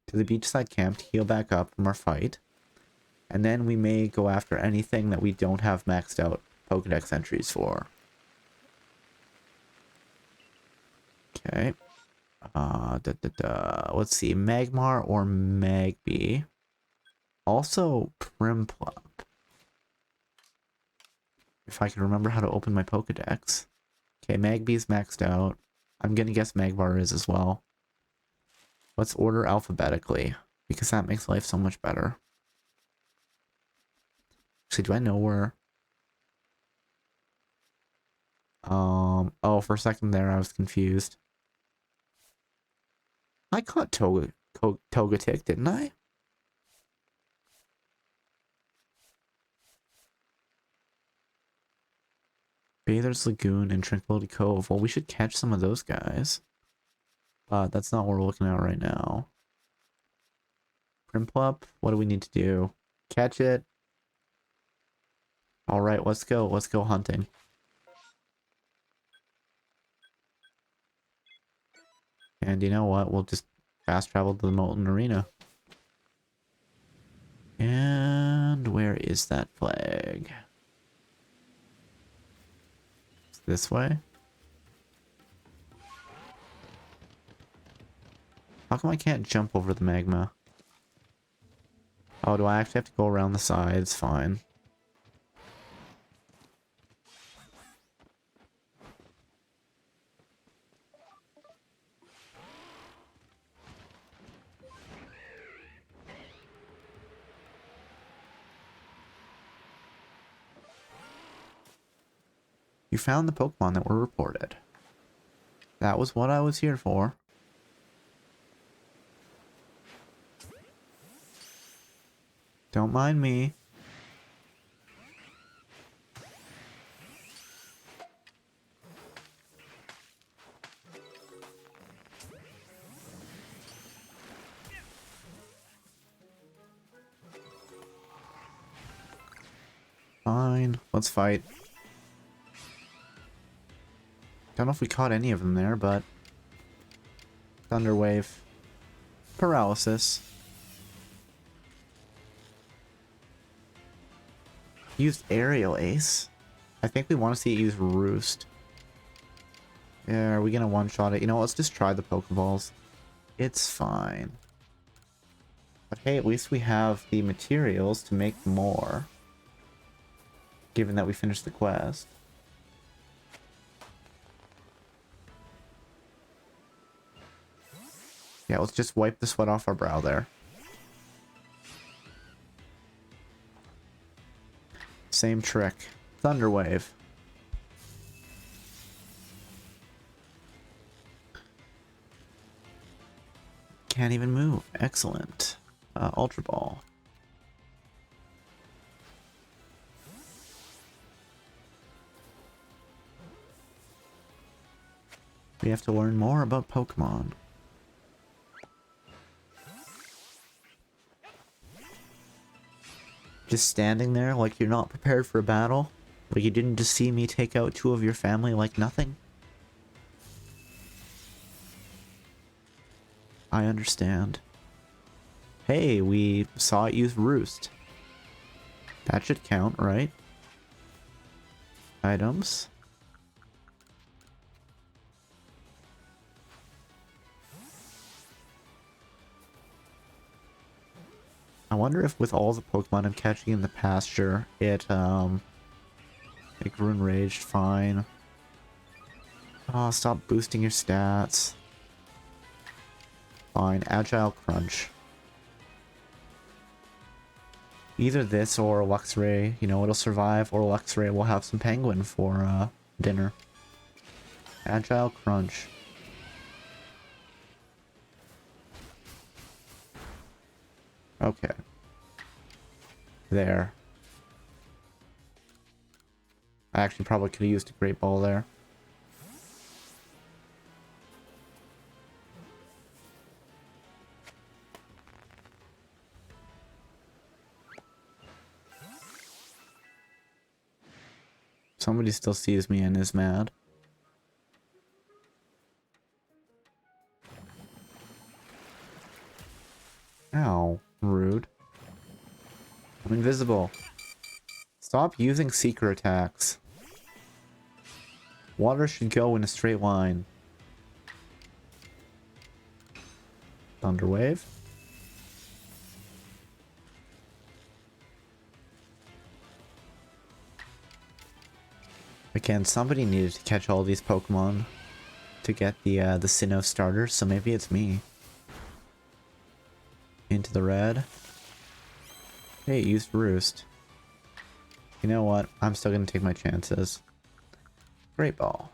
to the beachside camp to heal back up from our fight. And then we may go after anything that we don't have maxed out Pokedex entries for. Okay. Let's see. Magmar or Magby. Also Primplop. If I can remember how to open my Pokedex. Okay, Magby's maxed out. I'm gonna guess Magmar is as well. Let's order alphabetically, because that makes life so much better. Actually, do I know where? Oh, for a second there I was confused. I caught Togetic, didn't I? Bather's Lagoon and Tranquility Cove. Well, we should catch some of those guys. But that's not what we're looking at right now. Primplup, what do we need to do? Catch it. Alright, let's go. Let's go hunting. And you know what? We'll just fast travel to the Molten Arena. And where is that flag? It's this way? How come I can't jump over the magma? Oh, do I actually have to go around the sides? Fine. You found the Pokemon that were reported. That was what I was here for. Don't mind me. Fine, let's fight. Don't know if we caught any of them there, but... Thunder Wave. Paralysis. Used Aerial Ace. I think we want to see it use Roost. Yeah, are we gonna one-shot it? You know, let's just try the Pokeballs. It's fine. But hey, at least we have the materials to make more. Given that we finished the quest. Yeah, let's just wipe the sweat off our brow there. Same trick. Thunder Wave. can't even move. Excellent. Ultra Ball. We have to learn more about Pokemon. Just standing there like you're not prepared for a battle? Like you didn't just see me take out 2 of your family like nothing? I understand. Hey, we saw it use Roost. That should count, right? Items. I wonder if with all the Pokemon I'm catching in the pasture, it grew enraged, fine. Oh, stop boosting your stats. Fine, Agile Crunch. Either this or Luxray, you know, it'll survive, or Luxray will have some penguin for dinner. Agile Crunch. Okay. There. I actually probably could have used a Great Ball there. Somebody still sees me and is mad. Ow, rude. I'm invisible. Stop using seeker attacks. Water should go in a straight line. Thunder Wave. Again, somebody needed to catch all these Pokemon to get the Sinnoh starters, so maybe it's me. Into the red. Hey, it used Roost. You know what? I'm still gonna take my chances. Great Ball.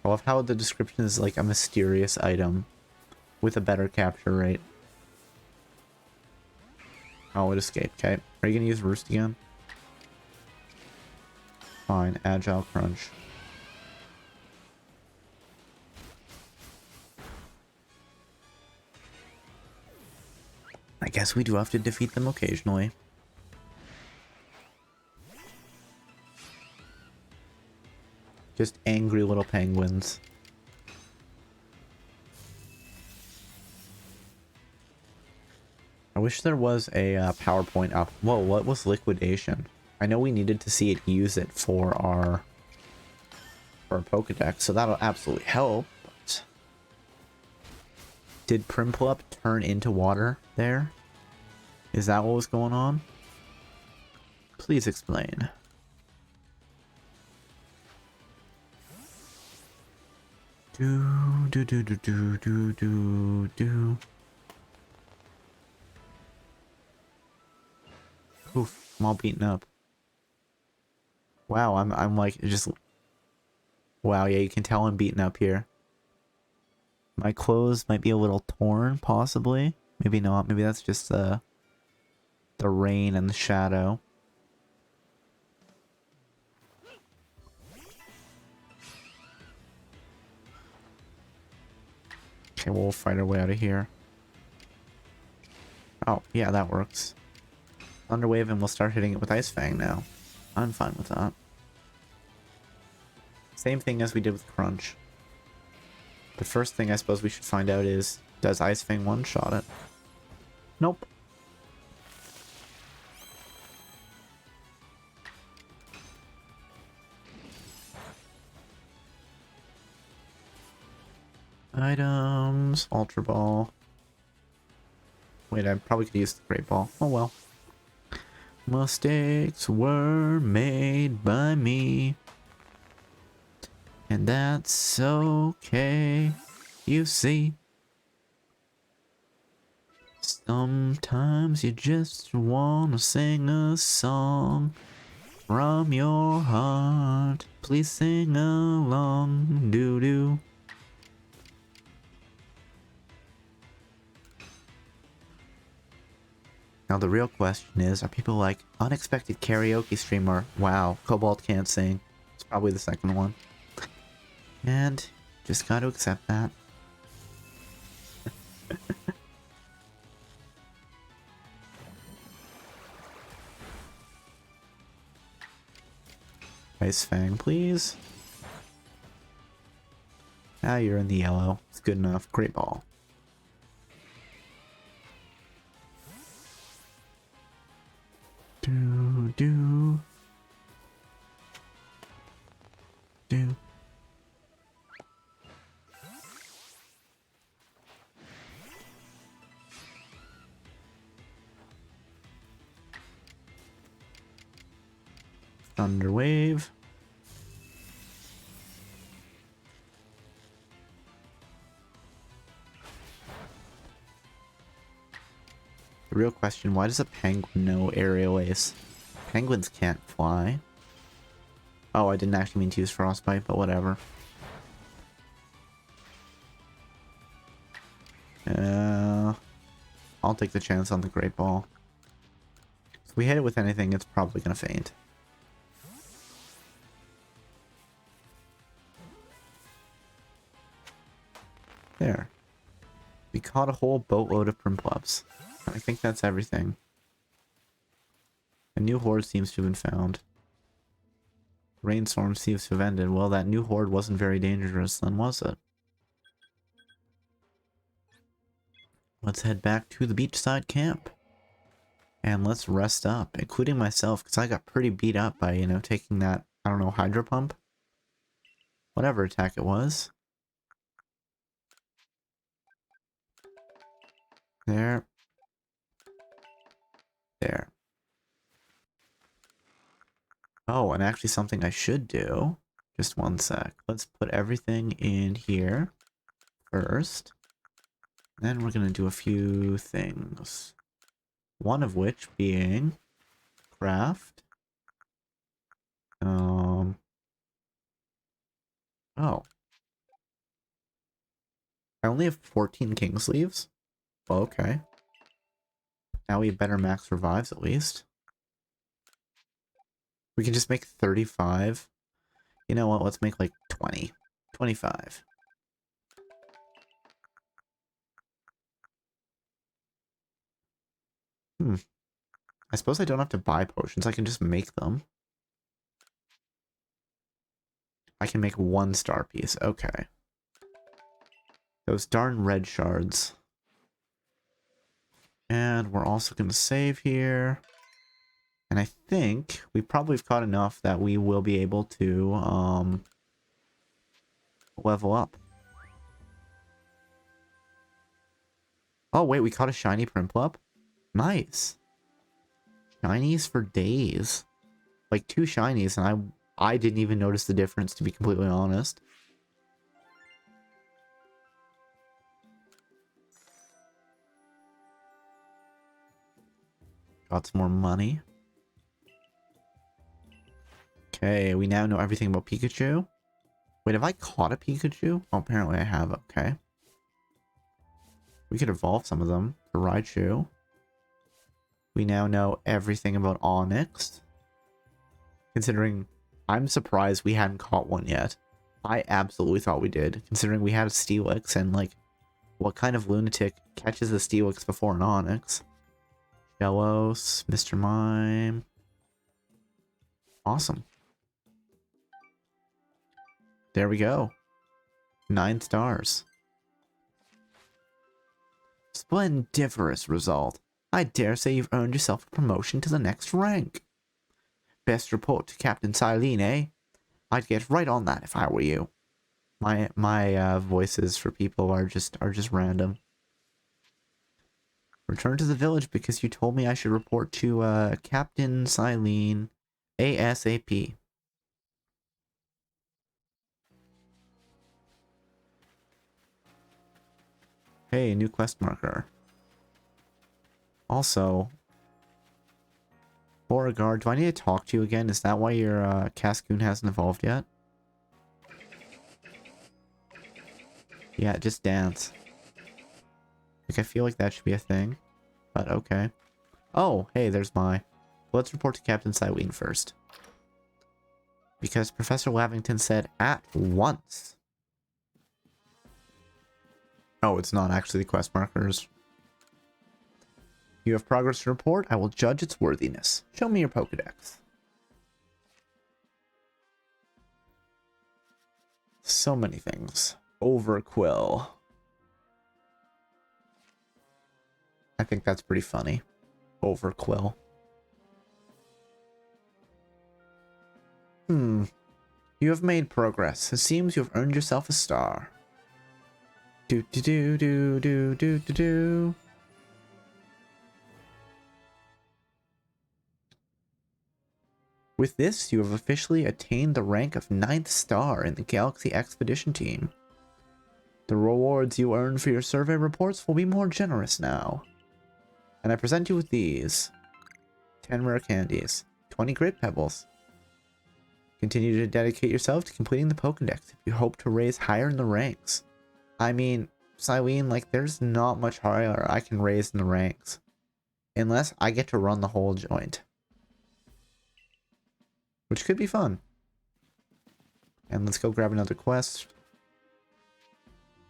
I love how the description is like a mysterious item with a better capture rate. Oh, it escaped. Okay. Are you gonna use Roost again? Fine. Agile Crunch. I guess we do have to defeat them occasionally. Just angry little penguins. I wish there was a PowerPoint up. Whoa, what was liquidation? I know we needed to see it use it for our Pokedex, so that'll absolutely help. But did Primplup turn into water there? Is that what was going on? Please explain. Do. Oof, I'm all beaten up. Wow, I'm like just. Wow, yeah, you can tell I'm beaten up here. My clothes might be a little torn, possibly. Maybe not. Maybe that's just the rain and the shadow. Okay, we'll fight our way out of here. Oh, yeah, that works. Thunder Wave and we'll start hitting it with Ice Fang now. I'm fine with that. Same thing as we did with Crunch. The first thing I suppose we should find out is, does Ice Fang one-shot it? Nope. Items, Ultra Ball. Wait, I probably could use the Great Ball. Oh well. Mistakes were made by me. And that's okay, you see. Sometimes you just wanna sing a song from your heart. Please sing along, doo-doo. Now the real question is, are people like, unexpected karaoke streamer, wow, Cobalt can't sing. It's probably the second one. And just gotta accept that. Ice Fang, please. Ah, you're in the yellow. It's good enough. Great ball. Do. Thunder Wave. The real question, why does a penguin know aerial ace? Penguins can't fly. Oh, I didn't actually mean to use Frostbite, but whatever. I'll take the chance on the Great Ball. If we hit it with anything, it's probably gonna faint. There. We caught a whole boatload of Primplups. I think that's everything. A new horde seems to have been found. Rainstorm seems to have ended. Well, that new horde wasn't very dangerous then, was it? Let's head back to the beachside camp. And let's rest up, including myself, because I got pretty beat up by, you know, taking that, I don't know, Hydro Pump? Whatever attack it was. There. There. Oh, and actually something I should do. Just one sec. Let's put everything in here first. Then we're going to do a few things. One of which being craft. Oh. I only have 14 king sleeves? Well, okay. Now we have better max revives at least. We can just make 35. You know what? Let's make like 20. 25. I suppose I don't have to buy potions. I can just make them. I can make 1 star piece. Okay. Those darn red shards. And we're also going to save here. And I think we probably have caught enough that we will be able to level up. Oh, wait, we caught a shiny Primplup? Nice. Shinies for days. Like 2 shinies, and I didn't even notice the difference, to be completely honest. Got some more money. Okay, we now know everything about Pikachu. Wait, have I caught a Pikachu? Oh, apparently I have. Okay. We could evolve some of them for Raichu. We now know everything about Onyx. Considering I'm surprised we hadn't caught one yet. I absolutely thought we did, considering we had a Steelix, and like, what kind of lunatic catches a Steelix before an Onyx? Shellos, Mr. Mime. Awesome. There we go. 9 stars. Splendiferous result. I dare say you've earned yourself a promotion to the next rank. Best report to Captain Silene, eh? I'd get right on that if I were you. My voices for people are just random. Return to the village because you told me I should report to Captain Silene ASAP. Hey, new quest marker. Also, Beauregard, do I need to talk to you again? Is that why your Cascoon hasn't evolved yet? Yeah, just dance. Like, I feel like that should be a thing. But okay. Oh, hey, there's my... Let's report to Captain Cyween first. Because Professor Lavington said at once. Oh, it's not actually the quest markers. You have progress to report. I will judge its worthiness. Show me your Pokedex. So many things. Overquill. I think that's pretty funny. Overquill. You have made progress. It seems you have earned yourself a star. Do do do do do do do do. With this, you have officially attained the rank of 9th star in the Galaxy Expedition Team. The rewards you earn for your survey reports will be more generous now. And I present you with these. 10 rare candies. 20 grit pebbles. Continue to dedicate yourself to completing the Pokédex if you hope to raise higher in the ranks. I mean, Cyween, like, there's not much higher I can raise in the ranks. Unless I get to run the whole joint. Which could be fun. And let's go grab another quest.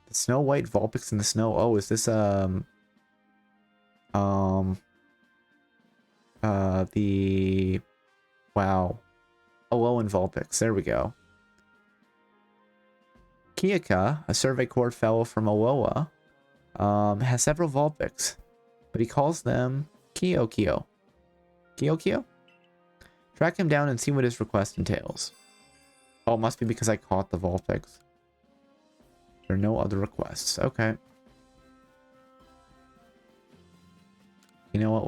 The Snow White Vulpix in the snow. Oh, is this, the... Wow. Alolan Vulpix. There we go. Kiyaka, a Survey Corps fellow from Alola, has several Vulpix, but he calls them Kyo-Kyo. Kyo-Kyo? Track him down and see what his request entails. Oh, it must be because I caught the Vulpix. There are no other requests. Okay. You know what?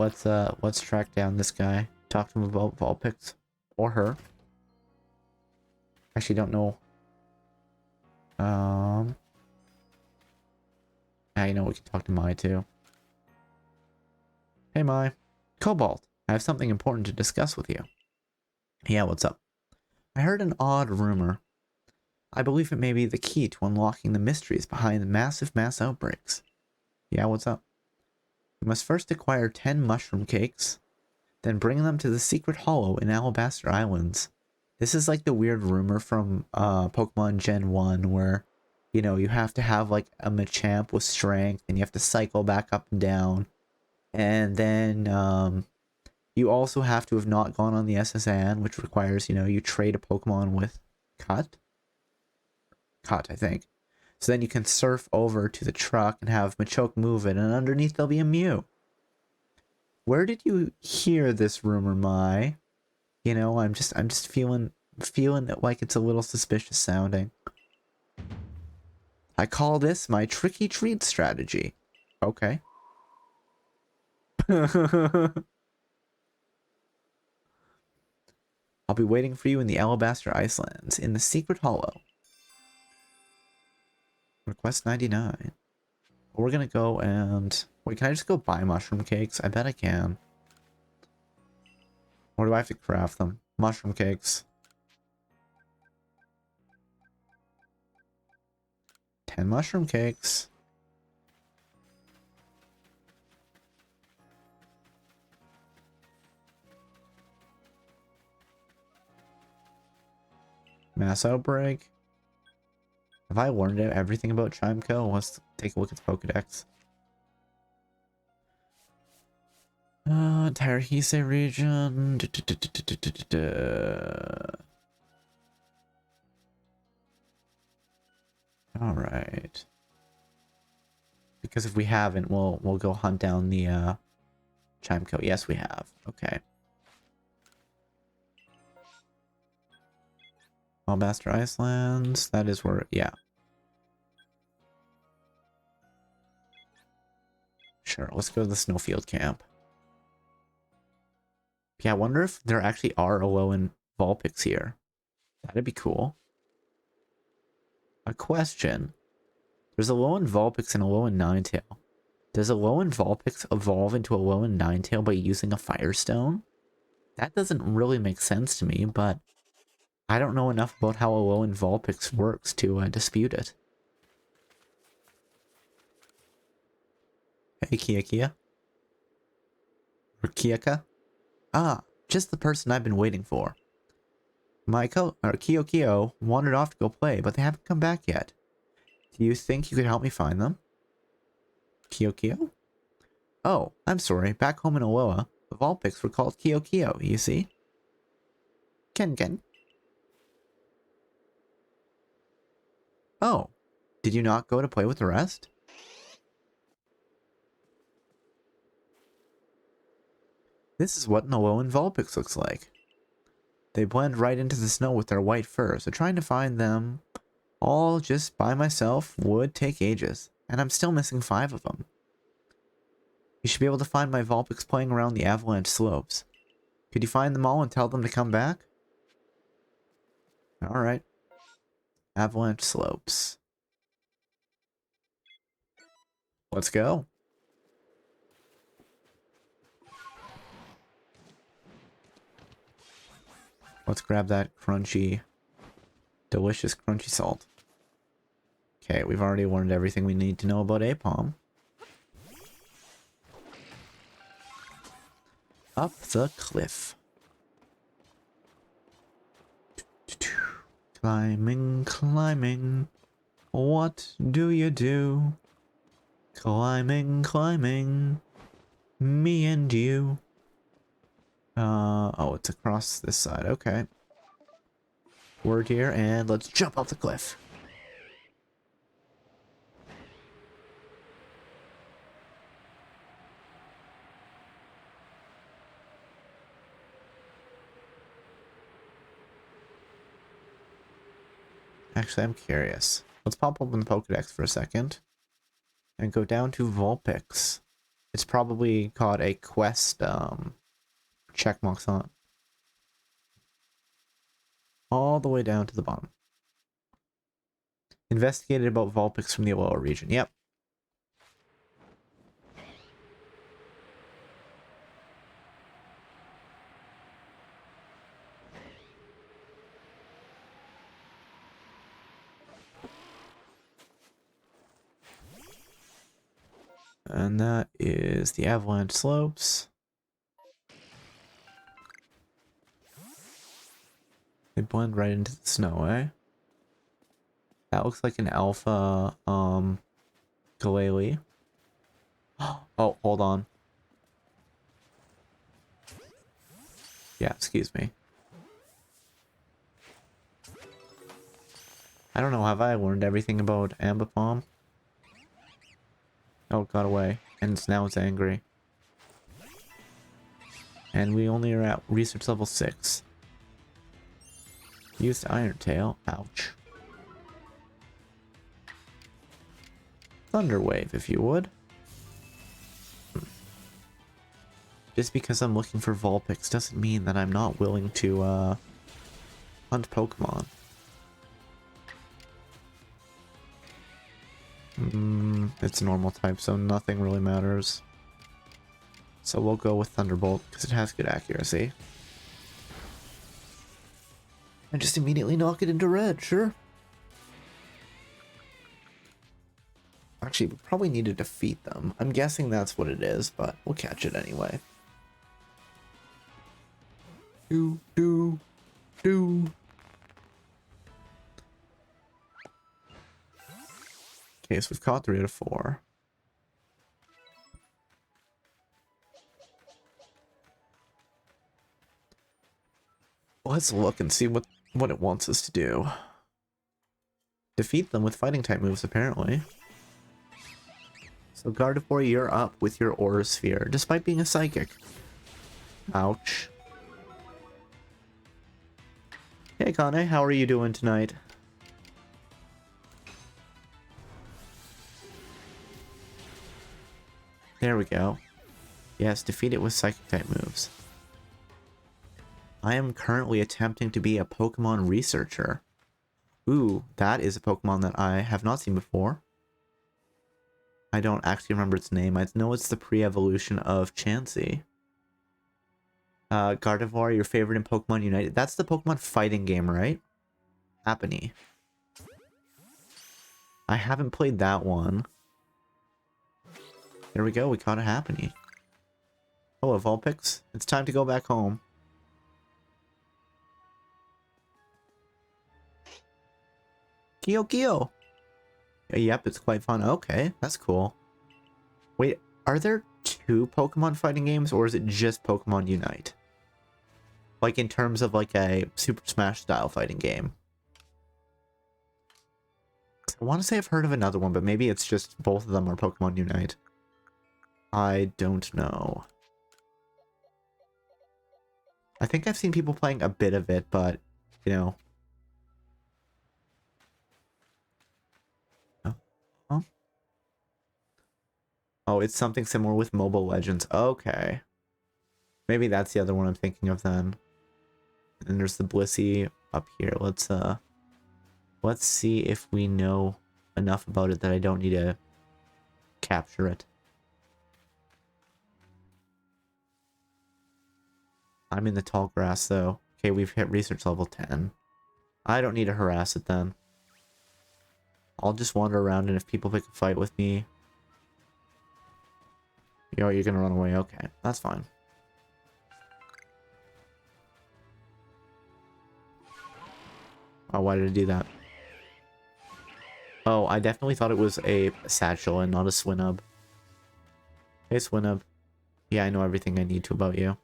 Let's track down this guy. Talk to him about Vulpix. Or her. Actually, don't know. You know, we can talk to Mai too. Hey Mai. Cobalt, I have something important to discuss with you. Yeah, what's up? I heard an odd rumor. I believe it may be the key to unlocking the mysteries behind the massive mass outbreaks. Yeah, what's up? You must first acquire 10 mushroom cakes, then bring them to the secret hollow in Alabaster Islands. This is like the weird rumor from Pokemon Gen 1 where, you know, you have to have like a Machamp with strength and you have to cycle back up and down. And then you also have to have not gone on the SSN, which requires, you know, you trade a Pokemon with Cut, I think. So then you can surf over to the truck and have Machoke move it, and underneath there'll be a Mew. Where did you hear this rumor, Mai? You know, I'm just feeling it like it's a little suspicious sounding. I call this my tricky treat strategy. Okay. I'll be waiting for you in the Alabaster Icelands, in the secret hollow. Request 99. We're gonna go and... Wait, can I just go buy mushroom cakes? I bet I can. Or do I have to craft them? Mushroom cakes. 10 mushroom cakes. Mass outbreak. Have I learned everything about Chimeco? Let's take a look at the Pokedex. Entire Hisui region. Alright. Because if we haven't, we'll go hunt down the Chimeco. Yes, we have. Okay. Alabaster Icelands. That is where, yeah. Sure, let's go to the Snowfield camp. Yeah, I wonder if there actually are Alolan Vulpix here. That'd be cool. A question. There's Alolan Vulpix and Alolan Ninetale. Does Alolan Vulpix evolve into Alolan Ninetale by using a Firestone? That doesn't really make sense to me, but I don't know enough about how Alolan Vulpix works to dispute it. Hey, Kia. Or Kiaka? Ah, just the person I've been waiting for. Kyo wandered off to go play, but they haven't come back yet. Do you think you could help me find them? Kyo? Oh, I'm sorry. Back home in Aloha, the Vulpix were called Kyo, you see? Ken. Oh, did you not go to play with the rest? This is what an Alolan Vulpix looks like. They blend right into the snow with their white fur, so trying to find them all just by myself would take ages. And I'm still missing 5 of them. You should be able to find my Vulpix playing around the avalanche slopes. Could you find them all and tell them to come back? Alright. Avalanche slopes. Let's go. Let's grab that crunchy, delicious crunchy salt. Okay, we've already learned everything we need to know about Apom. Up the cliff. Climbing. What do you do? Climbing. Me and you. Oh, it's across this side. Okay. Word here, and let's jump off the cliff. Actually, I'm curious. Let's pop open the Pokedex for a second. And go down to Vulpix. It's probably got a quest, checkmarks on it. All the way down to the bottom. Investigated about Vulpix from the Alola region. Yep. And that is the avalanche slopes. They blend right into the snow, eh? That looks like an alpha, Galele. Oh, hold on. Yeah, excuse me. I don't know, have I learned everything about Ambipom? Oh, it got away. And now it's angry. And we only are at research level 6. Use the Iron Tail. Ouch. Thunder Wave, if you would. Just because I'm looking for Vulpix doesn't mean that I'm not willing to, hunt Pokemon. It's a normal type, so nothing really matters. So we'll go with Thunderbolt, because it has good accuracy. And just immediately knock it into red, sure. Actually, we probably need to defeat them. I'm guessing that's what it is, but we'll catch it anyway. Do. Okay, so we've caught 3 out of 4. Let's look and see what it wants us to do. Defeat them with fighting type moves, apparently. So Gardevoir, you're up with your Aura Sphere, despite being a psychic. Ouch. Hey Kane, how are you doing tonight? There we go. Yes, defeat it with psychic type moves. I am currently attempting to be a Pokemon researcher. Ooh, that is a Pokemon that I have not seen before. I don't actually remember its name. I know it's the pre-evolution of Chansey. Gardevoir, your favorite in Pokemon Unite. That's the Pokemon fighting game, right? Happiny. I haven't played that one. There we go, we caught a Happiny. Hello, Vulpix. It's time to go back home. Kyo Kyo! Yep, it's quite fun. Okay, that's cool. Wait, are there two Pokemon fighting games, or is it just Pokemon Unite? Like, in terms of, like, a Super Smash style fighting game. I want to say I've heard of another one, but maybe it's just both of them are Pokemon Unite. I don't know. I think I've seen people playing a bit of it, but, you know. Oh, oh, it's something similar with Mobile Legends. Okay. Maybe that's the other one I'm thinking of then. And there's the Blissey up here. Let's see if we know enough about it that I don't need to capture it. I'm in the tall grass though. Okay, we've hit research level 10. I don't need to harass it then. I'll just wander around, and if people pick a fight with me... Yo, you're gonna run away. Okay, that's fine. Oh, why did I do that? Oh, I definitely thought it was a satchel and not a Swinub. Hey, Swinub. Yeah, I know everything I need to about you.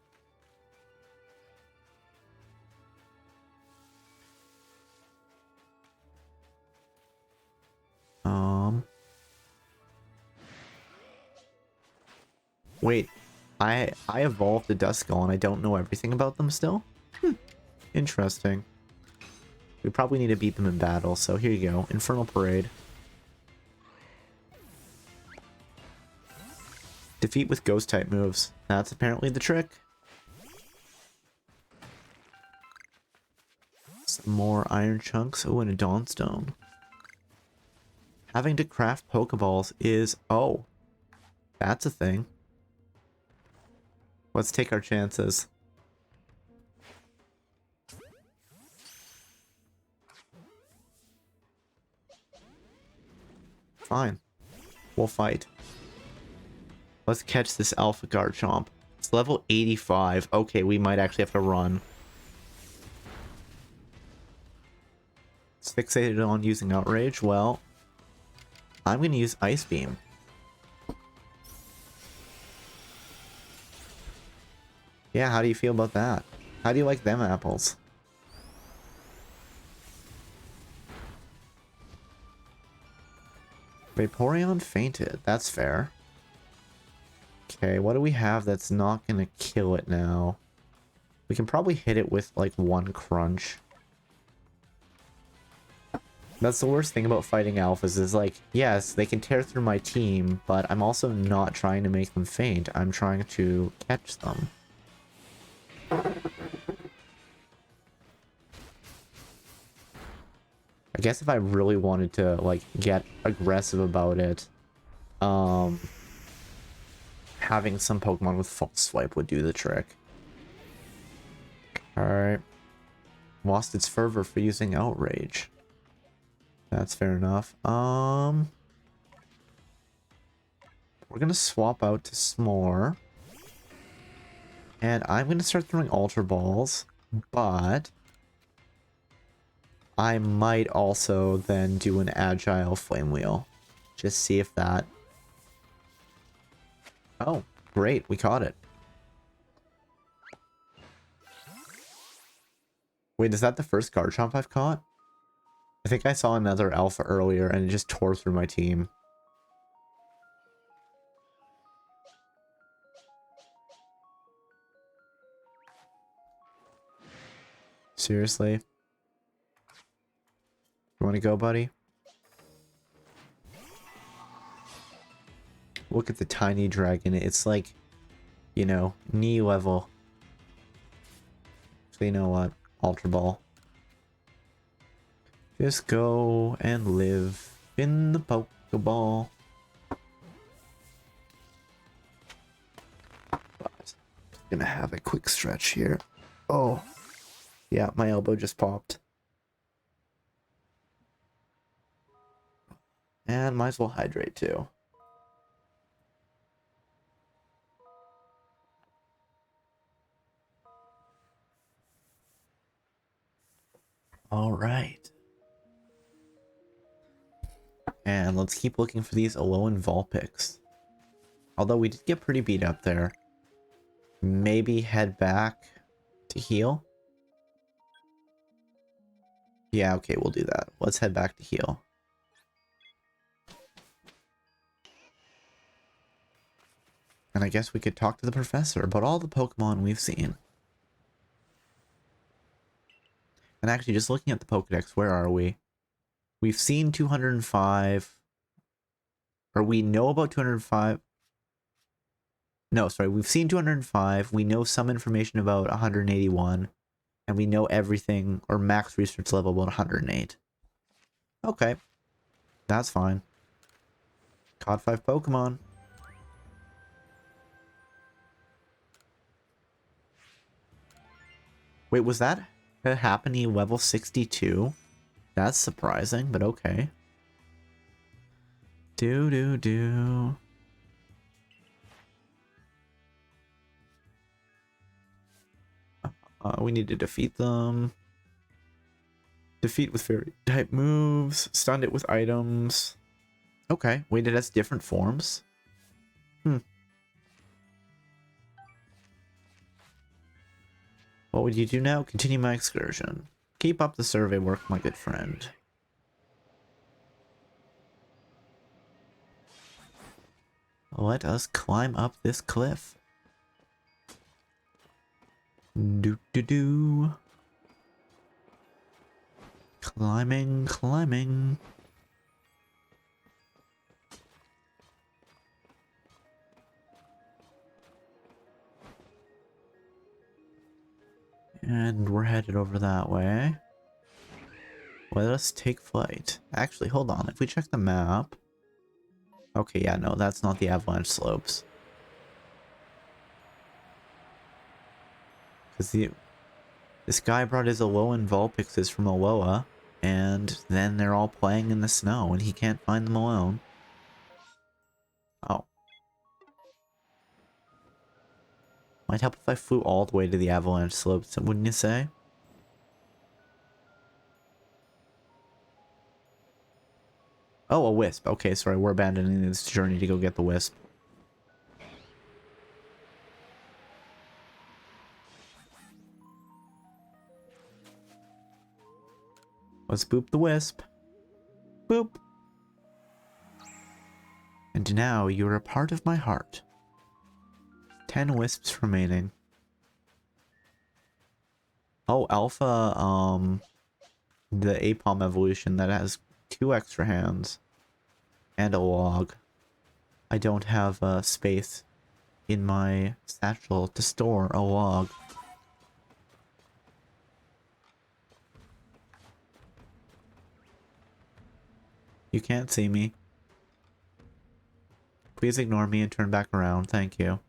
Wait, I evolved the Duskull and I don't know everything about them still? Interesting. We probably need to beat them in battle, so here you go. Infernal Parade. Defeat with Ghost-type moves. That's apparently the trick. Some more Iron Chunks. Oh, and a Dawnstone. Having to craft Pokeballs is... Oh. That's a thing. Let's take our chances. Fine. We'll fight. Let's catch this Alpha Garchomp. It's level 85. Okay, we might actually have to run. It's fixated on using Outrage. Well, I'm going to use Ice Beam. Yeah, how do you feel about that? How do you like them apples? Vaporeon fainted. That's fair. Okay, what do we have that's not gonna kill it now? We can probably hit it with, like, one crunch. That's the worst thing about fighting alphas is, like, yes, they can tear through my team, but I'm also not trying to make them faint. I'm trying to catch them. I guess if I really wanted to, like, get aggressive about it, having some Pokemon with False Swipe would do the trick. Alright. Lost its fervor for using Outrage. That's fair enough. We're gonna swap out to S'more. And I'm gonna start throwing Ultra Balls, but I might also then do an Agile Flame Wheel. Just see if that... Oh, great, we caught it. Wait, is that the first Garchomp I've caught? I think I saw another Alpha earlier and it just tore through my team. Seriously? You want to go, buddy? Look at the tiny dragon. It's like, you know, knee level. So you know what? Ultra Ball. Just go and live in the Pokeball. But gonna have a quick stretch here. Oh, yeah, my elbow just popped. And might as well hydrate too. All right. And let's keep looking for these Alolan Vulpix. Although we did get pretty beat up there. Maybe head back to heal? Yeah, okay, we'll do that. Let's head back to heal. And I guess we could talk to the professor about all the Pokemon we've seen. And actually, just looking at the Pokedex, where are we? We've seen 205. Or we know about 205. No, sorry, we've seen 205. We know some information about 181. And we know everything, or max research level about 108. Okay. That's fine. Caught 5 Pokemon. Wait, was that a Happiny level 62? That's surprising, but okay. Do. We need to defeat them. Defeat with fairy type moves. Stunned it with items. Okay. Wait, it has different forms? What would you do now? Continue my excursion. Keep up the survey work, my good friend. Let us climb up this cliff. Do. Climbing. And we're headed over that way. Let us take flight. Actually, hold on. If we check the map... Okay, yeah, no, that's not the avalanche slopes. Because this guy brought his Alolan Vulpixes from Alola, and then they're all playing in the snow, and he can't find them alone. Oh. Might help if I flew all the way to the avalanche slopes, wouldn't you say? Oh, a wisp. Okay, sorry, we're abandoning this journey to go get the wisp. Let's boop the wisp. Boop. And now you're a part of my heart. 10 wisps remaining. Oh, Alpha, the Apom evolution that has 2 extra hands. And a log. I don't have space in my satchel to store a log. You can't see me. Please ignore me and turn back around, thank you.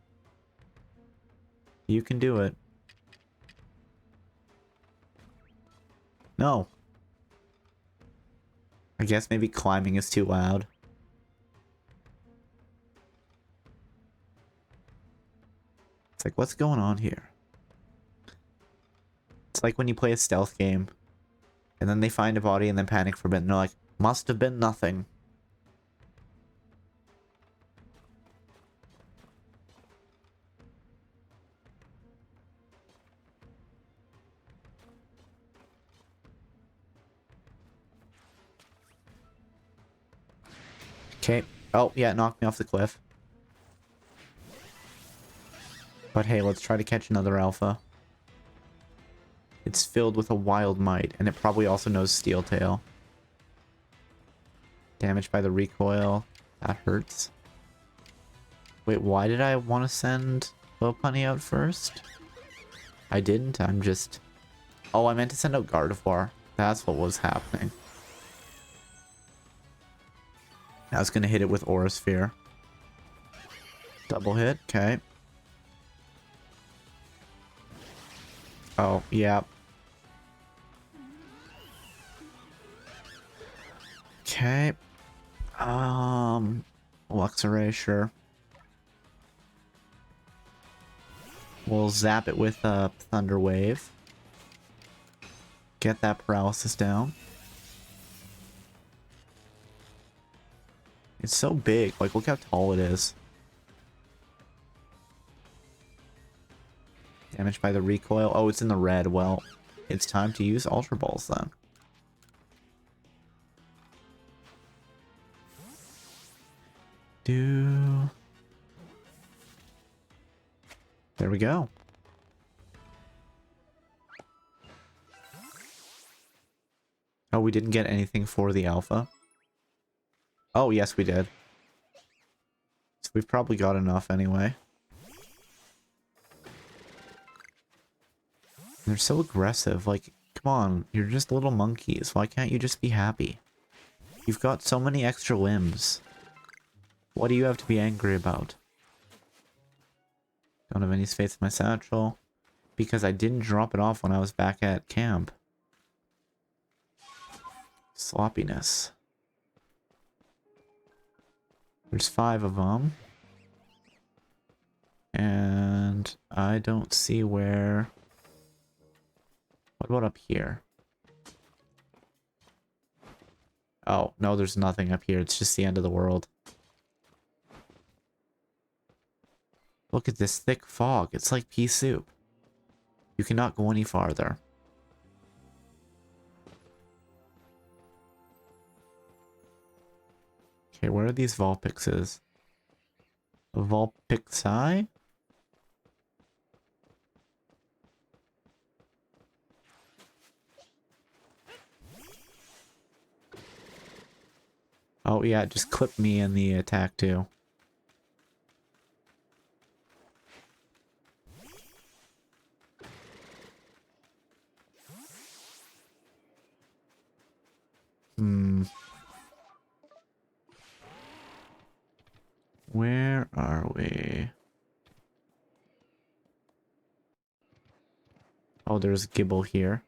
You can do it. No. I guess maybe climbing is too loud. It's like, what's going on here? It's like when you play a stealth game, and then they find a body and then panic for a bit, and they're like, must have been nothing. Okay. Oh, yeah, it knocked me off the cliff. But hey, let's try to catch another alpha. It's filled with a wild might, and it probably also knows Steel Tail. Damaged by the recoil. That hurts. Wait, why did I want to send Lopunny out first? I didn't, I'm just... Oh, I meant to send out Gardevoir. That's what was happening. I was gonna hit it with Aura Sphere. Double hit, okay. Oh, yeah. Okay. Luxray, sure. We'll zap it with a Thunder Wave. Get that paralysis down. It's so big. Like, look how tall it is. Damaged by the recoil. Oh, it's in the red. Well, it's time to use Ultra Balls then. There we go. Oh, we didn't get anything for the alpha. Oh, yes, we did. So we've probably got enough anyway. They're so aggressive. Like, come on, you're just little monkeys. Why can't you just be happy? You've got so many extra limbs. What do you have to be angry about? Don't have any space in my satchel. Because I didn't drop it off when I was back at camp. Sloppiness. There's 5 of them. And I don't see where... What about up here? Oh, no, there's nothing up here. It's just the end of the world. Look at this thick fog. It's like pea soup. You cannot go any farther. Okay, where are these Vulpixes? Vulpixi? Oh yeah, just clip me in the attack too. Where are we? Oh, there's Gibble here.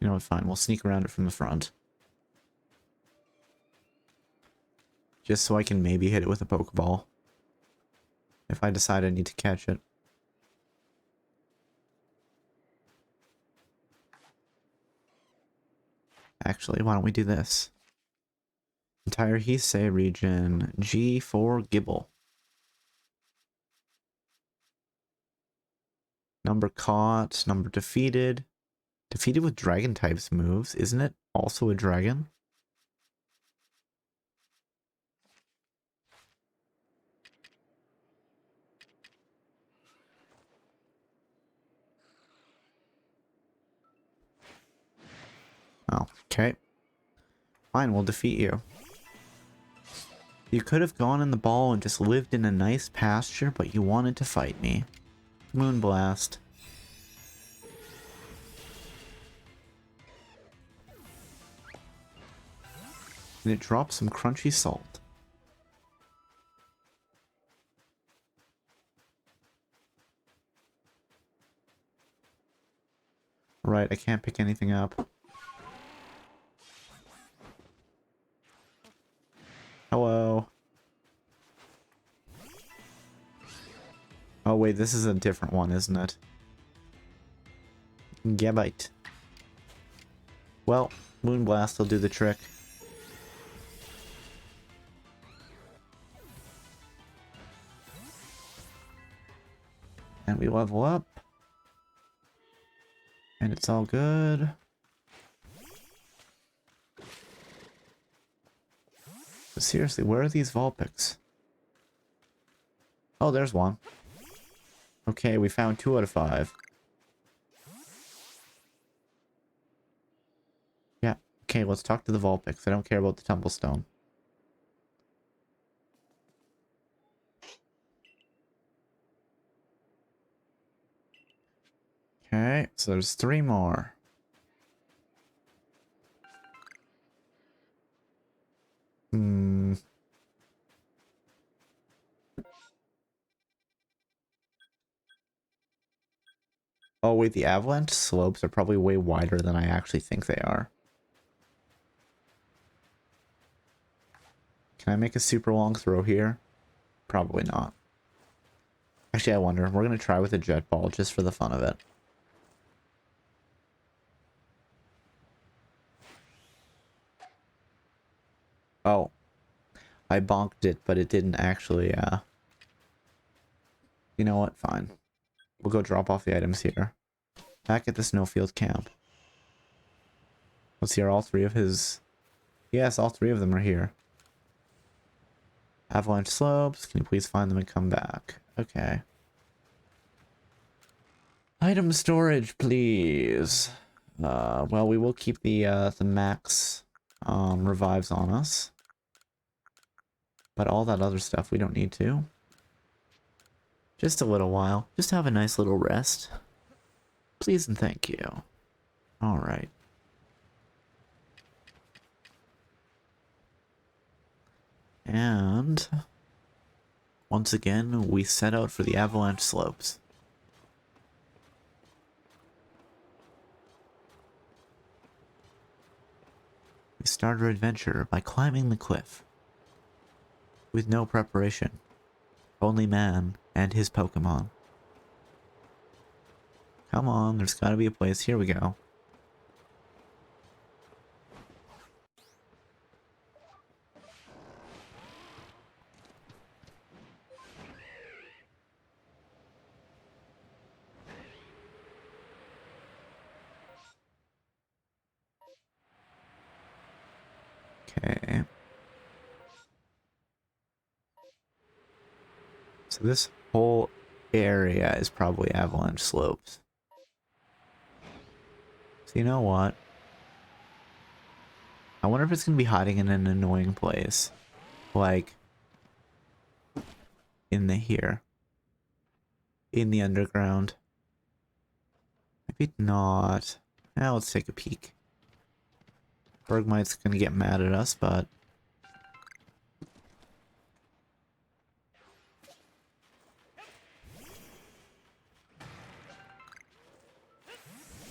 You know what, fine. We'll sneak around it from the front. Just so I can maybe hit it with a Pokeball. If I decide I need to catch it. Actually, why don't we do this? Entire Hisui region, G for Gibble. Number caught, number defeated. Defeated with dragon types moves, isn't it also a dragon? Oh, okay. Fine, we'll defeat you. You could have gone in the ball and just lived in a nice pasture, but you wanted to fight me. Moonblast. And it drops some crunchy salt. Right, I can't pick anything up. Hello. Oh wait, this is a different one, isn't it? Gabite. Well, Moonblast will do the trick. And we level up. And it's all good. But seriously, where are these Vulpix? Oh, there's one. Okay, we found 2 out of 5. Yeah, okay, let's talk to the Vulpix. I don't care about the Tumblestone. Okay, so there's 3 more. Oh wait, the avalanche slopes are probably way wider than I actually think they are. Can I make a super long throw here? Probably not. Actually, I wonder. We're going to try with a jet ball just for the fun of it. Oh. I bonked it, but it didn't actually, You know what? Fine. We'll go drop off the items here. Back at the snowfield camp. Let's see, are all three of his... Yes, all three of them are here. Avalanche slopes. Can you please find them and come back? Okay. Item storage, please. Well, we will keep the max revives on us. But all that other stuff we don't need to. Just a little while. Just have a nice little rest. Please and thank you. Alright. And once again, we set out for the avalanche slopes. We start our adventure by climbing the cliff. With no preparation. Only man and his Pokemon. Come on, there's gotta be a place. Here we go. Okay. So this whole area is probably avalanche slopes. So you know what? I wonder if it's going to be hiding in an annoying place. Like, in here. In the underground. Maybe not. Now let's take a peek. Bergmite's going to get mad at us, but...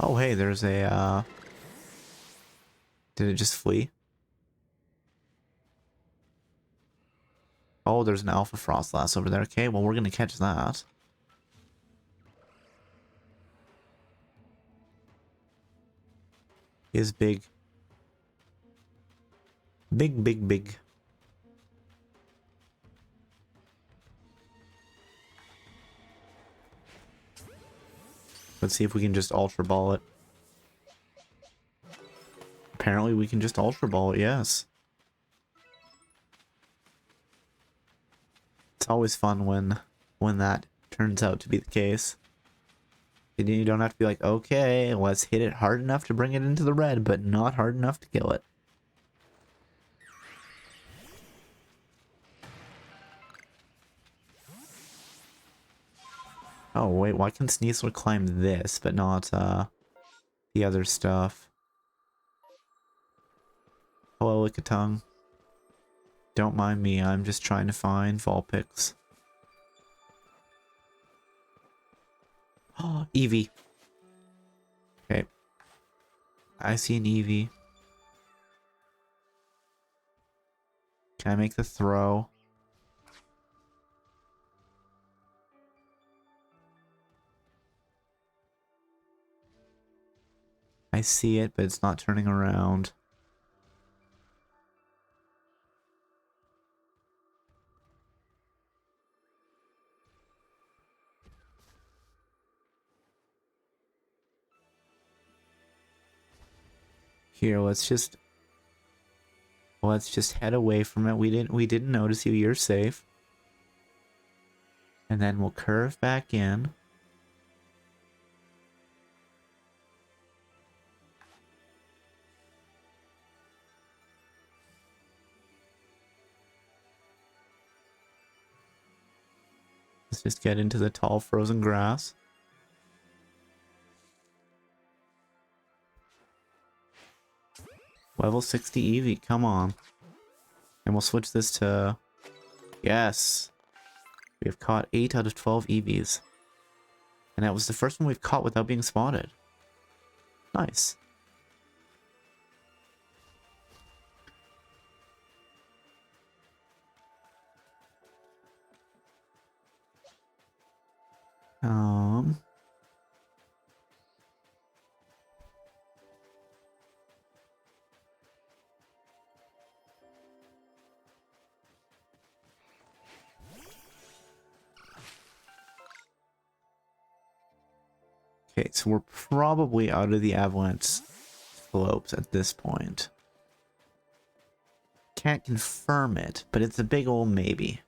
Oh, hey, there's a, Did it just flee? Oh, there's an Alpha Frostlass over there. Okay, well, we're gonna catch that. Is big. Big, big, big. Let's see if we can just Ultra Ball it. Apparently we can just Ultra Ball it, yes. It's always fun when that turns out to be the case. And you don't have to be like, okay, let's hit it hard enough to bring it into the red, but not hard enough to kill it. Oh, wait, why can Sneasler climb this, but not, the other stuff? Hello, Lickitung. Don't mind me, I'm just trying to find Vulpix. Oh, Eevee. Okay. I see an Eevee. Can I make the throw? I see it, but it's not turning around. Here, let's just head away from it. We didn't notice you. You're safe. And then we'll curve back in. Let's just get into the tall frozen grass. Level 60 Eevee, come on. And we'll switch this to... Yes! We have caught 8 out of 12 Eevees. And that was the first one we've caught without being spotted. Nice. Okay, so we're probably out of the avalanche slopes at this point. Can't confirm it, but it's a big old maybe.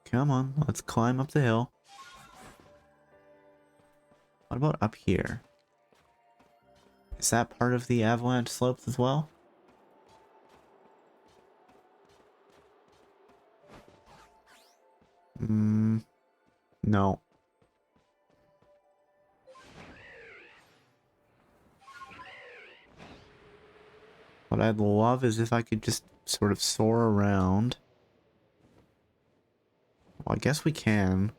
Come on, let's climb up the hill. What about up here? Is that part of the avalanche slopes as well? No. What I'd love is if I could just sort of soar around. Well, I guess we can.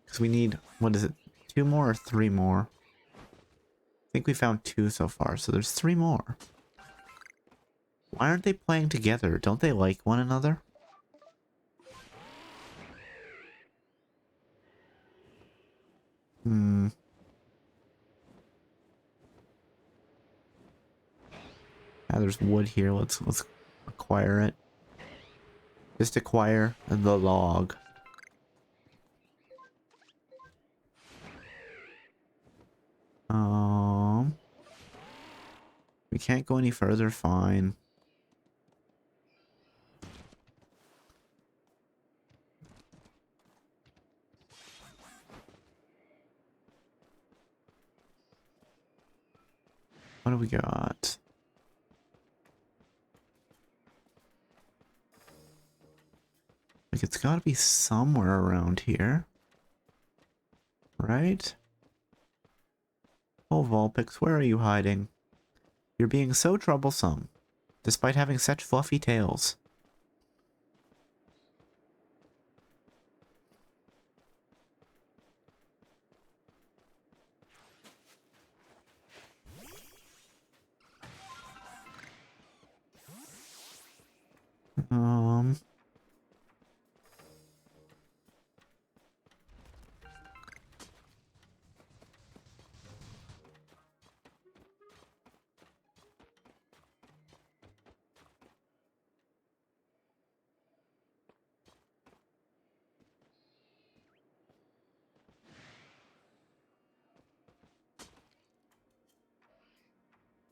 Because we need, what is it, 2 more or 3 more? I think we found 2 so far, so there's 3 more. Why aren't they playing together? Don't they like one another? Yeah, there's wood here. Let's acquire it. Just acquire the log. We can't go any further, fine. What do we got? Like, it's gotta be somewhere around here. Right? Oh, Vulpix, where are you hiding? You're being so troublesome, despite having such fluffy tails.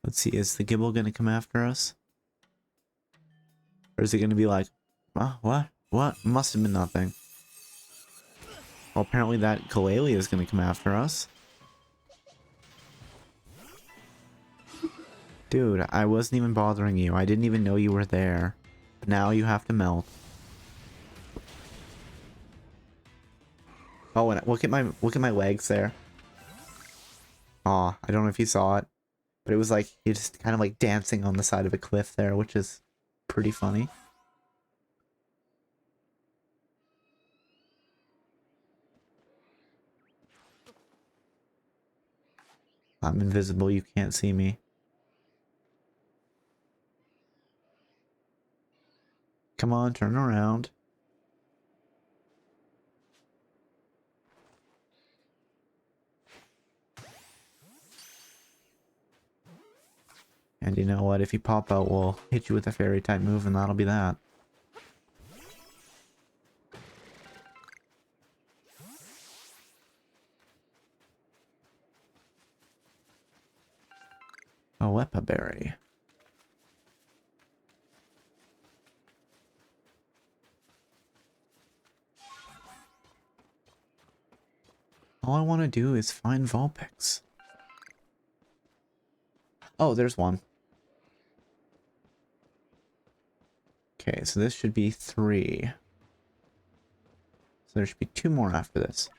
Let's see, is the Gibble gonna come after us? Or is he gonna be like, oh, what? What? Must have been nothing. Well, apparently that Kalele is gonna come after us. Dude, I wasn't even bothering you. I didn't even know you were there. But now you have to melt. Oh, and look at my legs there. Aw, I don't know if you saw it. But it was like, he just kind of like dancing on the side of a cliff there, which is pretty funny. I'm invisible, you can't see me. Come on, turn around. And you know what, if you pop out, we'll hit you with a fairy type move and that'll be that. A Wepa berry. All I want to do is find Vulpix. Oh, there's one. Okay, so this should be 3. So there should be 2 more after this.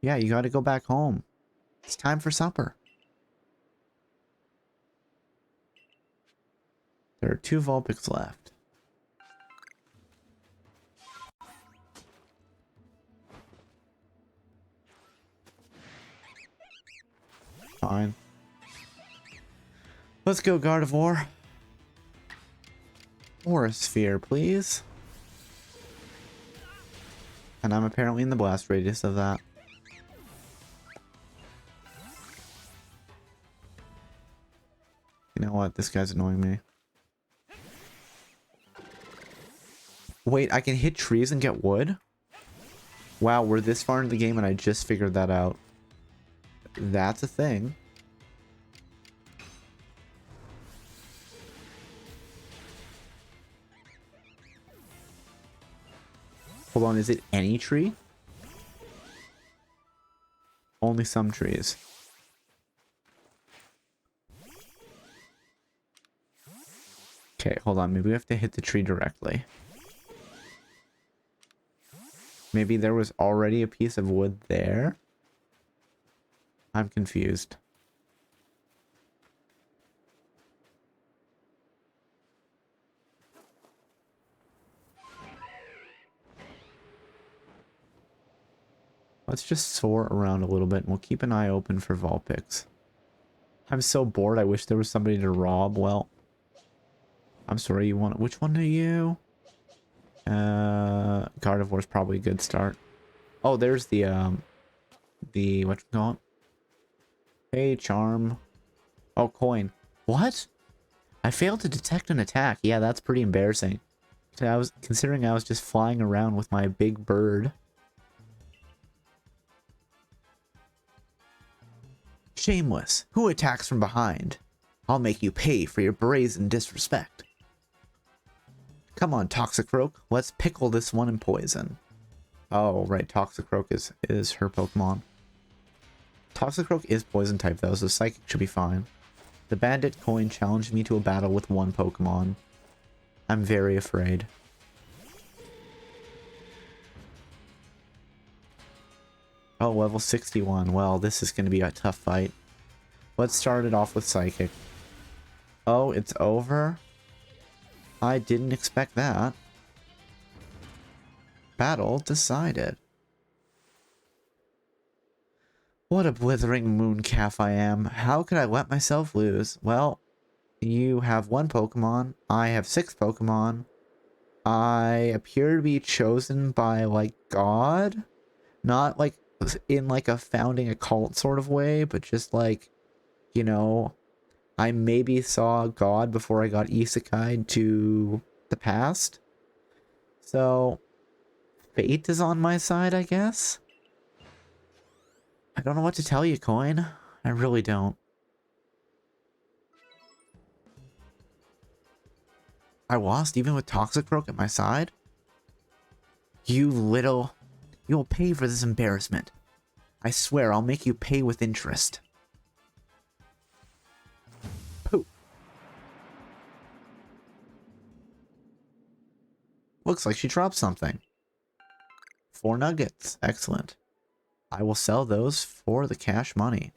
Yeah, you gotta go back home. It's time for supper. There are 2 Vulpix left. Fine. Let's go, Gardevoir. Or a sphere, please. And I'm apparently in the blast radius of that. You know what? This guy's annoying me. Wait, I can hit trees and get wood? Wow, we're this far into the game and I just figured that out. That's a thing. Hold on, is it any tree? Only some trees. Okay, hold on. Maybe we have to hit the tree directly. Maybe there was already a piece of wood there? I'm confused. Let's just soar around a little bit and we'll keep an eye open for Vulpix. I'm so bored. I wish there was somebody to rob. Well, I'm sorry, you want... Which one are you? Gardevoir's probably a good start. Oh, there's the whatchamacallit? Hey, charm. Oh, coin. What? I failed to detect an attack. Yeah, that's pretty embarrassing. Considering I was just flying around with my big bird. Shameless. Who attacks from behind? I'll make you pay for your brazen disrespect. Come on, Toxicroak. Let's pickle this one in poison. Oh, right. Toxicroak is her Pokemon. Toxicroak is poison type though, so Psychic should be fine. The Bandit coin challenged me to a battle with one Pokemon. I'm very afraid. Oh, level 61. Well, this is going to be a tough fight. Let's start it off with Psychic. Oh, it's over? I didn't expect that. Battle decided. What a blithering mooncalf I am. How could I let myself lose? Well, you have one Pokemon. I have 6 Pokemon. I appear to be chosen by, like, God? Not, like, in, like, a founding a cult sort of way, but just, like, you know, I maybe saw God before I got isekai'd to the past. So, fate is on my side, I guess? I don't know what to tell you, Coin. I really don't. I lost even with Toxicroak at my side? You little... You'll pay for this embarrassment. I swear I'll make you pay with interest. Pooh. Looks like she dropped something. 4 nuggets. Excellent. I will sell those for the cash money.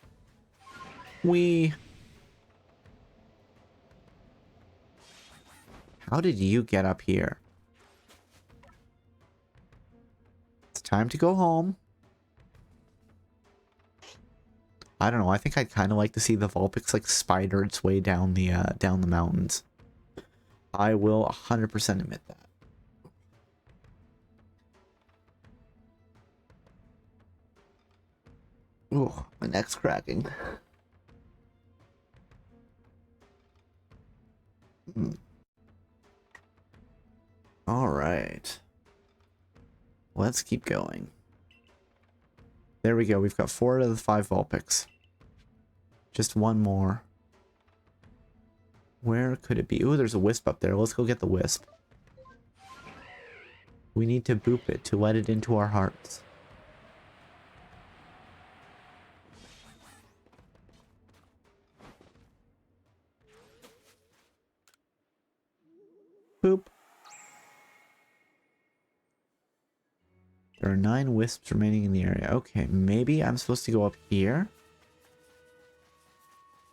How did you get up here? It's time to go home. I don't know. I think I'd kind of like to see the Vulpix like spider its way down the mountains. I will 100% admit that. Ooh, my neck's cracking. All right. Let's keep going. There we go. We've got 4 out of the 5 Vulpix. Just one more. Where could it be? Ooh, there's a Wisp up there. Let's go get the Wisp. We need to boop it to let it into our hearts. Boop. There are 9 Wisps remaining in the area. Okay, maybe I'm supposed to go up here.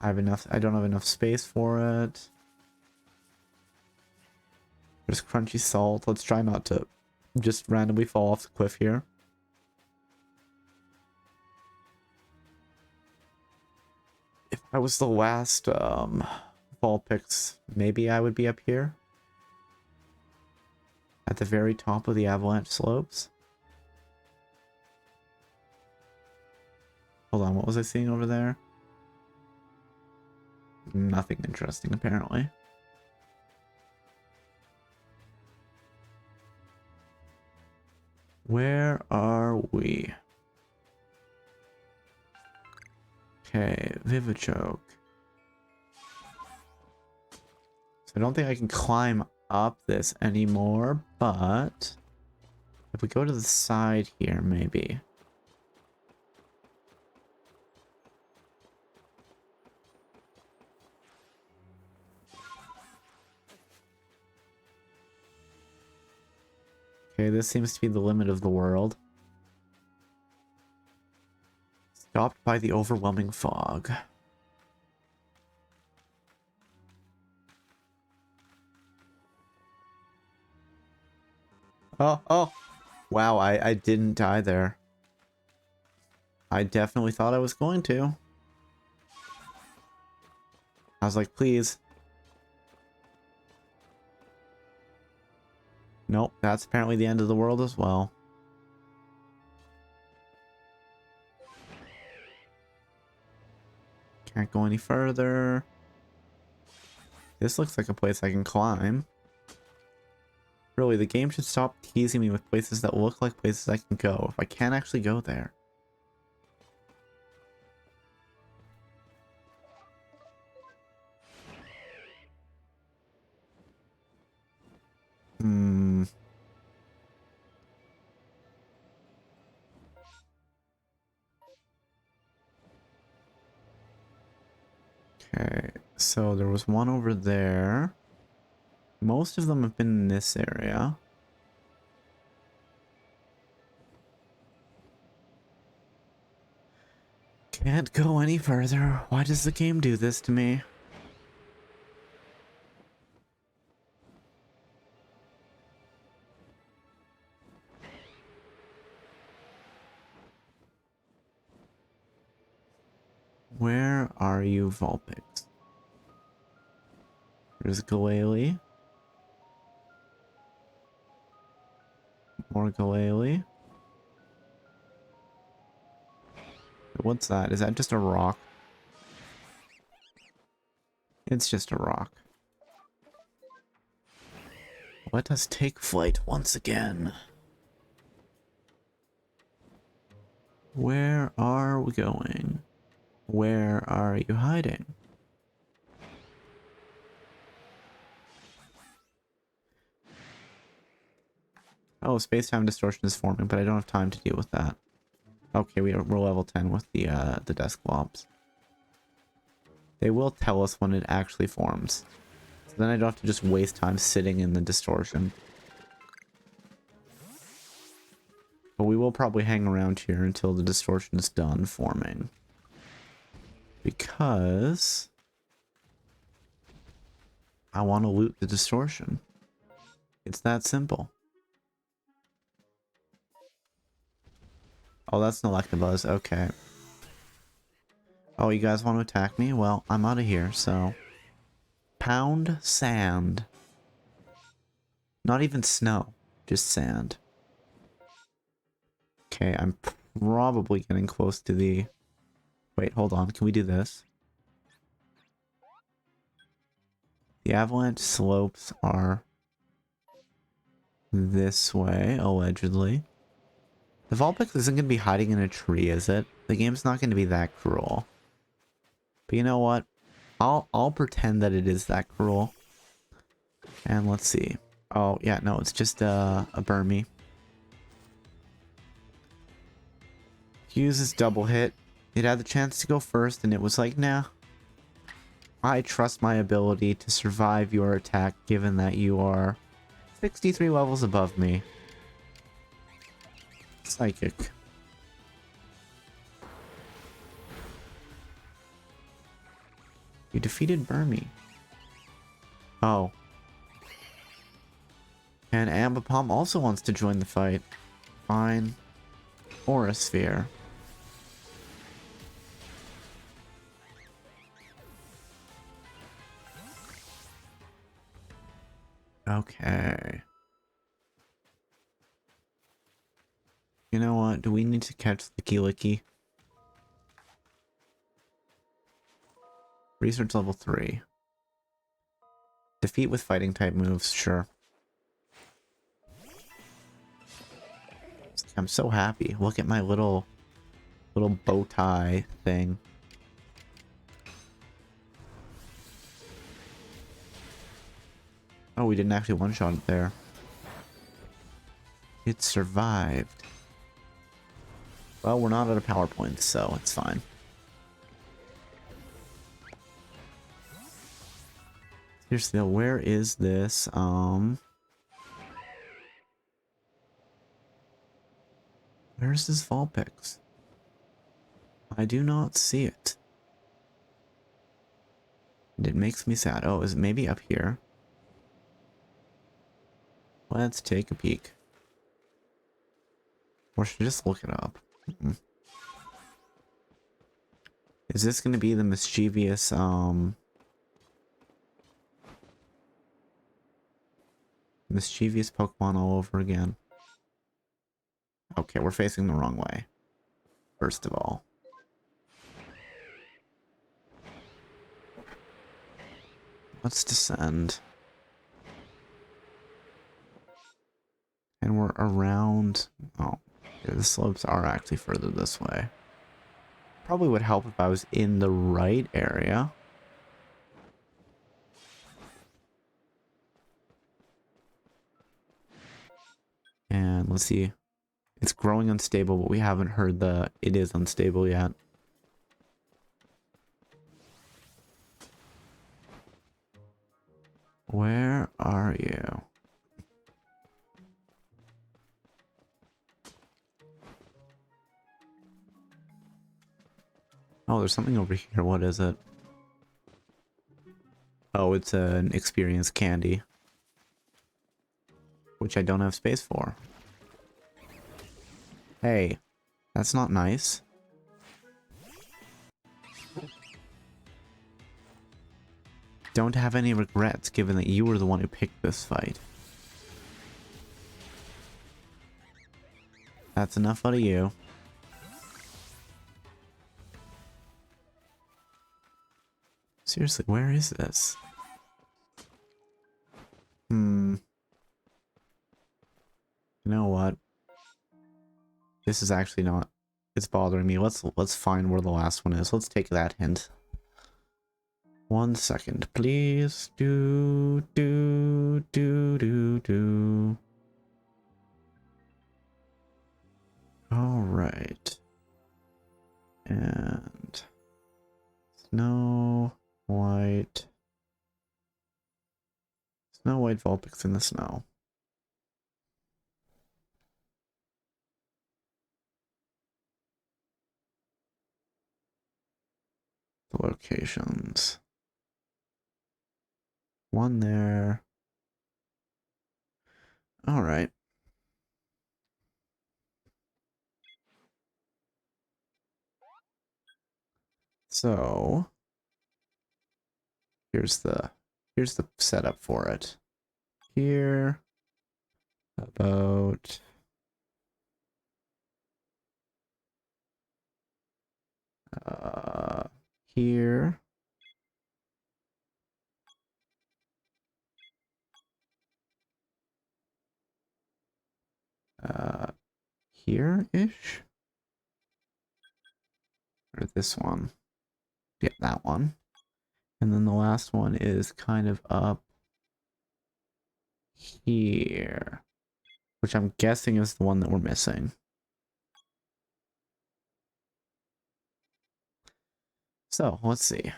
I don't have enough space for it. There's crunchy salt. Let's try not to just randomly fall off the cliff here. If I was the last Vulpix, maybe I would be up here. At the very top of the avalanche slopes. Hold on, what was I seeing over there? Nothing interesting, apparently. Where are we? Okay, Vivichoke. So I don't think I can climb up this anymore, but if we go to the side here, maybe. Okay, this seems to be the limit of the world. Stopped by the overwhelming fog. Oh. Wow, I didn't die there. I definitely thought I was going to. I was like, please. Nope, that's apparently the end of the world as well. Can't go any further. This looks like a place I can climb. Really, the game should stop teasing me with places that look like places I can go if I can't actually go there. Okay, so there was one over there. Most of them have been in this area. Can't go any further. Why does the game do this to me? Where are you, Vulpix? There's Galele. More Galele. What's that? Is that just a rock? It's just a rock. Let us take flight once again. Where are we going? Where are you hiding? Oh, space-time distortion is forming, but I don't have time to deal with that. Okay, we're level 10 with the desk globs. They will tell us when it actually forms. So then I don't have to just waste time sitting in the distortion. But we will probably hang around here until the distortion is done forming. Because I want to loot the distortion. It's that simple. Oh, that's an Electabuzz. Okay. Oh, you guys want to attack me? Well, I'm out of here, so... Pound sand. Not even snow. Just sand. Okay, I'm probably getting close to the... Wait, hold on. Can we do this? The avalanche slopes are... this way, allegedly. The Vulpix isn't going to be hiding in a tree, is it? The game's not going to be that cruel. But you know what? I'll pretend that it is that cruel. And let's see. Oh, yeah, no, it's just a Burmy. Uses double hit. It had the chance to go first, and it was like, nah. I trust my ability to survive your attack, given that you are 63 levels above me. Psychic. You defeated Burmy. Oh. And Ambipom also wants to join the fight. Fine. Aura Sphere. Okay. You know what? Do we need to catch Licky Licky? Research level 3. Defeat with fighting type moves, sure. I'm so happy. Look at my little bow tie thing. Oh, we didn't actually one-shot it there. It survived. Well, we're not out of power points, so it's fine. Seriously, though, where is this? Where's this Vulpix? I do not see it. And it makes me sad. Oh, is it maybe up here? Let's take a peek. Or should I just look it up? Is this going to be the mischievous, mischievous Pokemon all over again? Okay, we're facing the wrong way. First of all. Let's descend. And we're around... Oh, yeah, the slopes are actually further this way. Probably would help if I was in the right area. And let's see. It's growing unstable, but we haven't heard the it is unstable yet. Where are you? Oh, there's something over here. What is it? Oh, it's an experience candy. Which I don't have space for. Hey, that's not nice. Don't have any regrets given that you were the one who picked this fight. That's enough out of you. Seriously, where is this? You know what? This is actually not... It's bothering me. Let's find where the last one is. Let's take that hint. 1 second, please. Do. Alright. And... Snow White Vulpix in the snow. The locations. One there. Alright. So here's the setup for it. Here about here. Here-ish? Or this one. Yeah, that one. And then the last one is kind of up here. Which I'm guessing is the one that we're missing. So, let's see.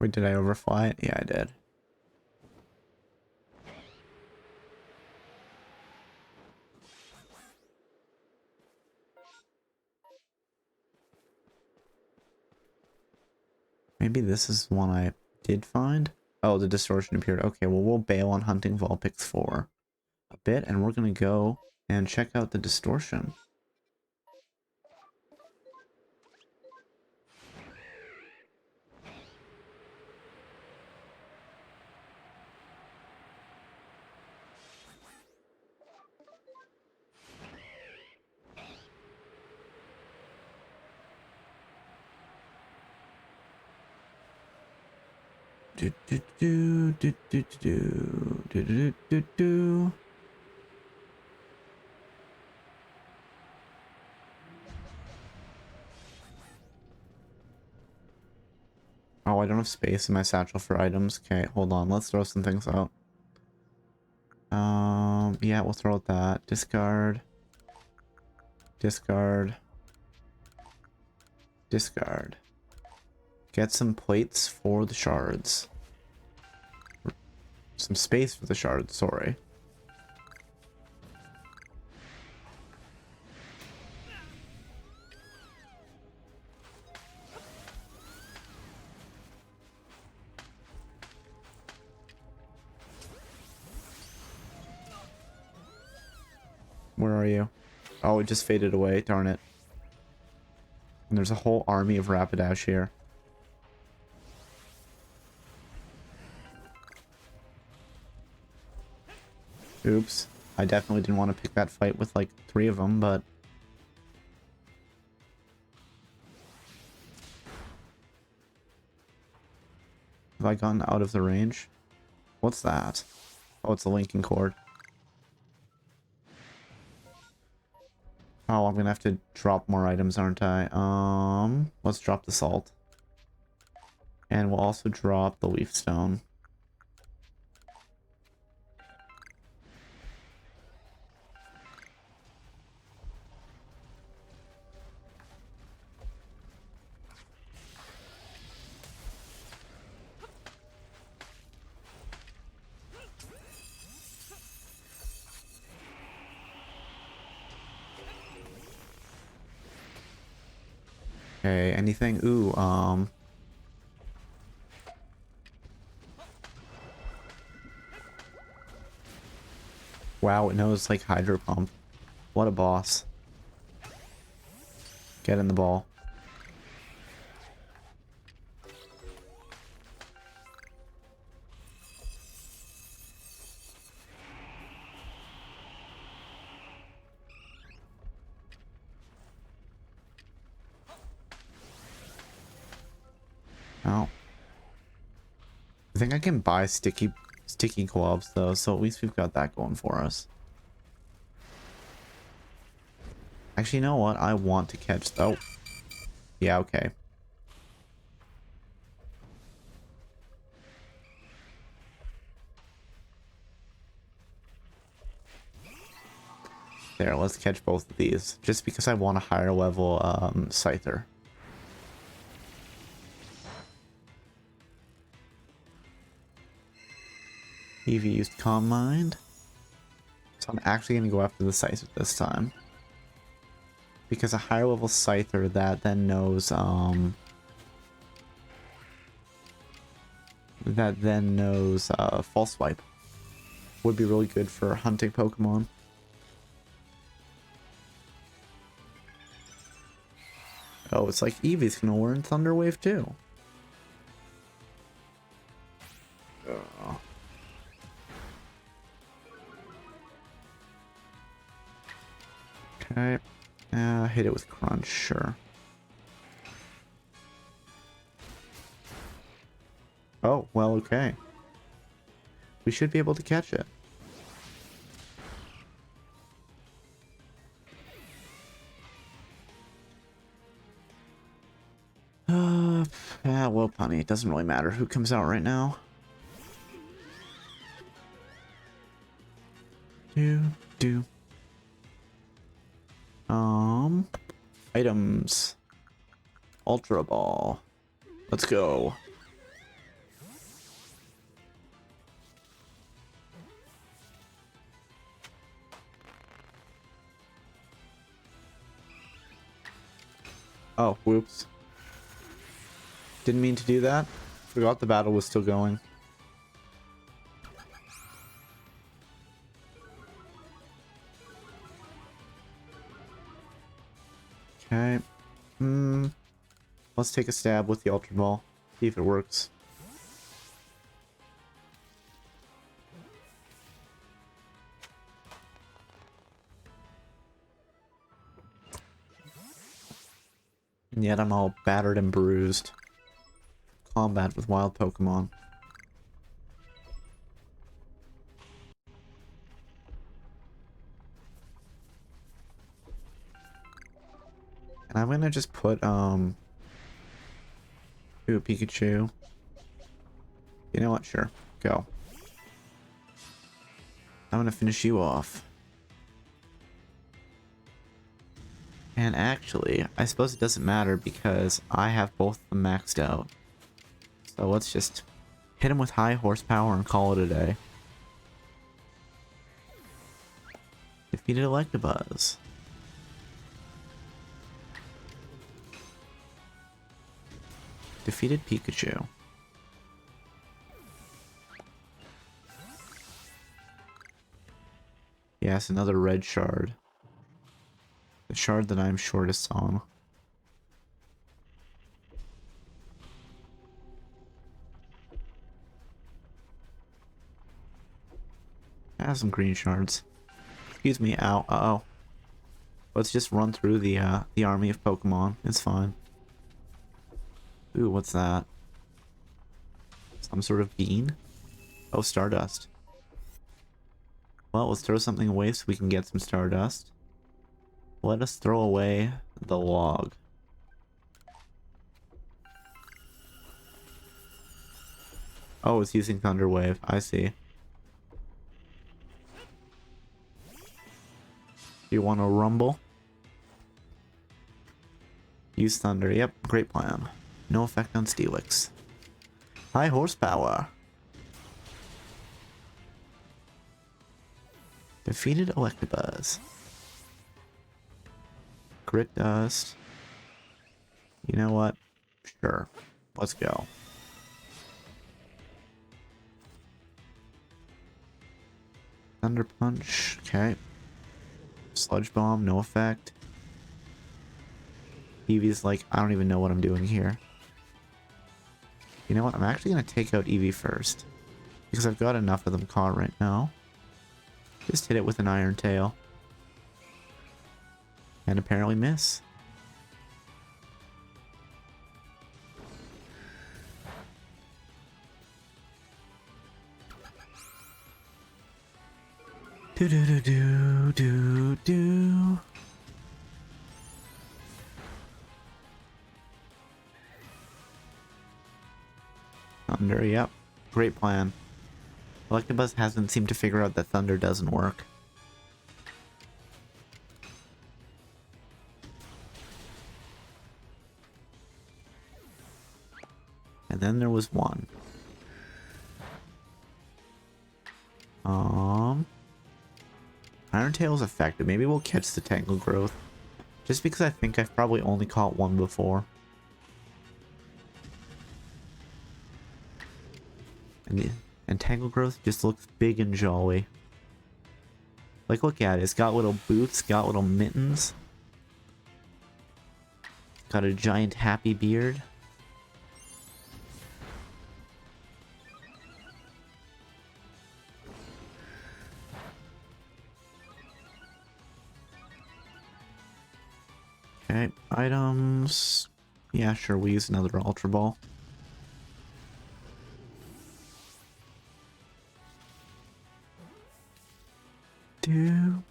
Wait, did I overfly it? Yeah, I did. Maybe this is one I did find? Oh, the distortion appeared. Okay, well, we'll bail on hunting Vulpix 4. a bit, and we're gonna go and check out the distortion. Do do do do do do do do do do. Oh, I don't have space in my satchel for items. Okay, hold on. Let's throw some things out. Yeah, we'll throw out that. Discard. Discard. Discard. Get some plates for the shards. Some space for the shards, sorry. Where are you? Oh, it just faded away. Darn it. And there's a whole army of Rapidash here. Oops. I definitely didn't want to pick that fight with like 3 of them, but... Have I gotten out of the range? What's that? Oh, it's a linking cord. Oh, I'm gonna have to drop more items, aren't I? Let's drop the salt. And we'll also drop the leaf stone. Okay, anything? Ooh, wow, it knows like Hydro Pump. What a boss. Get in the ball. Oh. I think I can buy sticky gloves though, so at least we've got that going for us. Actually, you know what? I want to catch... Oh. Yeah, okay. There, let's catch both of these. Just because I want a higher level Scyther. Eevee used Calm Mind. So I'm actually going to go after the Scyther this time. Because a higher level Scyther that then knows, False Swipe would be really good for hunting Pokemon. Oh, it's like Eevee's gonna learn Thunder Wave too. Oh. Okay. Hit it with Crunch, sure. Oh, well, okay. We should be able to catch it. Well, Punny, it doesn't really matter who comes out right now. Do. Items. Ultra Ball. Let's go. Oh, whoops. Didn't mean to do that. Forgot the battle was still going. Okay. Let's take a stab with the Ultra Ball. See if it works. And yet I'm all battered and bruised. Combat with wild Pokemon. And I'm gonna just put, ooh, Pikachu. You know what? Sure. Go. I'm gonna finish you off. And actually, I suppose it doesn't matter because I have both of them maxed out. So let's just hit him with high horsepower and call it a day. Defeated Electabuzz. Defeated Pikachu. Yes, another red shard. The shard that I'm shortest on. I have some green shards. Excuse me, ow, uh-oh. Let's just run through the army of Pokemon. It's fine. Ooh, what's that? Some sort of bean? Oh, Stardust. Well, let's throw something away so we can get some Stardust. Let us throw away the log. Oh, it's using Thunder Wave. I see. You want to rumble? Use Thunder. Yep, great plan. No effect on Steelix. High horsepower. Defeated Electabuzz. Grit Dust. You know what? Sure. Let's go. Thunder Punch. Okay. Sludge Bomb. No effect. Eevee's like, I don't even know what I'm doing here. You know what? I'm actually going to take out Eevee first. Because I've got enough of them caught right now. Just hit it with an Iron Tail. And apparently miss. Do do do do do do. Thunder, yep. Great plan. Electabuzz hasn't seemed to figure out that Thunder doesn't work. And then there was one. Iron Tail's effective. Maybe we'll catch the Tangle Growth. Just because I think I've probably only caught one before. And Tangle Growth just looks big and jolly. Like, look at it. It's got little boots, got little mittens. Got a giant happy beard. Okay, items. Yeah, sure, we use another Ultra Ball. Do.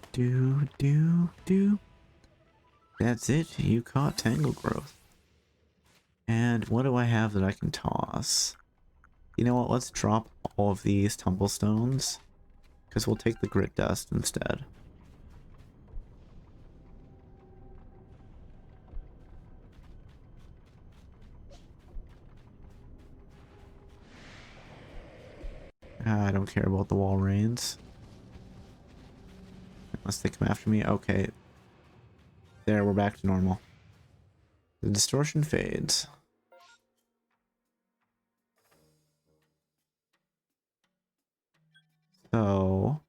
That's it, you caught Tangle Growth. And what do I have that I can toss? You know what, let's drop all of these Tumblestones. Because we'll take the Grit Dust instead. I don't care about the wall rains. Unless they come after me. Okay. There, we're back to normal. The distortion fades. So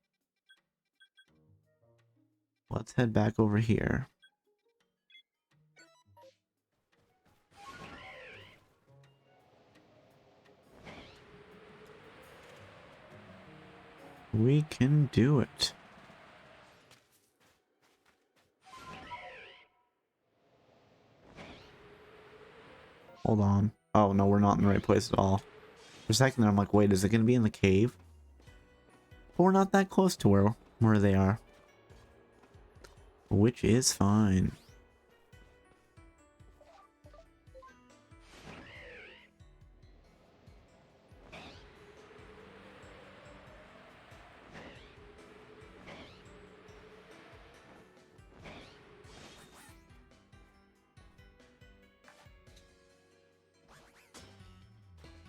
let's head back over here. We can do it. Hold on. Oh, no, we're not in the right place at all. For a second there, I'm like, wait, is it going to be in the cave? But we're not that close to where they are. Which is fine.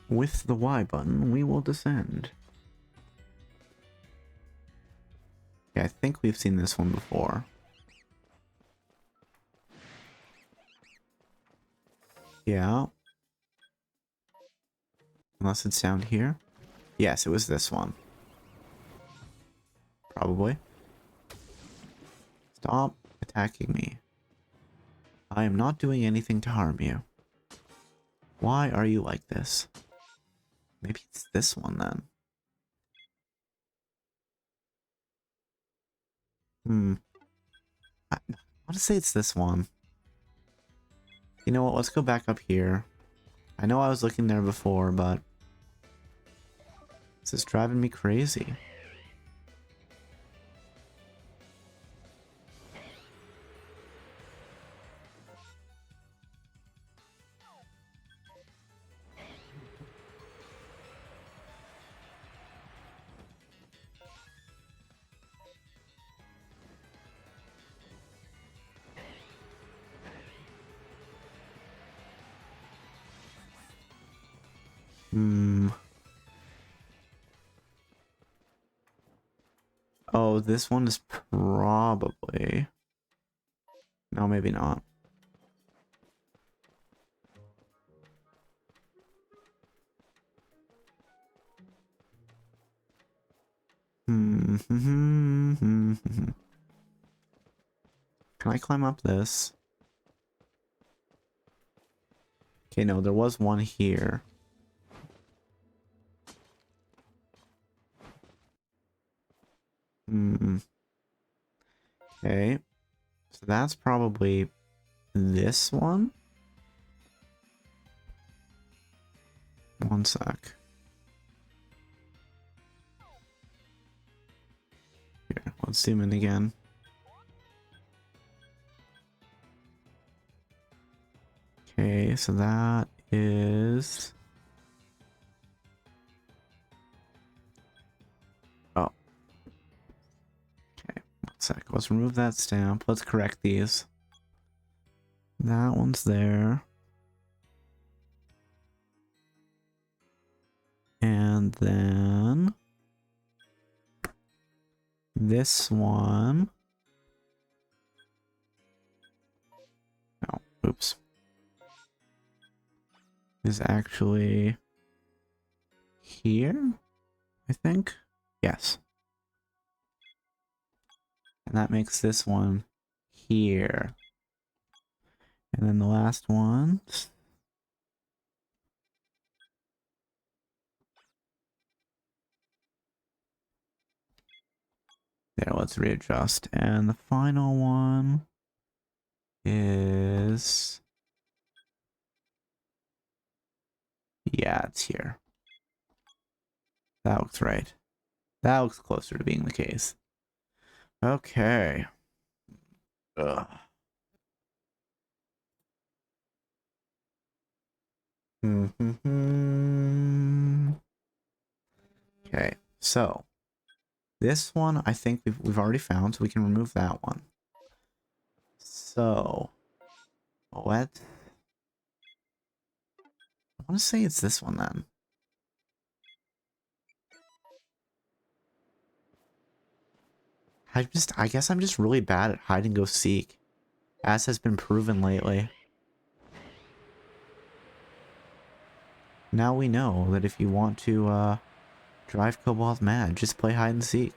With the Y button, we will descend. Yeah, I think we've seen this one before. Yeah. Unless it's down here. Yes, it was this one. Probably. Stop attacking me. I am not doing anything to harm you. Why are you like this? Maybe it's this one then. I want to say it's this one. You know what? Let's go back up here. I know I was looking there before, but this is driving me crazy. Oh, this one is probably... No, maybe not. Can I climb up this? Okay, no, there was one here. Okay. So that's probably this one? One sec. Here, let's zoom in again. Okay, so that is... Oh. Okay, one sec. Let's remove that stamp. Let's correct these. That one's there. And then... this one... Oh, oops. Is actually here, I think. Yes. And that makes this one here. And then the last one. There, let's readjust. And the final one is... yeah, it's here. That looks right. That looks closer to being the case. Okay. Ugh. Okay, so this one I think we've already found, so we can remove that one. So what? I want to say it's this one then. I guess I'm just really bad at hide and go seek, as has been proven lately. Now we know that if you want to drive Cobalt mad, just play hide and seek.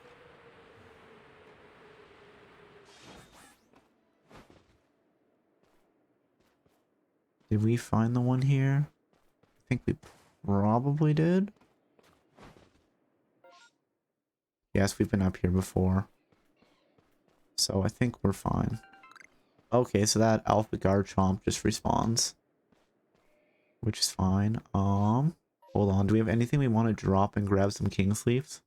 Did we find the one here? I think we probably did. Yes, we've been up here before. So I think we're fine. Okay, so that Alpha Garchomp just respawns. Which is fine. Hold on. Do we have anything we want to drop and grab some King's Leaves?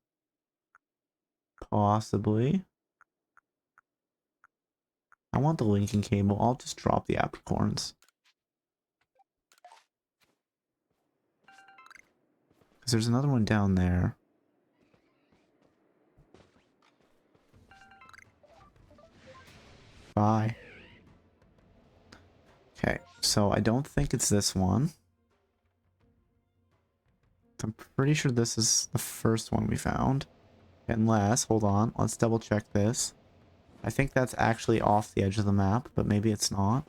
Possibly. I want the linking cable. I'll just drop the apricorns. Because there's another one down there. Bye. Okay, so I don't think it's this one. I'm pretty sure this is the first one we found. Unless, hold on, let's double check this. I think that's actually off the edge of the map, but maybe it's not.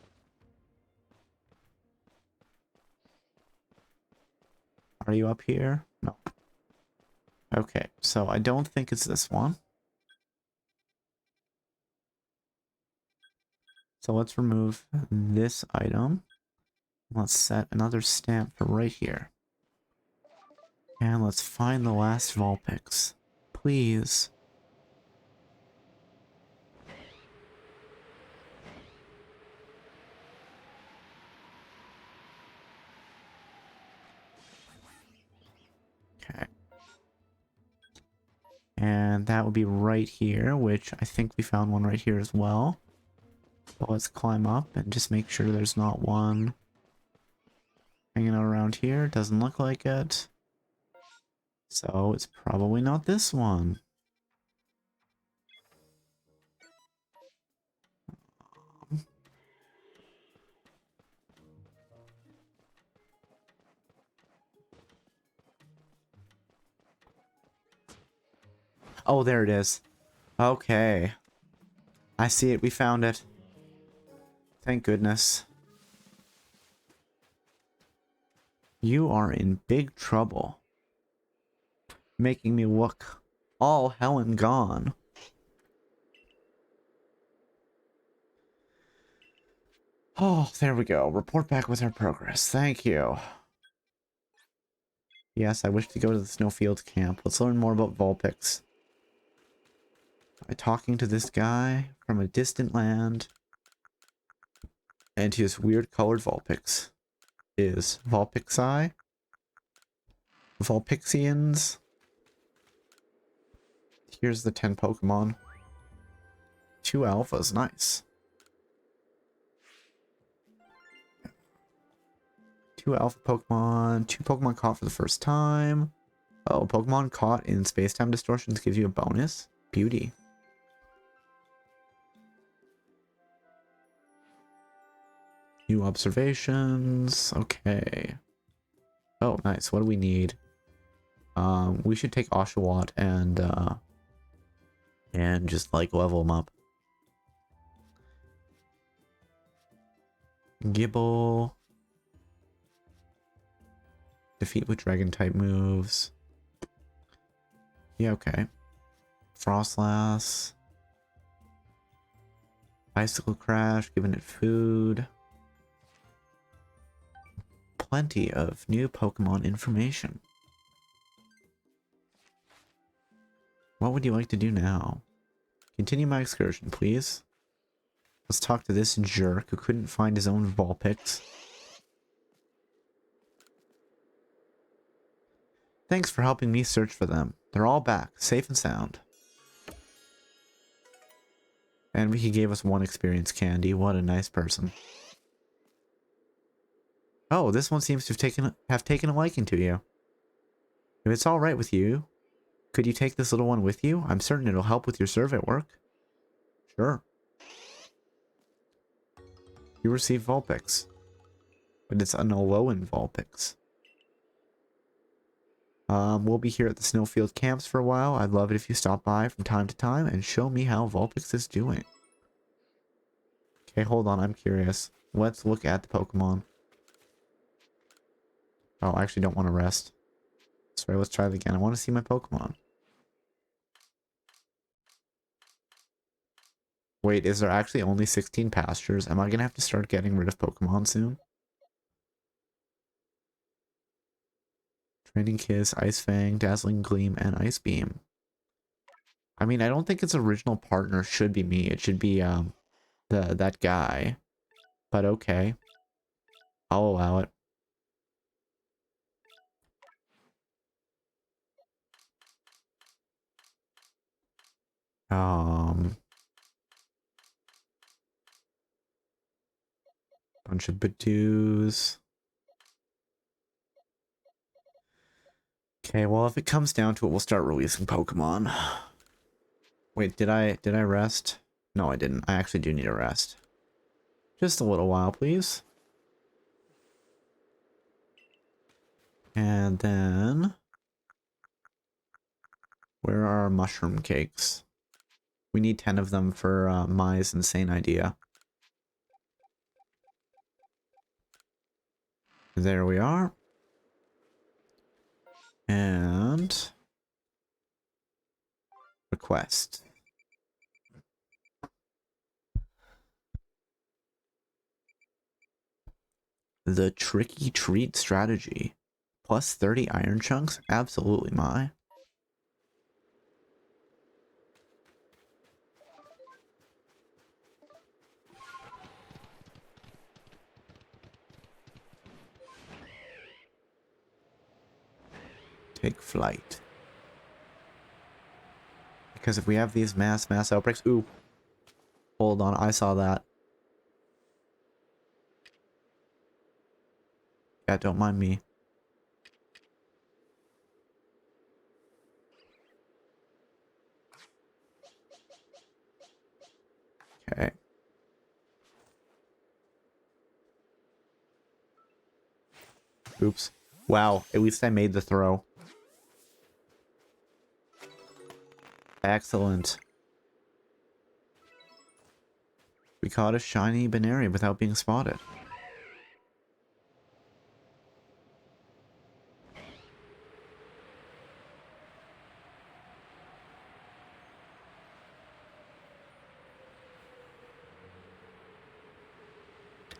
Are you up here? No. Okay, so I don't think it's this one. So let's remove this item. Let's set another stamp for right here. And let's find the last Vulpix. Please. Okay. And that would be right here, which I think we found one right here as well. But let's climb up and just make sure there's not one hanging out around here. Doesn't look like it. So it's probably not this one. Oh, there it is. Okay. I see it. We found it. Thank goodness. You are in big trouble. Making me look all hell and gone. Oh, there we go. Report back with our progress. Thank you. Yes, I wish to go to the Snowfield camp. Let's learn more about Vulpix. By talking to this guy from a distant land. And his weird colored Vulpix. Is Vulpixi? Vulpixians? Here's the 10 Pokemon. 2 alphas, nice. 2 alpha Pokemon, 2 Pokemon caught for the first time. Oh, Pokemon caught in space-time distortions gives you a bonus? Beauty. New observations, okay. Oh, nice, what do we need? We should take Oshawott and just like level them up. Gibble. Defeat with dragon type moves. Yeah, okay. Frostlass. Bicycle Crash, giving it food. Plenty of new Pokemon information. What would you like to do now? Continue my excursion, please. Let's talk to this jerk who couldn't find his own Vulpix. Thanks for helping me search for them. They're all back, safe and sound. And he gave us 1 experience candy. What a nice person. Oh, this one seems to have taken a liking to you. If it's alright with you, could you take this little one with you? I'm certain it'll help with your survey work. Sure. You receive Vulpix. But it's an Alolan Vulpix. We'll be here at the Snowfield camps for a while. I'd love it if you stop by from time to time and show me how Vulpix is doing. Okay, hold on, I'm curious. Let's look at the Pokemon. Oh, I actually don't want to rest. Sorry, let's try it again. I want to see my Pokemon. Wait, is there actually only 16 pastures? Am I going to have to start getting rid of Pokemon soon? Training Kiss, Ice Fang, Dazzling Gleam, and Ice Beam. I mean, I don't think its original partner should be me. It should be, that guy. But okay. I'll allow it. Bunch of Badoos. Okay, well, if it comes down to it, we'll start releasing Pokemon. Wait, did I rest? No, I didn't. I actually do need a rest. Just a little while, please. And then... where are our mushroom cakes? We need 10 of them for Mai's insane idea. There we are. And... request. The tricky treat strategy. Plus 30 iron chunks? Absolutely, Mai. Take flight. Because if we have these mass outbreaks... Ooh. Hold on, I saw that. Yeah, don't mind me. Okay. Oops. Wow, at least I made the throw. Excellent. We caught a shiny Baneri without being spotted.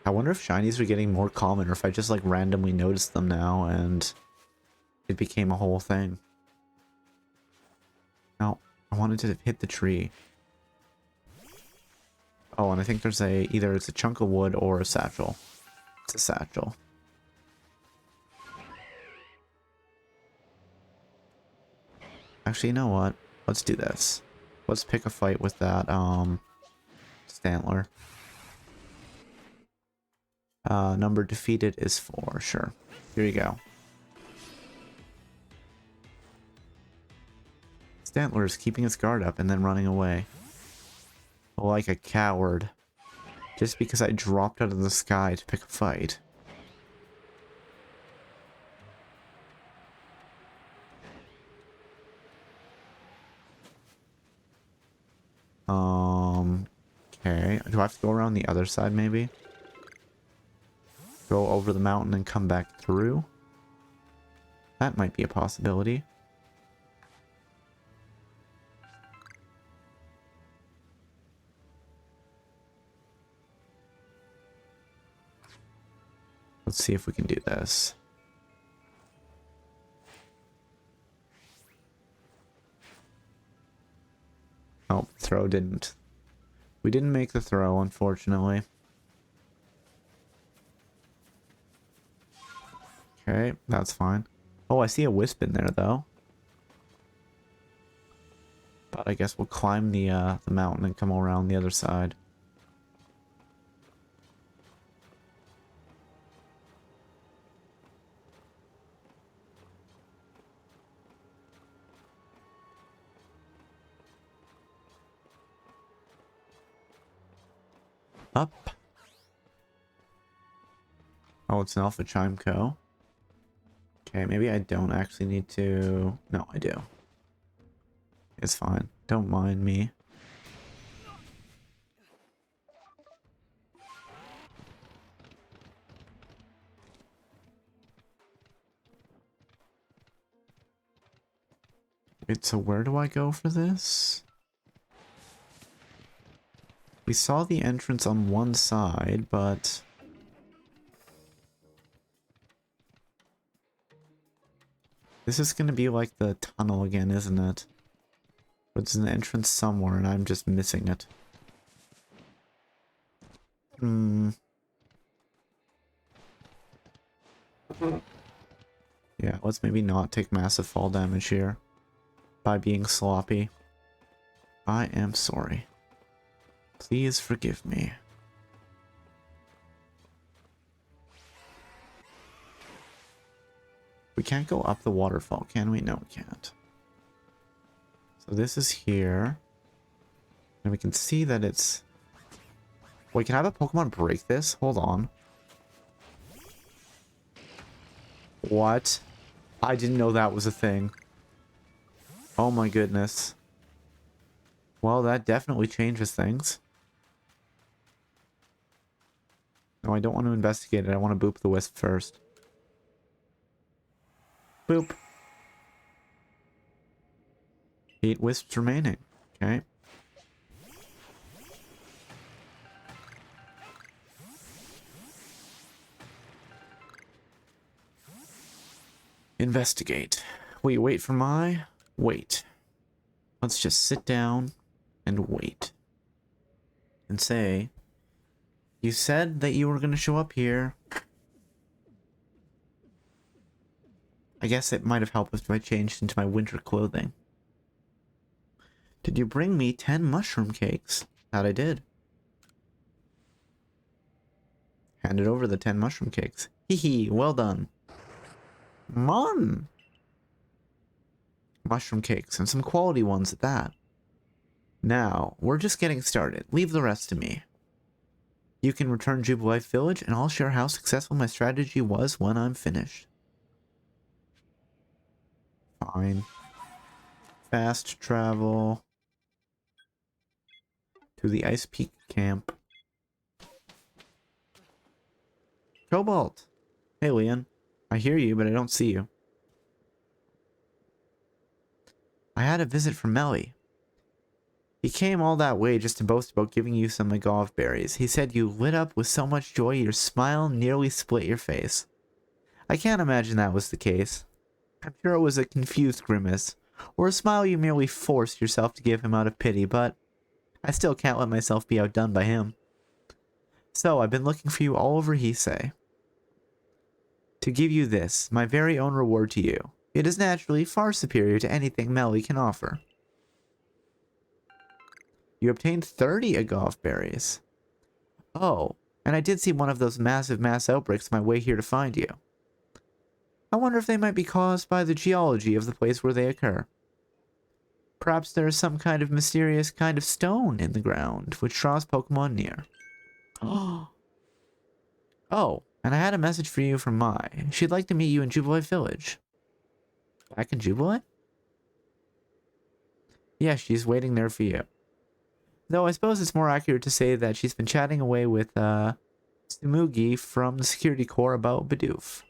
I wonder if shinies are getting more common or if I just like randomly noticed them now and it became a whole thing. No, I wanted to hit the tree. Oh, and I think there's either it's a chunk of wood or a satchel. It's a satchel. Actually, you know what? Let's do this. Let's pick a fight with that, Stantler. Number defeated is 4, sure. Here you go. Stantler is keeping his guard up and then running away. Like a coward. Just because I dropped out of the sky to pick a fight. Okay. Do I have to go around the other side, maybe? Go over the mountain and come back through? That might be a possibility. Let's see if we can do this. Oh, throw didn't. We didn't make the throw, unfortunately. Okay, that's fine. Oh, I see a wisp in there, though. But I guess we'll climb the mountain and come around the other side. Up. Oh, it's an Alpha Chime Co. Okay, maybe I don't actually need to... No, I do. It's fine. Don't mind me. Wait, so where do I go for this? We saw the entrance on one side, but... This is gonna be like the tunnel again, isn't it? There's an entrance somewhere and I'm just missing it. Yeah, let's maybe not take massive fall damage here by being sloppy. I am sorry. Please forgive me. We can't go up the waterfall, can we? No, we can't. So this is here. And we can see that it's... Wait, can I have a Pokemon break this? Hold on. What? I didn't know that was a thing. Oh my goodness. Well, that definitely changes things. No, I don't want to investigate it. I want to boop the wisp first. Boop. 8 wisps remaining. Okay. Investigate. Wait for my... Wait. Let's just sit down and wait. And say... You said that you were going to show up here. I guess it might have helped if I changed into my winter clothing. Did you bring me 10 mushroom cakes? That I did. Handed over the 10 mushroom cakes. Hee hee, well done. Mom! Mushroom cakes, and some quality ones at that. Now, we're just getting started. Leave the rest to me. You can return Jubilife Village, and I'll share how successful my strategy was when I'm finished. Fine. Fast travel to the Ice Peak camp. Cobalt! Hey, Leon. I hear you, but I don't see you. I had a visit from Melly. He came all that way just to boast about giving you some agave berries. He said you lit up with so much joy your smile nearly split your face. I can't imagine that was the case. I'm sure it was a confused grimace, or a smile you merely forced yourself to give him out of pity, but I still can't let myself be outdone by him. So I've been looking for you all over Hisui. To give you this, my very own reward to you. It is naturally far superior to anything Melly can offer. You obtained 30 agave berries. Oh, and I did see one of those massive mass outbreaks on my way here to find you. I wonder if they might be caused by the geology of the place where they occur. Perhaps there is some kind of mysterious kind of stone in the ground, which draws Pokemon near. Oh, and I had a message for you from Mai. She'd like to meet you in Jubilife Village. Back in Jubilife? Yeah, she's waiting there for you. Though I suppose it's more accurate to say that she's been chatting away with, Tsumugi from the security corps about Bidoof.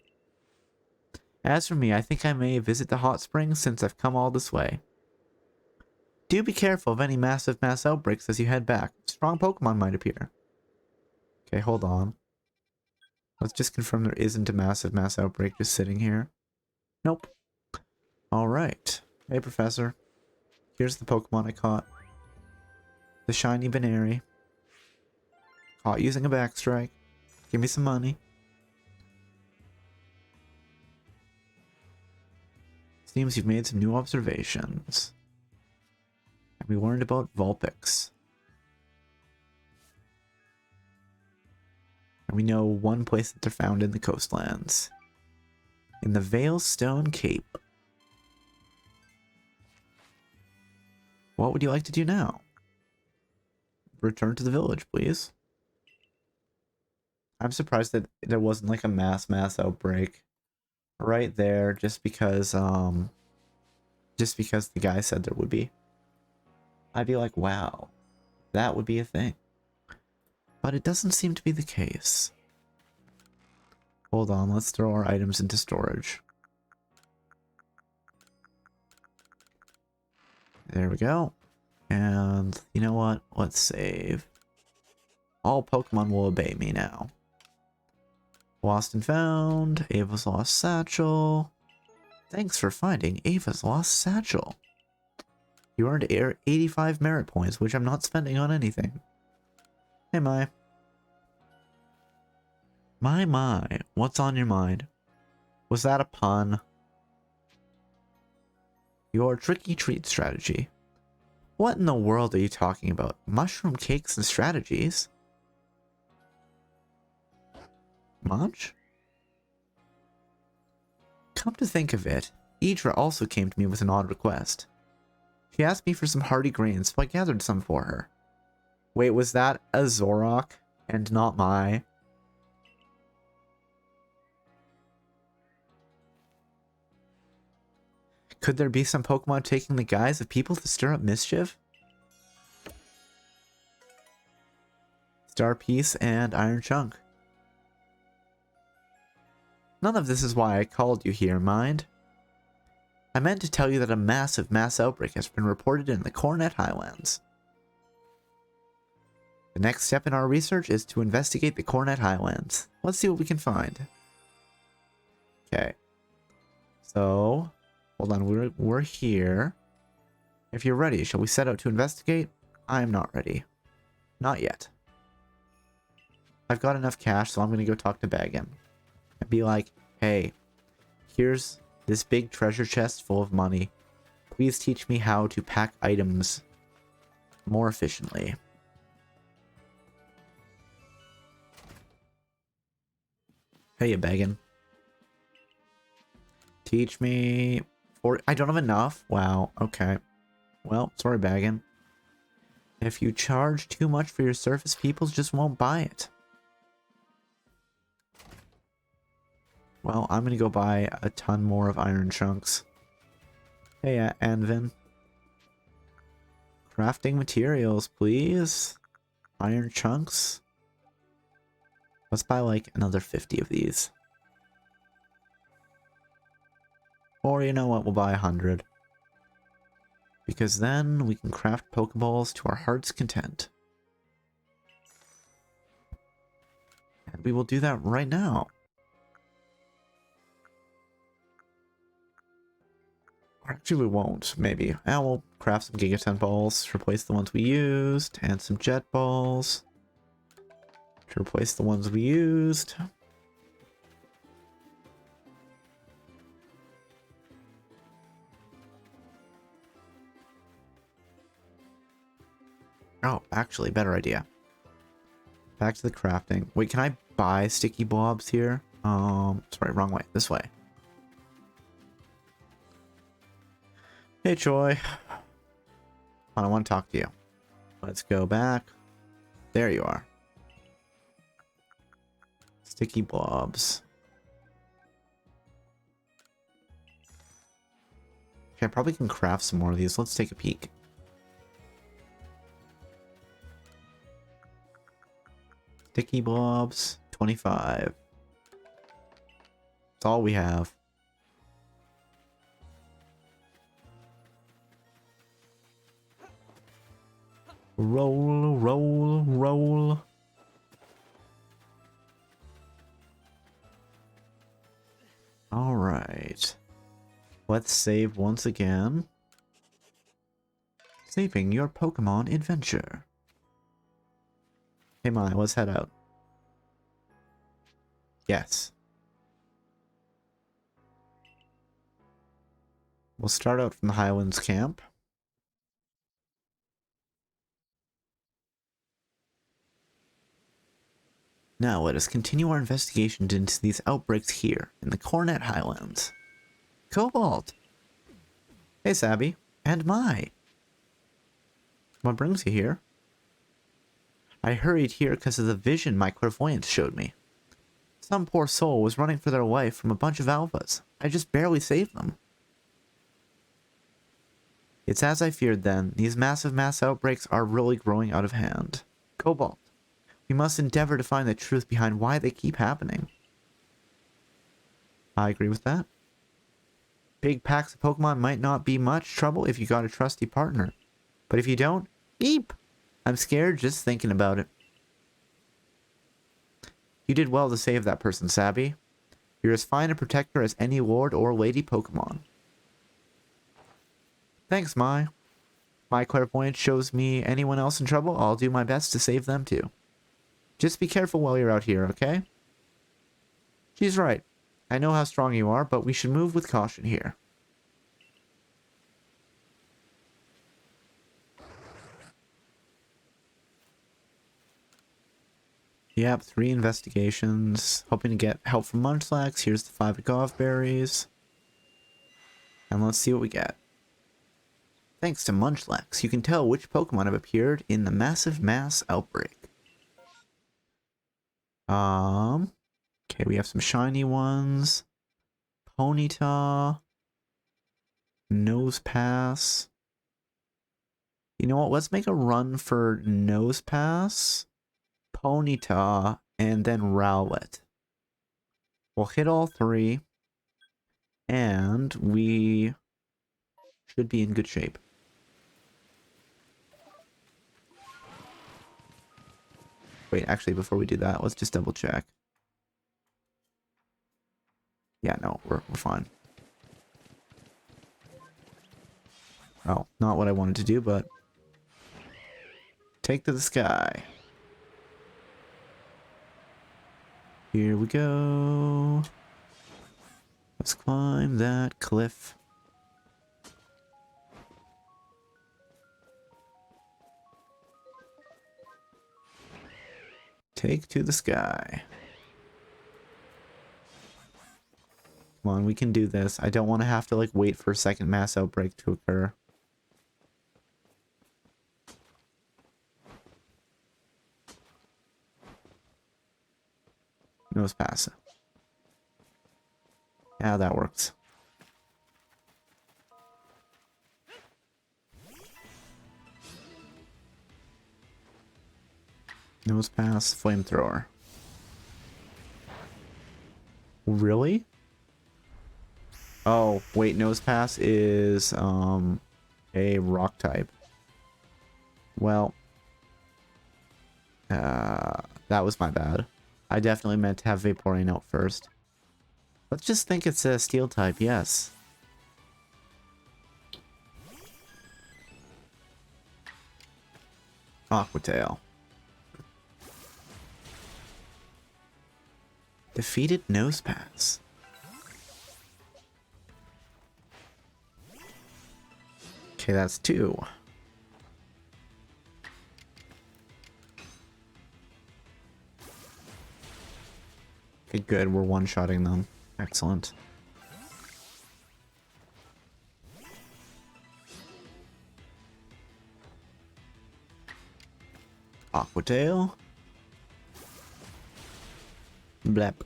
As for me, I think I may visit the hot springs since I've come all this way. Do be careful of any massive mass outbreaks as you head back. Strong Pokemon might appear. Okay, hold on. Let's just confirm there isn't a massive mass outbreak just sitting here. Nope. Alright. Hey, Professor. Here's the Pokemon I caught. The shiny Baneri. Caught using a backstrike. Give me some money. Seems you've made some new observations. And we learned about Vulpix. And we know one place that they're found in the coastlands. In the Veilstone Cape. What would you like to do now? Return to the village, please. I'm surprised that there wasn't like a mass outbreak right there just because the guy said there would be. I'd be like, wow, that would be a thing. But it doesn't seem to be the case. Hold on, let's throw our items into storage. There we go. And you know what? Let's save. All Pokemon will obey me now. Lost and found. Ava's lost satchel. Thanks for finding Ava's lost satchel. You earned 85 merit points, which I'm not spending on anything. Hey, Mai. My, what's on your mind? Was that a pun? Your tricky treat strategy. What in the world are you talking about? Mushroom cakes and strategies? Munch? Come to think of it, Idra also came to me with an odd request. She asked me for some hearty grains, so I gathered some for her. Wait, was that a Zorok and not Mai? Could there be some Pokemon taking the guise of people to stir up mischief? Star Piece and Iron Chunk. None of this is why I called you here, mind. I meant to tell you that a massive mass outbreak has been reported in the Coronet Highlands. The next step in our research is to investigate the Coronet Highlands. Let's see what we can find. Okay. So, hold on, we're here. If you're ready, shall we set out to investigate? I'm not ready. Not yet. I've got enough cash, so I'm going to go talk to Bagan. And be like, hey, here's this big treasure chest full of money. Please teach me how to pack items more efficiently. Hey, Bagan. Teach me... I don't have enough? Wow, okay. Well, sorry, Bagan. If you charge too much for your surface, people just won't buy it. Well, I'm gonna go buy a ton more of iron chunks. Hey, Anvin. Crafting materials, please. Iron chunks. Let's buy like another 50 of these. Or you know what, we'll buy 100. Because then we can craft Pokeballs to our heart's content. And we will do that right now. Or actually we won't, maybe. And we'll craft some Gigaton balls, replace the ones we used, and some Jet balls to replace the ones we used. Oh, actually, better idea. Back to the crafting. Wait, can I buy sticky blobs here? Sorry, wrong way. This way. Hey, Choi. I want to talk to you. Let's go back. There you are. Sticky blobs. Okay, I probably can craft some more of these. Let's take a peek. Sticky blobs, 25. That's all we have. Roll, roll, roll. All right. Let's save once again. Saving your Pokemon adventure. Hey, Mai, let's head out. Yes. We'll start out from the Highlands camp. Now let us continue our investigation into these outbreaks here in the Coronet Highlands. Cobalt! Hey, Sabby. And Mai. What brings you here? I hurried here because of the vision my clairvoyant showed me. Some poor soul was running for their life from a bunch of alphas. I just barely saved them. It's as I feared then. These massive mass outbreaks are really growing out of hand. Cobalt, we must endeavor to find the truth behind why they keep happening. I agree with that. Big packs of Pokemon might not be much trouble if you got a trusty partner. But if you don't, beep! I'm scared just thinking about it. You did well to save that person, Sabby. You're as fine a protector as any lord or lady Pokemon. Thanks, Mai. My clairvoyance shows me anyone else in trouble, I'll do my best to save them too. Just be careful while you're out here, okay? She's right. I know how strong you are, but we should move with caution here. Yep, 3 investigations. Hoping to get help from Munchlax. Here's the 5 agave berries. And let's see what we get. Thanks to Munchlax, you can tell which Pokemon have appeared in the massive mass outbreak. Okay, we have some shiny ones. Ponyta. Nosepass. You know what? Let's make a run for Nosepass, Ponyta, and then Rowlet. We'll hit all 3. And we should be in good shape. Wait, actually, before we do that, let's just double check. Yeah, no, we're fine. Oh, not what I wanted to do, but take to the sky. Here we go. Let's climb that cliff. Take to the sky. Come on, we can do this. I don't want to have to, like, wait for a second mass outbreak to occur. Nosepass. Yeah, that works. Nosepass, flamethrower. Really? Oh, wait, Nosepass is a rock type. Well, that was my bad. I definitely meant to have Vaporeon out first. Let's just think it's a steel type, yes. Aquatail. Defeated Nosepass. Okay, that's 2. Okay, good. We're one-shotting them. Excellent. Aquatail. Blep.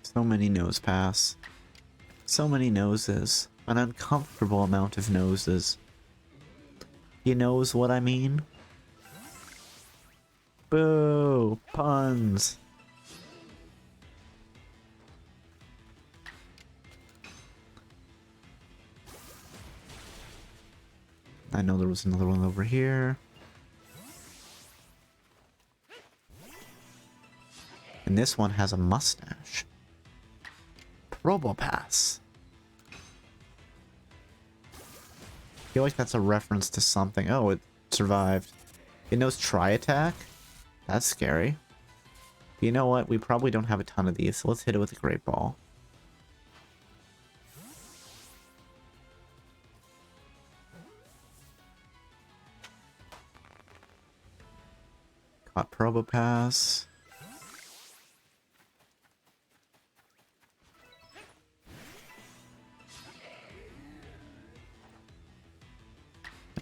So many Nosepass. So many noses. An uncomfortable amount of noses. You knows what I mean? Boo! Puns! I know there was another one over here. And this one has a mustache. Probopass. I feel like that's a reference to something. Oh, it survived. It knows Tri-Attack? That's scary. You know what? We probably don't have a ton of these, so let's hit it with a Great Ball. Caught Probopass.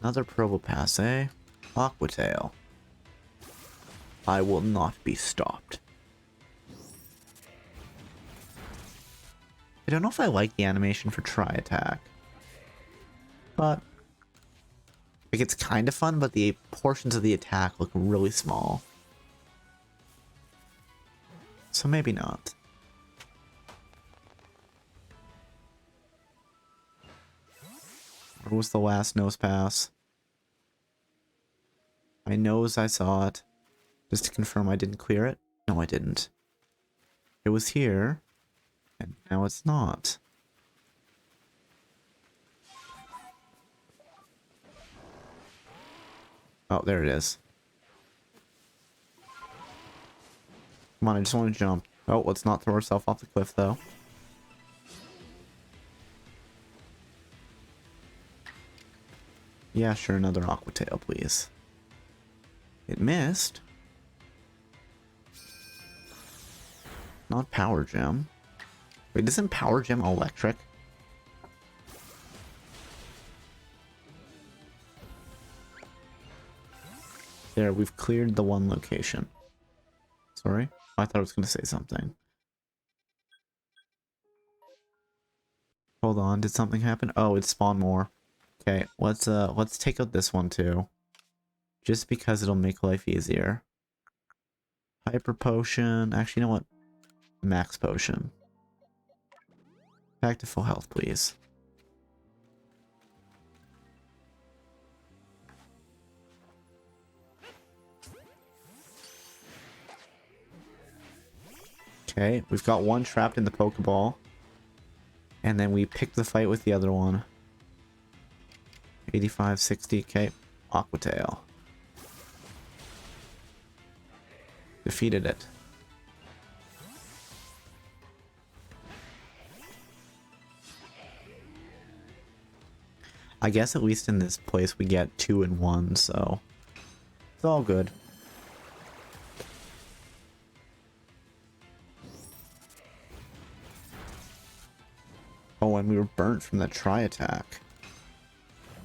Another Probopass, eh? Aquatail. I will not be stopped. I don't know if I like the animation for Tri-Attack. But like, it's kind of fun, but the portions of the attack look really small. So maybe not. Where was the last Nosepass? I knows I saw it. Just to confirm I didn't clear it? No, I didn't. It was here. And Now it's not. Oh, there it is. Come on, I just want to jump. Oh, let's not throw ourselves off the cliff, though. Yeah, sure, another Aqua Tail, please. It missed. Not Power Gem. Wait, isn't Power Gem electric? There, we've cleared the one location. Sorry? I thought I was going to say something. Hold on, did something happen? Oh, it spawned more. Okay, let's take out this one too. Just because it'll make life easier. Hyper Potion. Actually, you know what? Max Potion. Back to full health, please. Okay, we've got one trapped in the Pokeball. And then we pick the fight with the other one. 85, 60, okay. Aqua Tail. Defeated it. I guess at least in this place we get 2 in 1, so it's all good. Oh, and we were burnt from that tri-attack.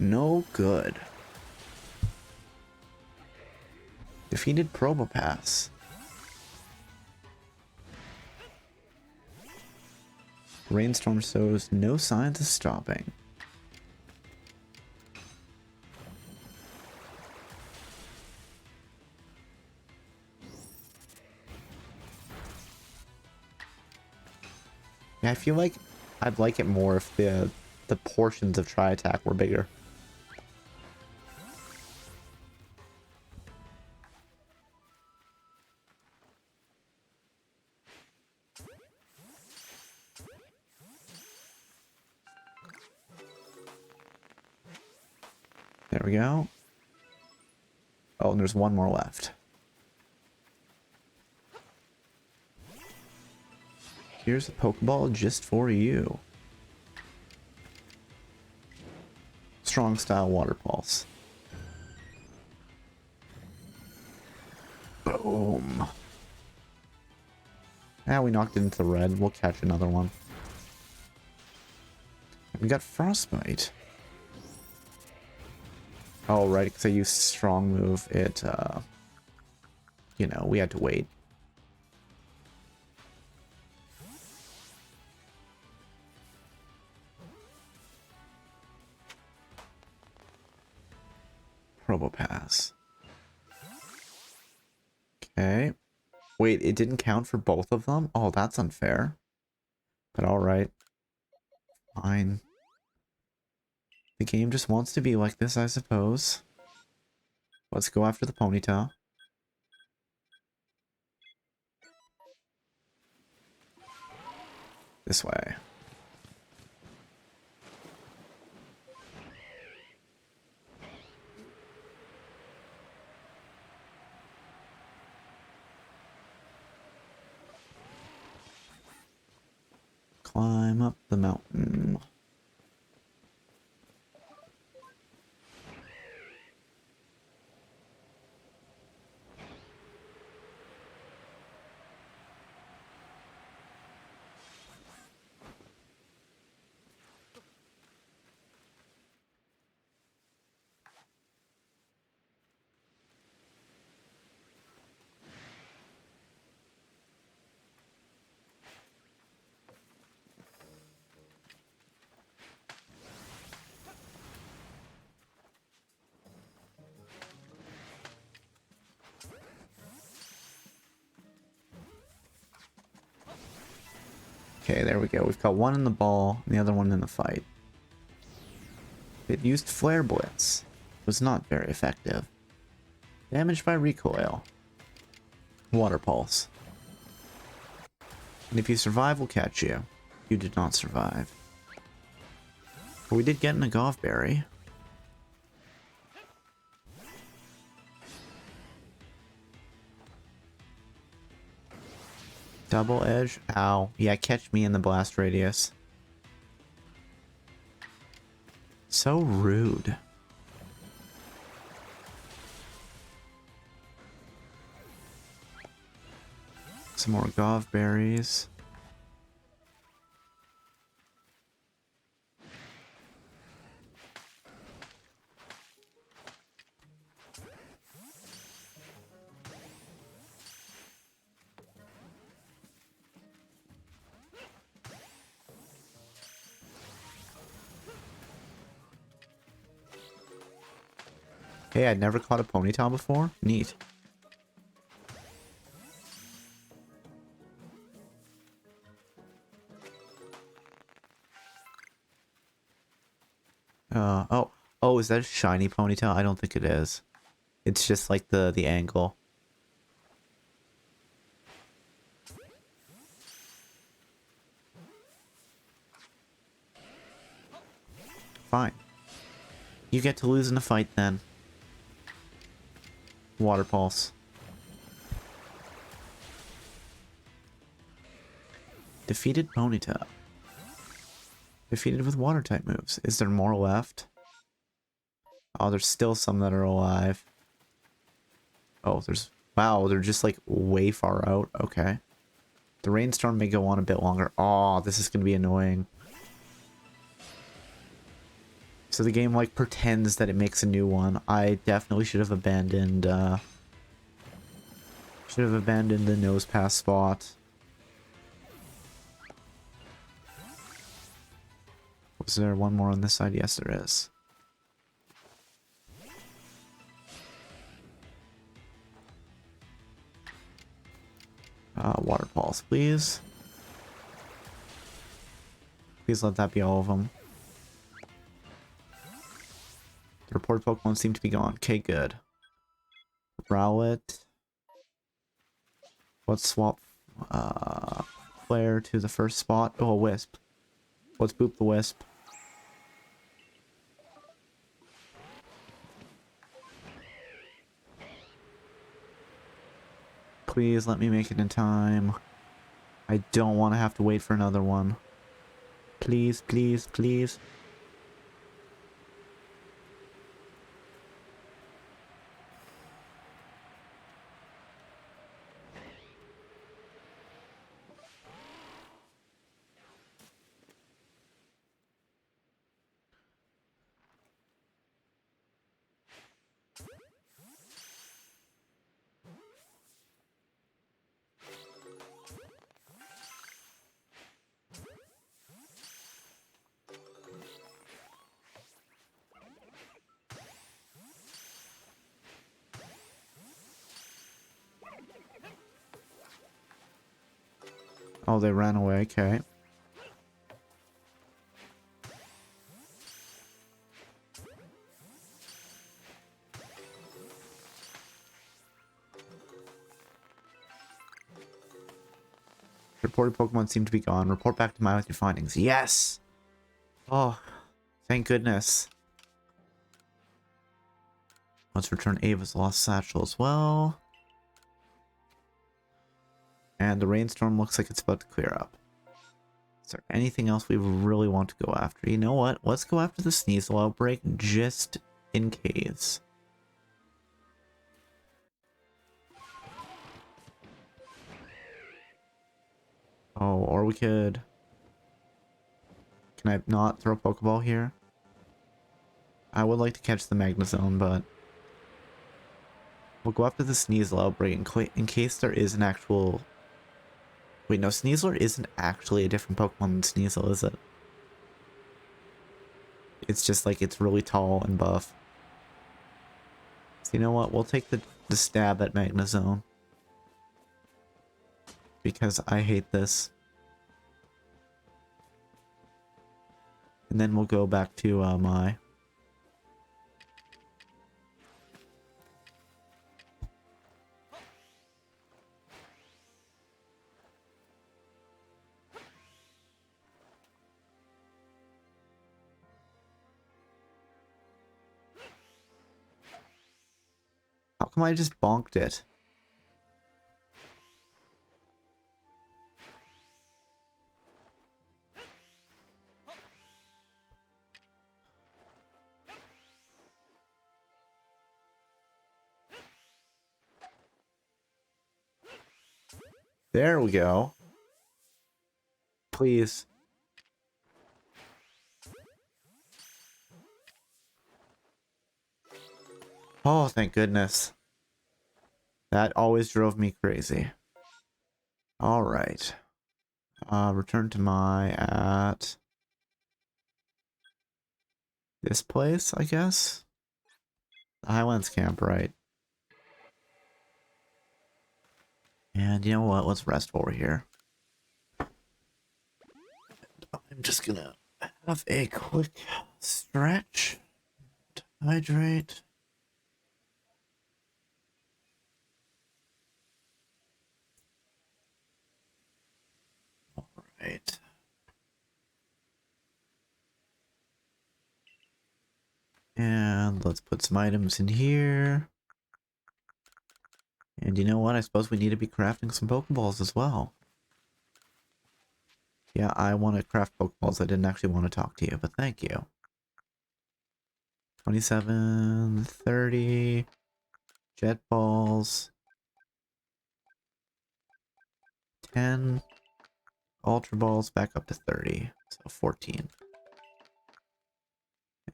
No good. Defeated Probopass. Rainstorm shows no signs of stopping. Yeah, I feel like I'd like it more if the portions of tri-attack were bigger. There we go. Oh, and there's one more left. Here's a Pokeball just for you. Strong style Water Pulse. Boom. Ah, we knocked it into the red. We'll catch another one. We got Frostbite. Oh, right, because I used strong move. It, you know, we had to wait. Probopass. Okay. Wait, it didn't count for both of them? Oh, that's unfair. But alright. Fine. The game just wants to be like this, I suppose. Let's go after the Ponyta. This way. Climb up the mountain. Okay, there we go. We've got one in the ball and the other one in the fight. It used Flare Blitz. It was not very effective. Damage by recoil. Water Pulse. And if you survive, we'll catch you. You did not survive. But we did get an agave berry. Double edge? Ow. Yeah, catch me in the blast radius. So rude. Some more agave berries. Hey, I'd never caught a ponytail before. Neat. Oh, is that a shiny ponytail? I don't think it is. It's just like the angle. Fine. You get to lose in a fight then. Water pulse. Defeated ponytail. Defeated with water type moves. Is there more left? Oh, there's still some that are alive. Oh, there's... Wow, they're just like way far out. Okay. The rainstorm may go on a bit longer. Oh, this is going to be annoying. So the game like pretends that it makes a new one. I definitely should have abandoned the nose pass spot. Was there one more on this side? Yes, there is. Water pulse, please. Please let that be all of them. The reported Pokemon seem to be gone. Okay, good. Rowlet. Let's swap Flare to the first spot. Oh, a Wisp. Let's boop the Wisp. Please let me make it in time. I don't want to have to wait for another one. Please, please, please. Oh, they ran away. Okay. Reported Pokemon seem to be gone. Report back to mine with your findings. Yes! Oh, thank goodness. Let's return Ava's lost satchel as well. And the rainstorm looks like it's about to clear up. Is there anything else we really want to go after? You know what? Let's go after the Sneasel outbreak just in case. Oh, or we could... Can I not throw a Pokeball here? I would like to catch the Magnezone, but... We'll go after the Sneasel outbreak in case there is an actual... Wait, no, Sneasler isn't actually a different Pokemon than Sneasel, is it? It's just like it's really tall and buff. So you know what? We'll take the stab at Magnezone. Because I hate this. And then we'll go back to my... come I just bonked it? There we go. Please. Oh, thank goodness. That always drove me crazy. Alright. Return to my at this place, I guess? The Highlands camp, right? And you know what? Let's rest over here. I'm just gonna have a quick stretch. Hydrate. Alright. And let's put some items in here. And you know what? I suppose we need to be crafting some Pokeballs as well. Yeah, I want to craft Pokeballs. I didn't actually want to talk to you, but thank you. 27, 30, Jet Balls, 10, Ultra Balls back up to 30, so 14.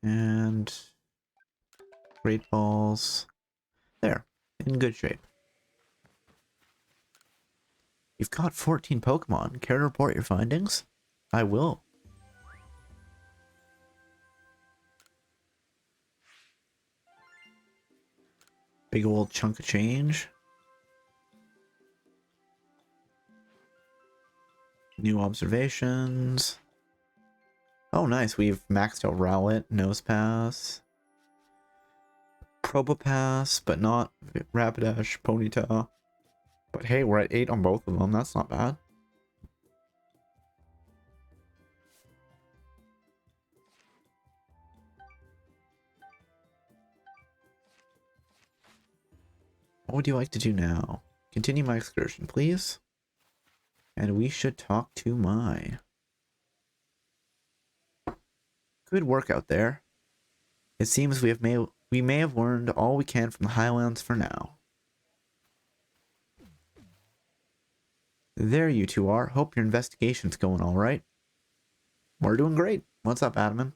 And Great Balls, there, in good shape. You've caught 14 Pokemon. Care to report your findings? I will. Big old chunk of change. New observations. Oh, nice. We've maxed out Rowlet, Nosepass, Probopass, but not Rapidash, Ponyta. But hey, we're at 8 on both of them. That's not bad. What would you like to do now? Continue my excursion, please. And we should talk to Mai. Good work out there. It seems we may have learned all we can from the Highlands for now. There you two are. Hope your investigation's going all right. We're doing great. What's up, Adamon?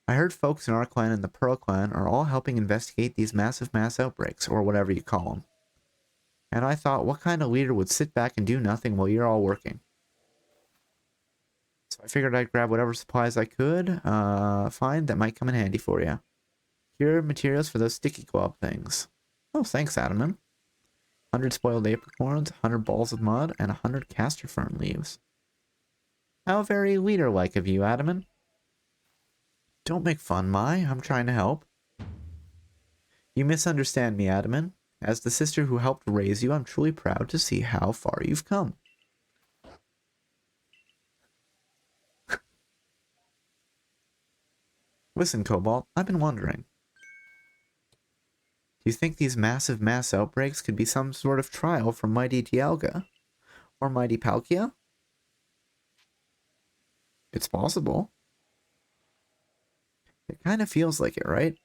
I heard folks in our clan and the Pearl clan are all helping investigate these massive mass outbreaks, or whatever you call them. And I thought, what kind of leader would sit back and do nothing while you're all working? So I figured I'd grab whatever supplies I could find that might come in handy for you. Here are materials for those sticky glob things. Oh, thanks, Adamon. 100 spoiled apricorns, 100 balls of mud, and 100 castor fern leaves. How very leader-like of you, Adamon. Don't make fun, Mai. I'm trying to help. You misunderstand me, Adamon. As the sister who helped raise you, I'm truly proud to see how far you've come. Listen, Cobalt, I've been wondering. Do you think these massive mass outbreaks could be some sort of trial for Mighty Dialga? Or Mighty Palkia? It's possible. It kind of feels like it, right?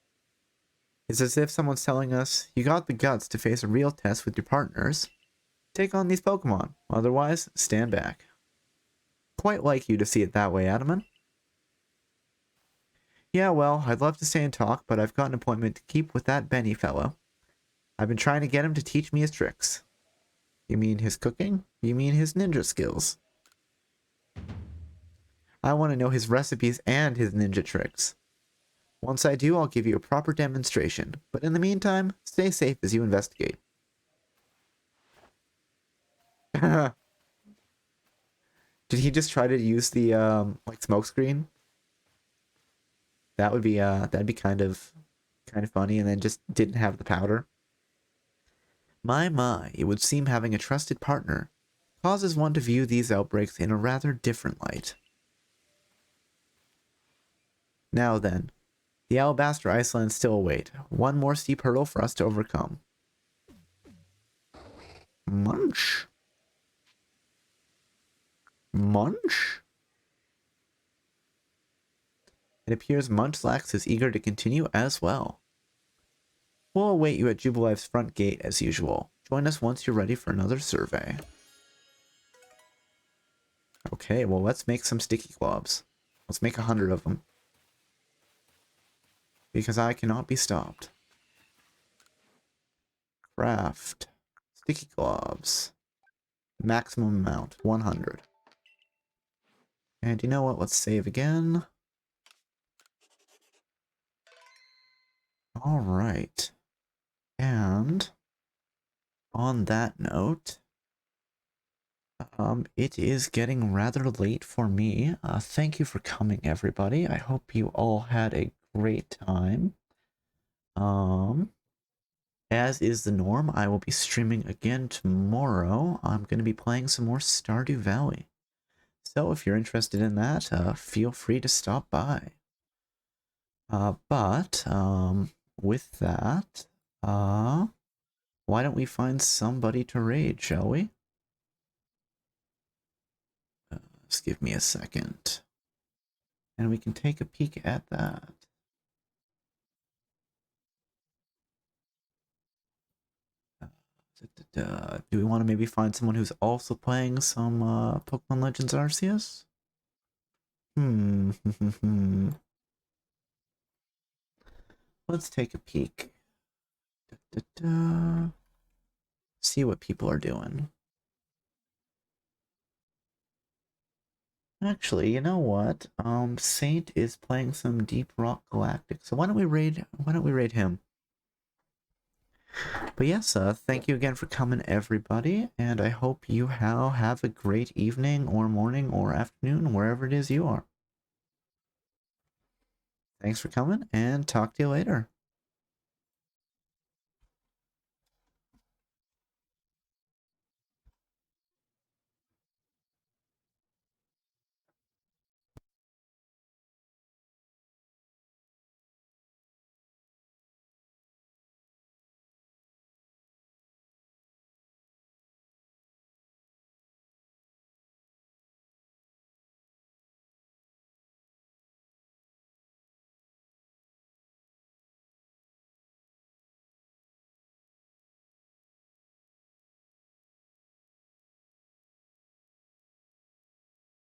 It's as if someone's telling us, you got the guts to face a real test with your partners. Take on these Pokemon. Otherwise, stand back. Quite like you to see it that way, Adamon. Yeah, well, I'd love to stay and talk, but I've got an appointment to keep with that Benny fellow. I've been trying to get him to teach me his tricks. You mean his cooking? You mean his ninja skills? I want to know his recipes and his ninja tricks. Once I do, I'll give you a proper demonstration. But in the meantime, stay safe as you investigate. Did he just try to use the like smoke screen? That would be that'd be kind of funny, and then just didn't have the powder. My, it would seem having a trusted partner causes one to view these outbreaks in a rather different light. Now then, The Alabaster Icelands still await. One more steep hurdle for us to overcome. Munch. Munch? It appears Munchlax is eager to continue as well. We'll await you at Jubilife's front gate as usual. Join us once you're ready for another survey. Okay, well, let's make some sticky globs. Let's make 100 of them. Because I cannot be stopped. Craft. Sticky globs. Maximum amount, 100. And you know what? Let's save again. Alright. And on that note, it is getting rather late for me. Thank you for coming, everybody. I hope you all had a great time. As is the norm, I will be streaming again tomorrow. I'm going to be playing some more Stardew Valley. So if you're interested in that, feel free to stop by. But with that, why don't we find somebody to raid, shall we? Just give me a second. And we can take a peek at that. Do we want to maybe find someone who's also playing some Pokemon Legends Arceus? Let's take a peek. See what people are doing. Actually, you know what? Saint is playing some Deep Rock Galactic, so why don't we raid him? But yes, thank you again for coming, everybody, and I hope you have a great evening or morning or afternoon, wherever it is you are. Thanks for coming, and talk to you later.